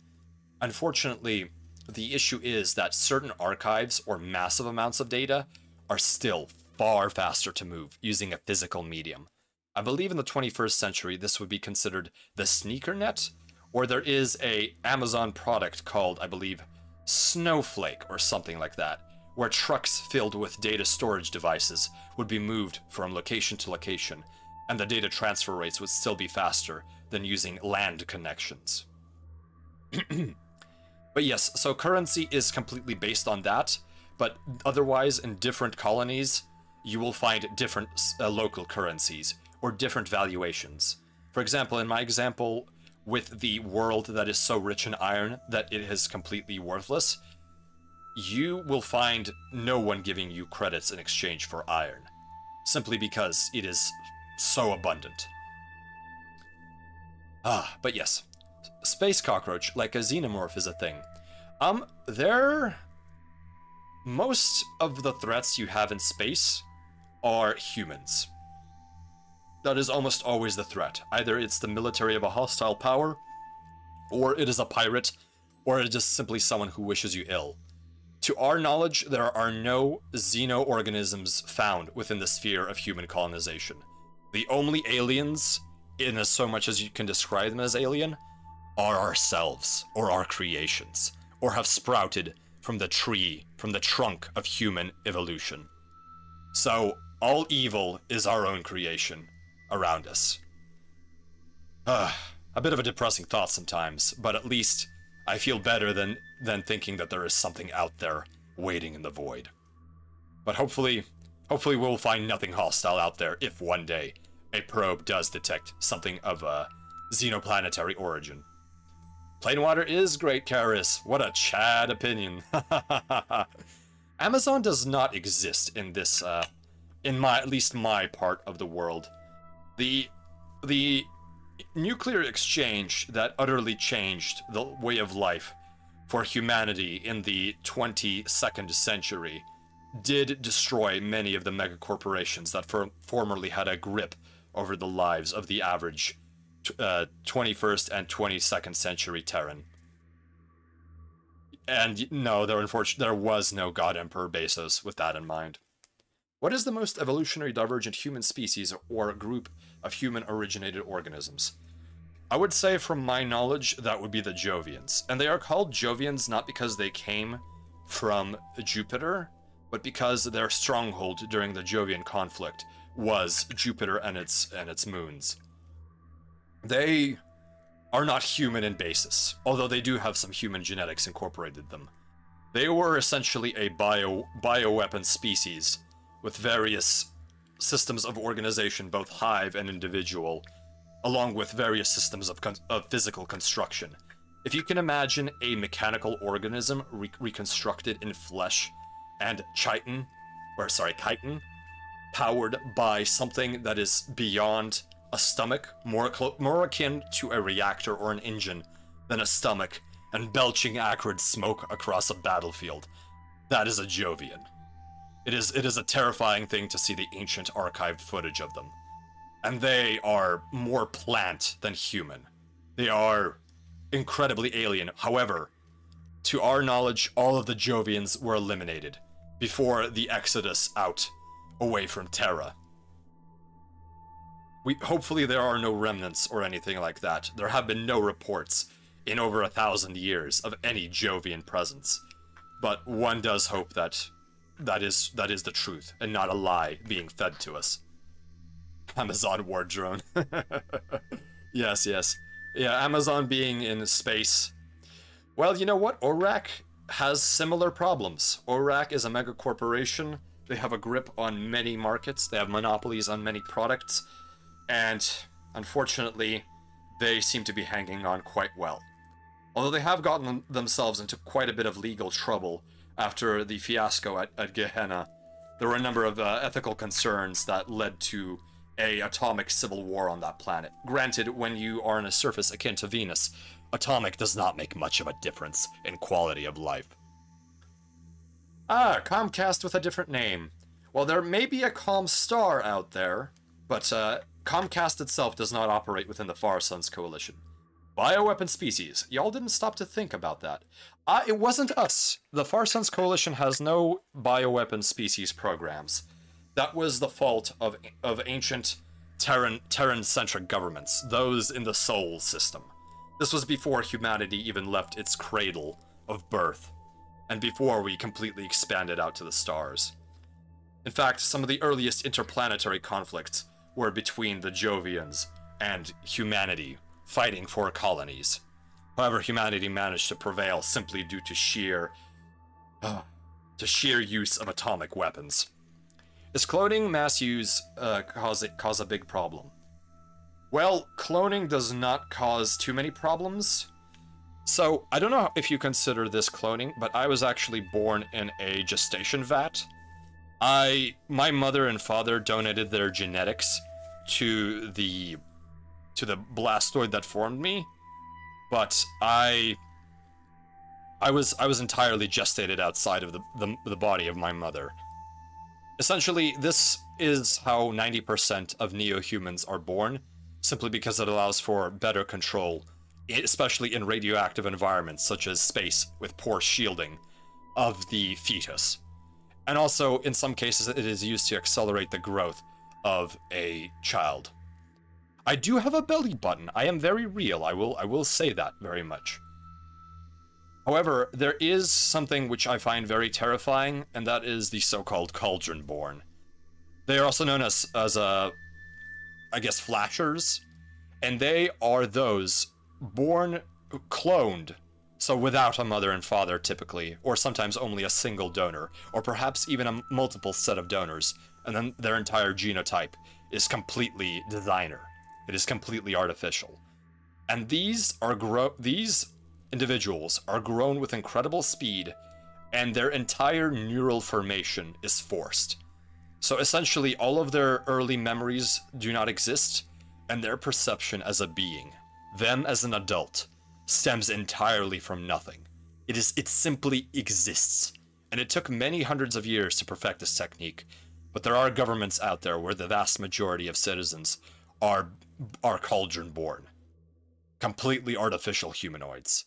unfortunately, the issue is that certain archives or massive amounts of data are still far faster to move using a physical medium. I believe in the 21st century this would be considered the sneaker net, or there is a Amazon product called, I believe, Snowflake or something like that, where trucks filled with data storage devices would be moved from location to location, and the data transfer rates would still be faster than using land connections. But yes, so currency is completely based on that, but otherwise in different colonies, you will find different local currencies or different valuations. For example, in my example, with the world that is so rich in iron that it is completely worthless, you will find no one giving you credits in exchange for iron, simply because it is so abundant. But yes, space cockroach, like a xenomorph, is a thing. Most of the threats you have in space are humans. That is almost always the threat. Either it's the military of a hostile power, or it is a pirate, or it is just simply someone who wishes you ill. To our knowledge, there are no xeno-organisms found within the sphere of human colonization. The only aliens, in as so much as you can describe them as alien, are ourselves, or our creations, or have sprouted from the tree, from the trunk of human evolution. So, all evil is our own creation around us. A bit of a depressing thought sometimes, but at least I feel better than thinking that there is something out there waiting in the void. But hopefully we'll find nothing hostile out there if one day a probe does detect something of a xenoplanetary origin. Plain water is great, Karis. What a Chad opinion. Amazon does not exist in this, at least my part of the world. The nuclear exchange that utterly changed the way of life for humanity in the 22nd century did destroy many of the megacorporations that formerly had a grip over the lives of the average 21st and 22nd century Terran. And no, there was no God Emperor Bezos with that in mind. What is the most evolutionary divergent human species or group of human-originated organisms? I would say, from my knowledge, that would be the Jovians. And they are called Jovians not because they came from Jupiter, but because their stronghold during the Jovian conflict was Jupiter and its moons. They are not human in basis, although they do have some human genetics incorporated in them. They were essentially a bioweapon species with various systems of organization, both hive and individual, along with various systems of physical construction. If you can imagine a mechanical organism reconstructed in flesh and chitin, powered by something that is beyond a stomach, more akin to a reactor or an engine than a stomach, and belching acrid smoke across a battlefield, that is a Jovian. It is a terrifying thing to see the ancient archived footage of them. And they are more plant than human. They are incredibly alien. However, to our knowledge, all of the Jovians were eliminated before the exodus out away from Terra. Hopefully there are no remnants or anything like that. There have been no reports in over 1,000 years of any Jovian presence. But one does hope that that is the truth, and not a lie being fed to us. Amazon war drone. Yes, yes. Yeah, Amazon being in space. Well, you know what? ORAC has similar problems. ORAC is a mega corporation. They have a grip on many markets. They have monopolies on many products. And, unfortunately, they seem to be hanging on quite well. Although they have gotten themselves into quite a bit of legal trouble after the fiasco at Gehenna. There were a number of ethical concerns that led to a atomic civil war on that planet. Granted, when you are on a surface akin to Venus, atomic does not make much of a difference in quality of life. Ah, Comcast with a different name. Well, there may be a Comstar out there, but Comcast itself does not operate within the Far Suns Coalition. Bioweapon species. Y'all didn't stop to think about that. It wasn't us. The Far Suns Coalition has no bioweapon species programs. That was the fault of ancient Terran-centric governments, those in the Sol system. This was before humanity even left its cradle of birth, and before we completely expanded out to the stars. In fact, some of the earliest interplanetary conflicts were between the Jovians and humanity, fighting for colonies. However, humanity managed to prevail simply due to sheer use of atomic weapons. Is cloning mass use cause a big problem? Well, cloning does not cause too many problems. So, I don't know if you consider this cloning, but I was actually born in a gestation vat. My mother and father donated their genetics to the blastoid that formed me, but I was entirely gestated outside of the body of my mother. Essentially, this is how 90% of neo-humans are born, simply because it allows for better control, especially in radioactive environments such as space with poor shielding of the fetus. And also, in some cases, it is used to accelerate the growth of a child. I do have a belly button. I am very real. I will say that very much. However, there is something which I find very terrifying, and that is the so-called Cauldron-born. They are also known as I guess, flashers, and they are those born cloned, so without a mother and father typically, or sometimes only a single donor, or perhaps even a multiple set of donors, and then their entire genotype is completely designer. It is completely artificial. And these individuals are grown with incredible speed, and their entire neural formation is forced. So essentially, all of their early memories do not exist, and their perception as a being, them as an adult, stems entirely from nothing. It simply exists. And it took many hundreds of years to perfect this technique, but there are governments out there where the vast majority of citizens are Cauldron-born. Completely artificial humanoids.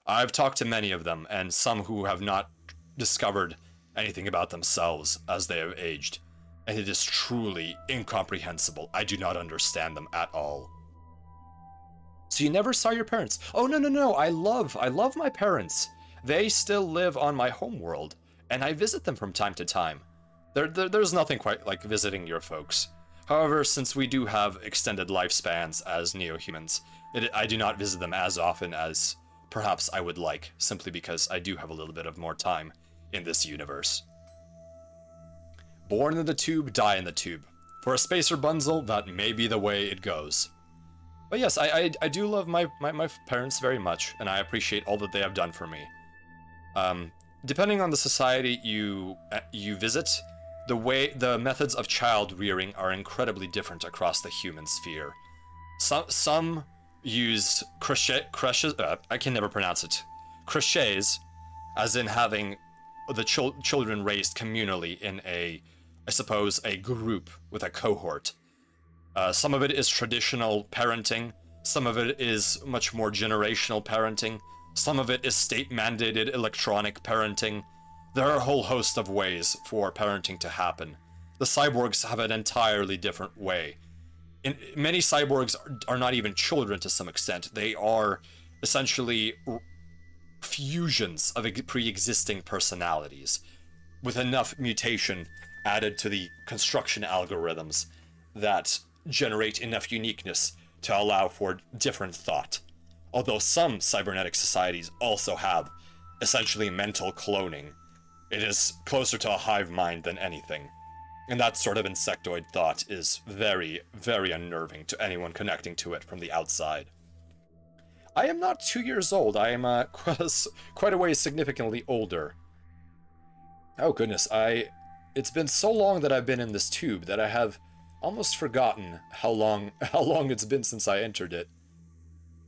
I've talked to many of them, and some who have not discovered anything about themselves as they have aged. And it is truly incomprehensible. I do not understand them at all. So you never saw your parents? Oh, no. I love my parents. They still live on my homeworld, and I visit them from time to time. There's nothing quite like visiting your folks. However, since we do have extended lifespans as neo-humans, I do not visit them as often as perhaps I would like, simply because I do have a little bit of more time in this universe. Born in the tube, die in the tube. For a spacer bunzel, that may be the way it goes. But yes, I do love my parents very much, and I appreciate all that they have done for me. Depending on the society you visit, the methods of child rearing are incredibly different across the human sphere. Some use creches, I can never pronounce it. Creches, as in having the children raised communally in I suppose, a group with a cohort. Some of it is traditional parenting. Some of it is much more generational parenting. Some of it is state-mandated electronic parenting. There are a whole host of ways for parenting to happen. The cyborgs have an entirely different way. Many cyborgs are not even children to some extent. They are essentially fusions of pre-existing personalities with enough mutation added to the construction algorithms that generate enough uniqueness to allow for different thought. Although some cybernetic societies also have essentially mental cloning, it is closer to a hive mind than anything. And that sort of insectoid thought is very, very unnerving to anyone connecting to it from the outside. I am not 2 years old. I am quite a way significantly older. Oh goodness, it's been so long that I've been in this tube that I have almost forgotten how long it's been since I entered it.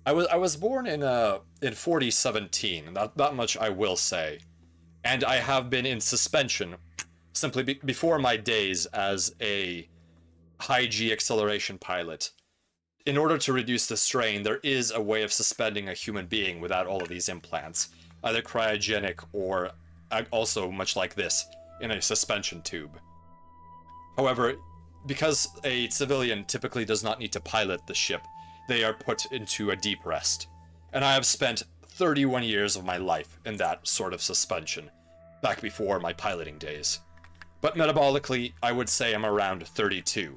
I was born in 4017. That much I will say, and I have been in suspension simply before my days as a high-G acceleration pilot. In order to reduce the strain, there is a way of suspending a human being without all of these implants, either cryogenic or also much like this, in a suspension tube. However, because a civilian typically does not need to pilot the ship, they are put into a deep rest. And I have spent 31 years of my life in that sort of suspension, back before my piloting days. But metabolically, I would say I'm around 32,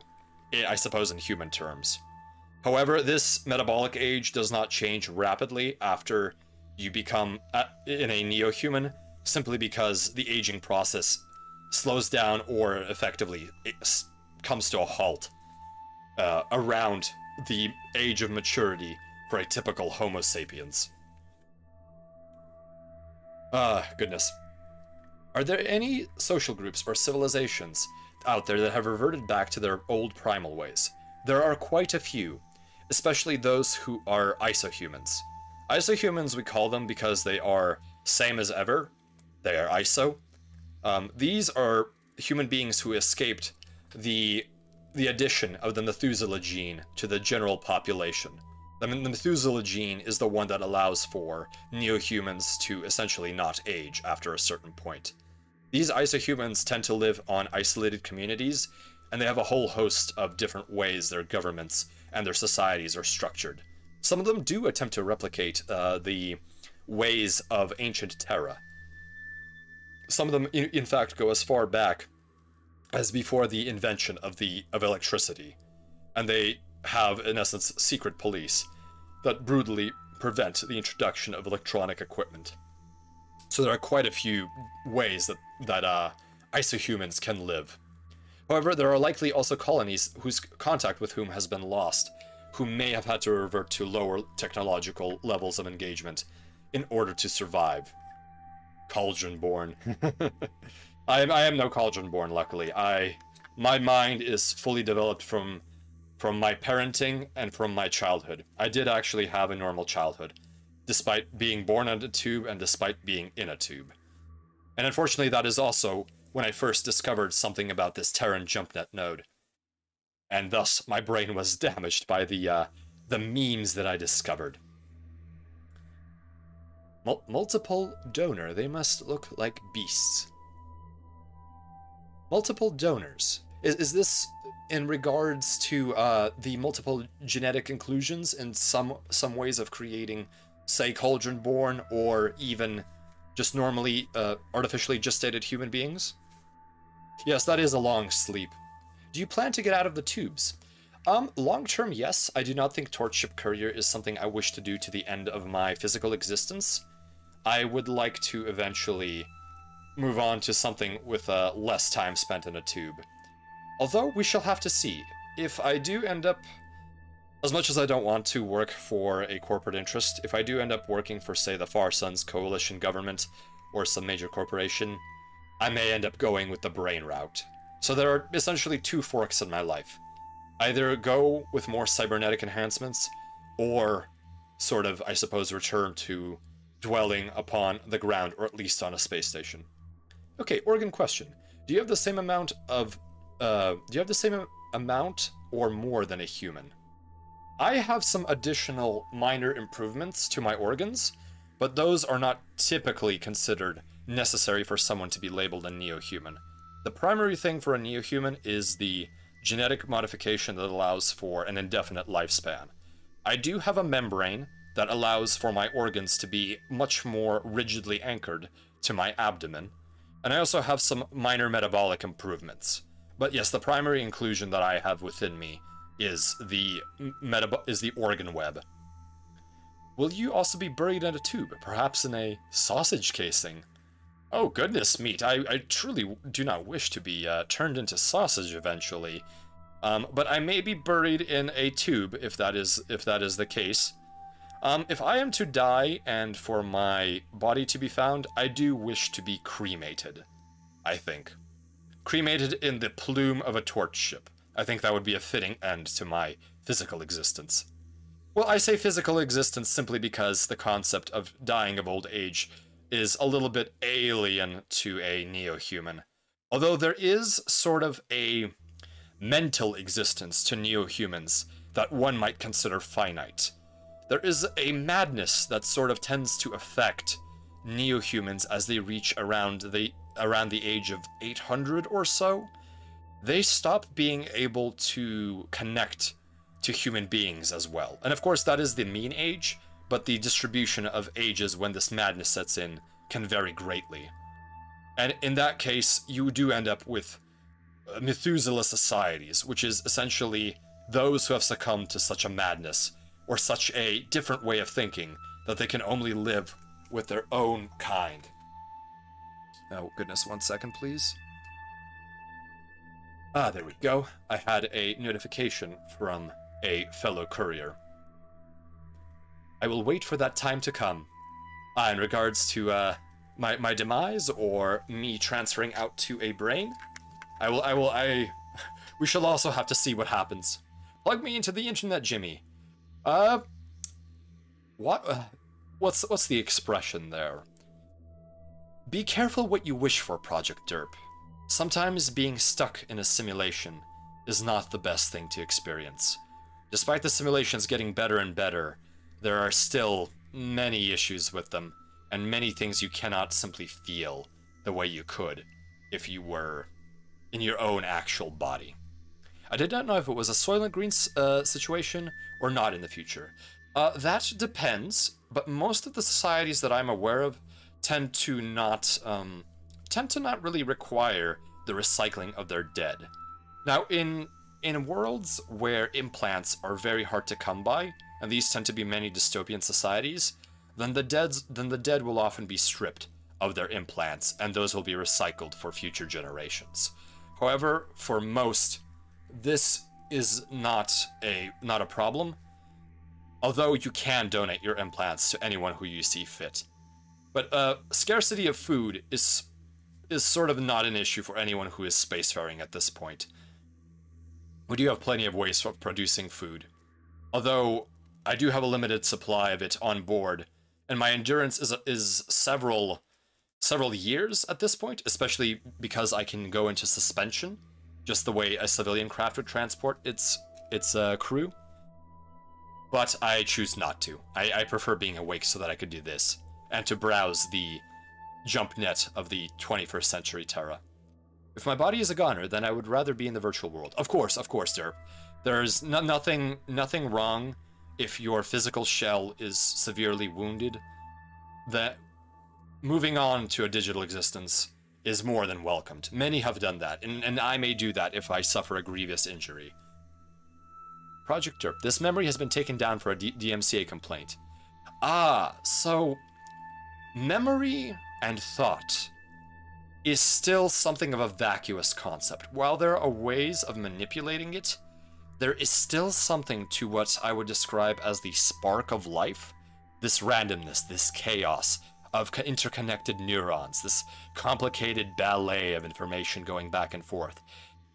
I suppose in human terms. However, this metabolic age does not change rapidly after you become in a neo-human, simply because the aging process slows down or effectively comes to a halt around the age of maturity for a typical Homo sapiens. Goodness. Are there any social groups or civilizations out there that have reverted back to their old primal ways? There are quite a few, especially those who are isohumans. Isohumans, we call them because they are same as ever. They are iso. These are human beings who escaped the addition of the Methuselah gene to the general population. The Methuselah gene is the one that allows for neo-humans to essentially not age after a certain point. These isohumans tend to live on isolated communities, and they have a whole host of different ways their governments and their societies are structured. Some of them do attempt to replicate the ways of ancient Terra. Some of them, in fact, go as far back as before the invention of electricity, and they have, in essence, secret police that brutally prevent the introduction of electronic equipment. So there are quite a few ways that isohumans can live. However, there are likely also colonies whose contact with whom has been lost, who may have had to revert to lower technological levels of engagement in order to survive. Cauldron-born. I am no cauldron-born, luckily. My mind is fully developed from my parenting and from my childhood. I did actually have a normal childhood, despite being born on a tube and despite being in a tube. And unfortunately, that is also when I first discovered something about this Terran JumpNet node. And thus, my brain was damaged by the memes that I discovered. Multiple donor, they must look like beasts. Multiple donors. Is this in regards to the multiple genetic inclusions in some ways of creating, say, cauldron-born, or even just normally artificially gestated human beings? Yes, that is a long sleep. Do you plan to get out of the tubes? Long-term, yes. I do not think Torch Ship Courier is something I wish to do to the end of my physical existence. I would like to eventually move on to something with less time spent in a tube. Although, we shall have to see. If I do end up, as much as I don't want to work for a corporate interest, if I do end up working for, say, the Far Suns coalition government or some major corporation, I may end up going with the brain route. So there are essentially two forks in my life. Either go with more cybernetic enhancements, or sort of, I suppose, return to dwelling upon the ground, or at least on a space station. Okay, organ question. Do you have the same amount of, or more than a human? I have some additional minor improvements to my organs, but those are not typically considered necessary for someone to be labeled a neo-human. The primary thing for a neo-human is the genetic modification that allows for an indefinite lifespan. I do have a membrane that allows for my organs to be much more rigidly anchored to my abdomen, and I also have some minor metabolic improvements. But yes, the primary inclusion that I have within me is the organ web. Will you also be buried in a tube, perhaps in a sausage casing? Oh goodness meat, I truly do not wish to be turned into sausage eventually. But I may be buried in a tube if that is the case. If I am to die and for my body to be found, I do wish to be cremated, I think. Cremated in the plume of a torch ship. I think that would be a fitting end to my physical existence. Well, I say physical existence simply because the concept of dying of old age is a little bit alien to a neo-human. Although there is sort of a mental existence to neo-humans that one might consider finite. There is a madness that sort of tends to affect neo-humans as they reach around the age of 800 or so. They stop being able to connect to human beings as well. And of course that is the mean age, but the distribution of ages when this madness sets in can vary greatly. And in that case, you do end up with Methuselah societies, which is essentially those who have succumbed to such a madness, or such a different way of thinking, that they can only live with their own kind. Oh goodness, 1 second please. Ah, there we go. I had a notification from a fellow courier. I will wait for that time to come. In regards to my demise or me transferring out to a brain, we shall also have to see what happens. Plug me into the internet, Jimmy. What's the expression there? Be careful what you wish for, Project Derp. Sometimes being stuck in a simulation is not the best thing to experience. Despite the simulations getting better and better, there are still many issues with them, and many things you cannot simply feel the way you could if you were in your own actual body. I did not know if it was a Soylent Green situation or not in the future. That depends, but most of the societies that I'm aware of tend to not really require the recycling of their dead. Now, in worlds where implants are very hard to come by, and these tend to be many dystopian societies, then the dead will often be stripped of their implants, and those will be recycled for future generations. However, for most, this is not a problem, although you can donate your implants to anyone who you see fit. But scarcity of food is sort of not an issue for anyone who is spacefaring at this point. We do have plenty of ways of producing food, although I do have a limited supply of it on board, and my endurance is several years at this point, especially because I can go into suspension, just the way a civilian craft would transport its crew. But I choose not to. I prefer being awake so that I could do this, and to browse the jump net of the 21st century Terra. If my body is a goner, then I would rather be in the virtual world. Of course, there's nothing wrong if your physical shell is severely wounded. That moving on to a digital existence is more than welcomed. Many have done that, and I may do that if I suffer a grievous injury. Project Derp. This memory has been taken down for a DMCA complaint. So memory and thought is still something of a vacuous concept. While there are ways of manipulating it, there is still something to what I would describe as the spark of life. This randomness, this chaos of interconnected neurons, this complicated ballet of information going back and forth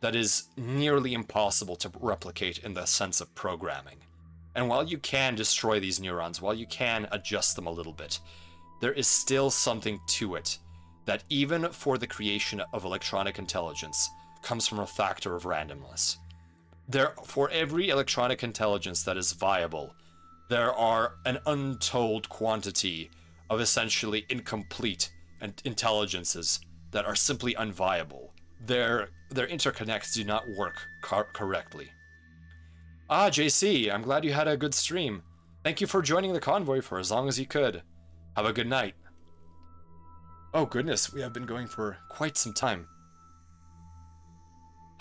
that is nearly impossible to replicate in the sense of programming. And while you can destroy these neurons, while you can adjust them a little bit, there is still something to it that even for the creation of electronic intelligence comes from a factor of randomness. For every electronic intelligence that is viable, there are an untold quantity of essentially incomplete intelligences that are simply unviable their interconnects do not work correctly. Ah, JC, I'm glad you had a good stream. Thank you for joining the convoy for as long as you could. Have a good night. Oh goodness, we have been going for quite some time.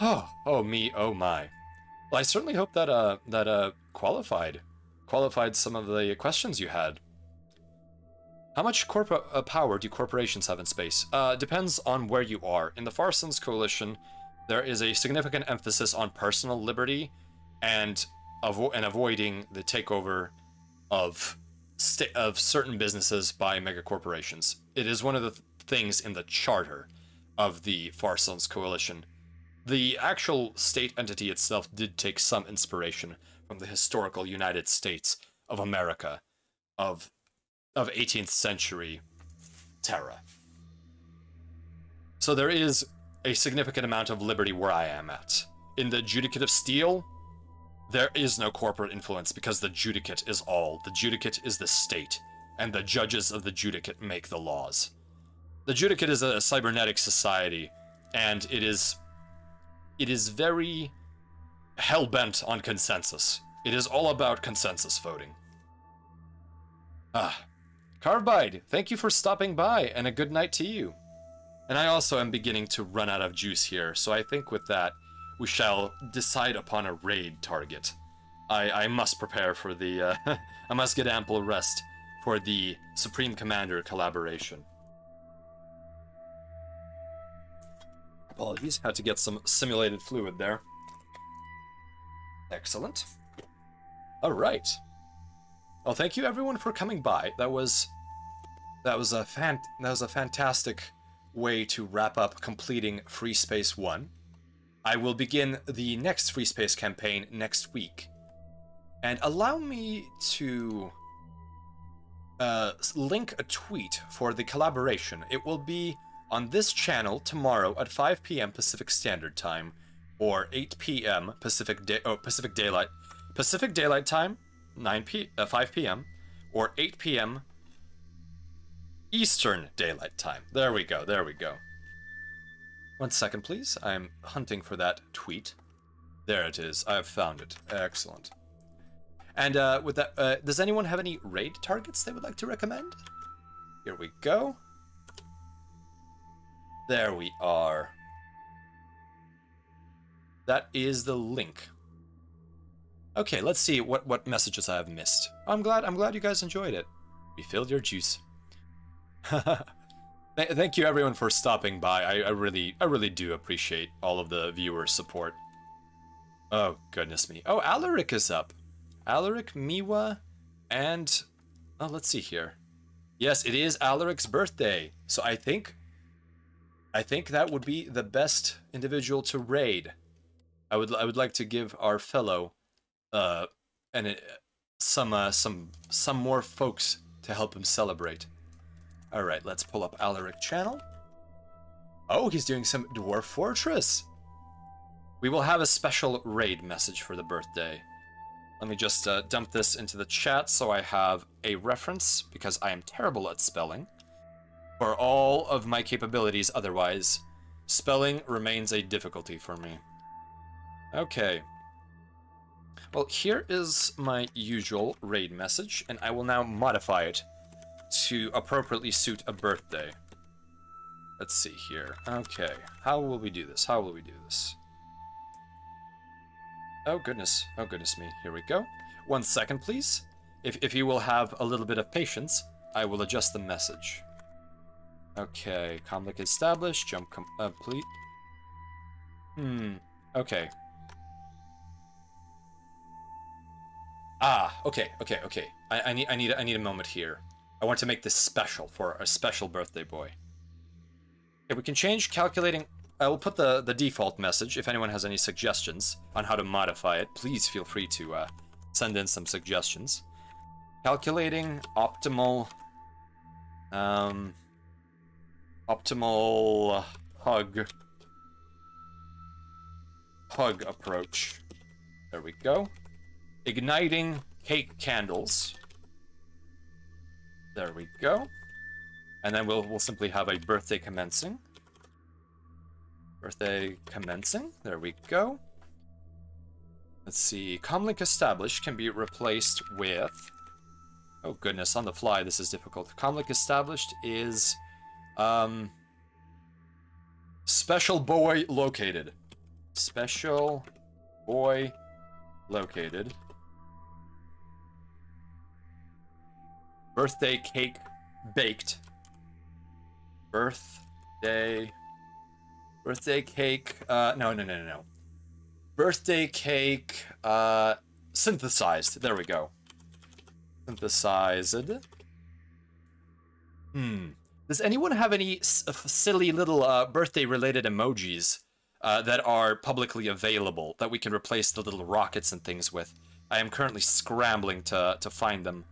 Oh me, oh my. Well, I certainly hope that qualified some of the questions you had. How much power do corporations have in space? Depends on where you are. In the Far Suns Coalition, there is a significant emphasis on personal liberty and avoiding the takeover of certain businesses by megacorporations. It is one of the things in the charter of the Far Suns Coalition. The actual state entity itself did take some inspiration from the historical United States of America of 18th century Terra. So there is a significant amount of liberty where I am at. In the Judicate of Steel, there is no corporate influence because the Judicate is all. The Judicate is the state, and the judges of the Judicate make the laws. The Judicate is a cybernetic society, and it is very hell-bent on consensus. It is all about consensus voting. Carbide, thank you for stopping by, and a good night to you. And I also am beginning to run out of juice here, so I think with that, we shall decide upon a raid target. I must prepare for the, I must get ample rest for the Supreme Commander collaboration. Apologies, had to get some simulated fluid there. Excellent. All right. Well, thank you everyone for coming by. That was a fantastic way to wrap up completing Freespace 1. I will begin the next Freespace campaign next week. And allow me to link a tweet for the collaboration. It will be on this channel tomorrow at 5 p.m. Pacific Standard Time, or 8 p.m. Pacific Daylight Time, 5 p.m., or 8 p.m. Eastern Daylight Time. There we go, there we go. 1 second, please. I'm hunting for that tweet. There it is. I've found it. Excellent. And with that, does anyone have any raid targets they would like to recommend? Here we go. There we are. That is the link. Okay, let's see what messages I have missed. I'm glad you guys enjoyed it. Refilled your juice. Thank you everyone for stopping by. I really do appreciate all of the viewer support. Oh goodness me. Oh, Alaric is up. Alaric, Miwa, and oh, let's see here. Yes, it is Alaric's birthday. So I think that would be the best individual to raid. I would like to give our fellow some more folks to help him celebrate. All right, let's pull up Alaric channel. Oh, he's doing some Dwarf Fortress. We will have a special raid message for the birthday. Let me just dump this into the chat so I have a reference, because I am terrible at spelling. For all of my capabilities otherwise, spelling remains a difficulty for me. Okay. Well, here is my usual raid message, and I will now modify it to appropriately suit a birthday. Let's see here. Okay, how will we do this? How will we do this? Oh goodness me. Here we go. 1 second, please. If you will have a little bit of patience, I will adjust the message. Okay, comlink established. Jump complete. Okay. Okay. I need a moment here. I want to make this special for a special birthday boy. Okay, we can change calculating. I will put the default message. If anyone has any suggestions on how to modify it, please feel free to send in some suggestions. Calculating optimal optimal hug approach. There we go. Igniting cake candles. There we go. And then we'll simply have a birthday commencing. Birthday commencing. There we go. Let's see. Comlink established can be replaced with... Oh goodness, on the fly this is difficult. Comlink established is... Special boy located. Special boy located. Birthday cake baked. Birthday cake, no. Birthday cake, synthesized. There we go. Synthesized. Does anyone have any silly little birthday-related emojis that are publicly available that we can replace the little rockets and things with? I am currently scrambling to find them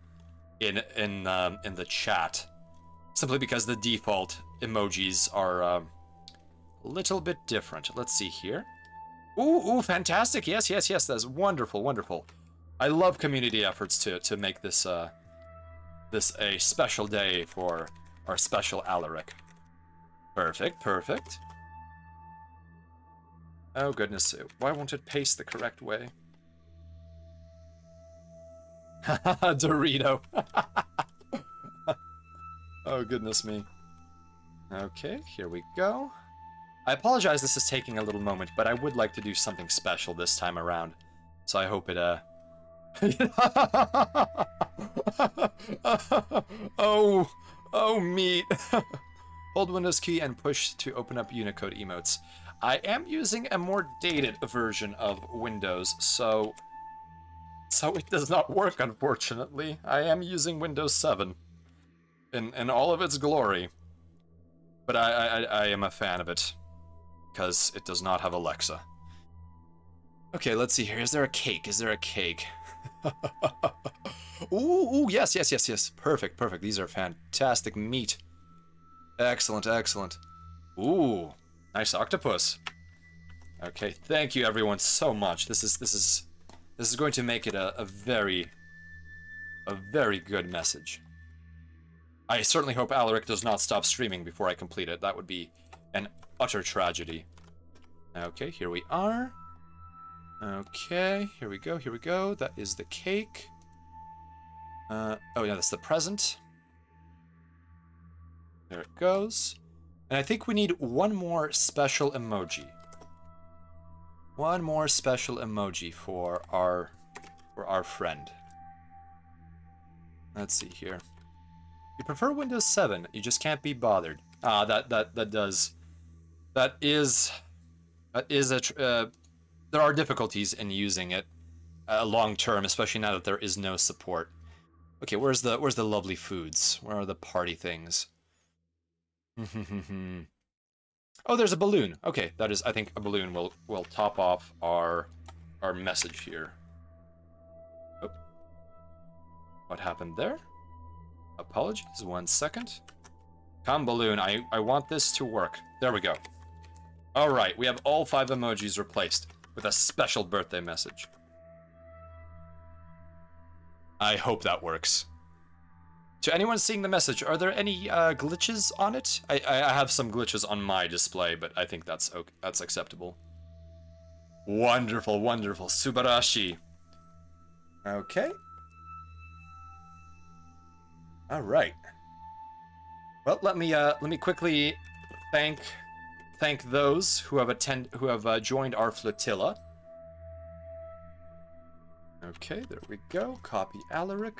in the chat, simply because the default emojis are a little bit different. Let's see here. Ooh, fantastic! Yes, that's wonderful, wonderful. I love community efforts to make this this a special day for our special Alaric. Perfect. Oh goodness, why won't it paste the correct way? Dorito. Oh goodness me. Okay, here we go. I apologize this is taking a little moment, but I would like to do something special this time around. So I hope it, Oh, meat. Hold Windows key and push to open up Unicode emotes. I am using a more dated version of Windows, so it does not work, unfortunately. I am using Windows 7 in all of its glory. But I am a fan of it, because it does not have Alexa. Okay, let's see here. Is there a cake? Ooh, yes. Perfect. These are fantastic meat. Excellent. Ooh, nice octopus. Okay, thank you everyone so much. This is going to make it a very good message. I certainly hope Alaric does not stop streaming before I complete it. That would be an utter tragedy. Okay, here we are. Okay, here we go. That is the cake. Oh yeah, that's the present. There it goes. And I think we need one more special emoji. One more special emoji for our friend. Let's see here. You prefer Windows 7, you just can't be bothered. Ah, that is there are difficulties in using it long term, especially now that there is no support. Okay, where's the lovely foods? Where are the party things? Oh, there's a balloon. Okay, that is, I think a balloon will top off our message here. Oh. What happened there? Apologies, 1 second. Come balloon, I want this to work. There we go. Alright, we have all 5 emojis replaced with a special birthday message. I hope that works. To anyone seeing the message, are there any glitches on it? I have some glitches on my display, but I think that's okay, that's acceptable. Wonderful. Subarashi. Okay. All right. Well, let me quickly thank those who have joined our flotilla. Okay, there we go. Copy Alaric.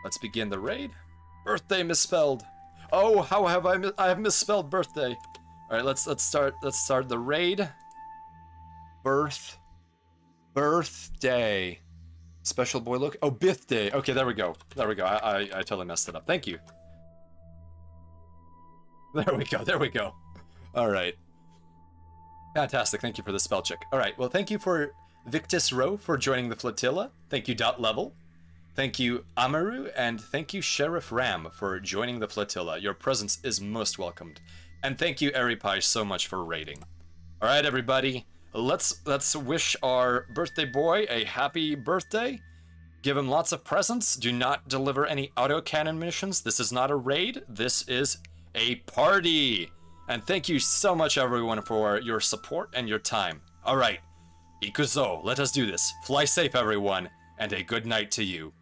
Let's begin the raid. Birthday misspelled. Oh, how have I have misspelled birthday. All right, let's start the raid. Birthday. Special boy look. Oh, birthday. Okay, there we go. I totally messed it up. Thank you. There we go. All right. Fantastic. Thank you for the spell check. All right. Well, thank you for Victus Row for joining the flotilla. Thank you Level. Thank you Amaru, and thank you Sheriff Ram for joining the flotilla. Your presence is most welcomed. And thank you Eripai so much for raiding. All right, everybody. Let's wish our birthday boy a happy birthday. Give him lots of presents. Do not deliver any autocannon missions. This is not a raid. This is a party. And thank you so much, everyone, for your support and your time. Alright, Ikuzo, let us do this. Fly safe, everyone, and a good night to you.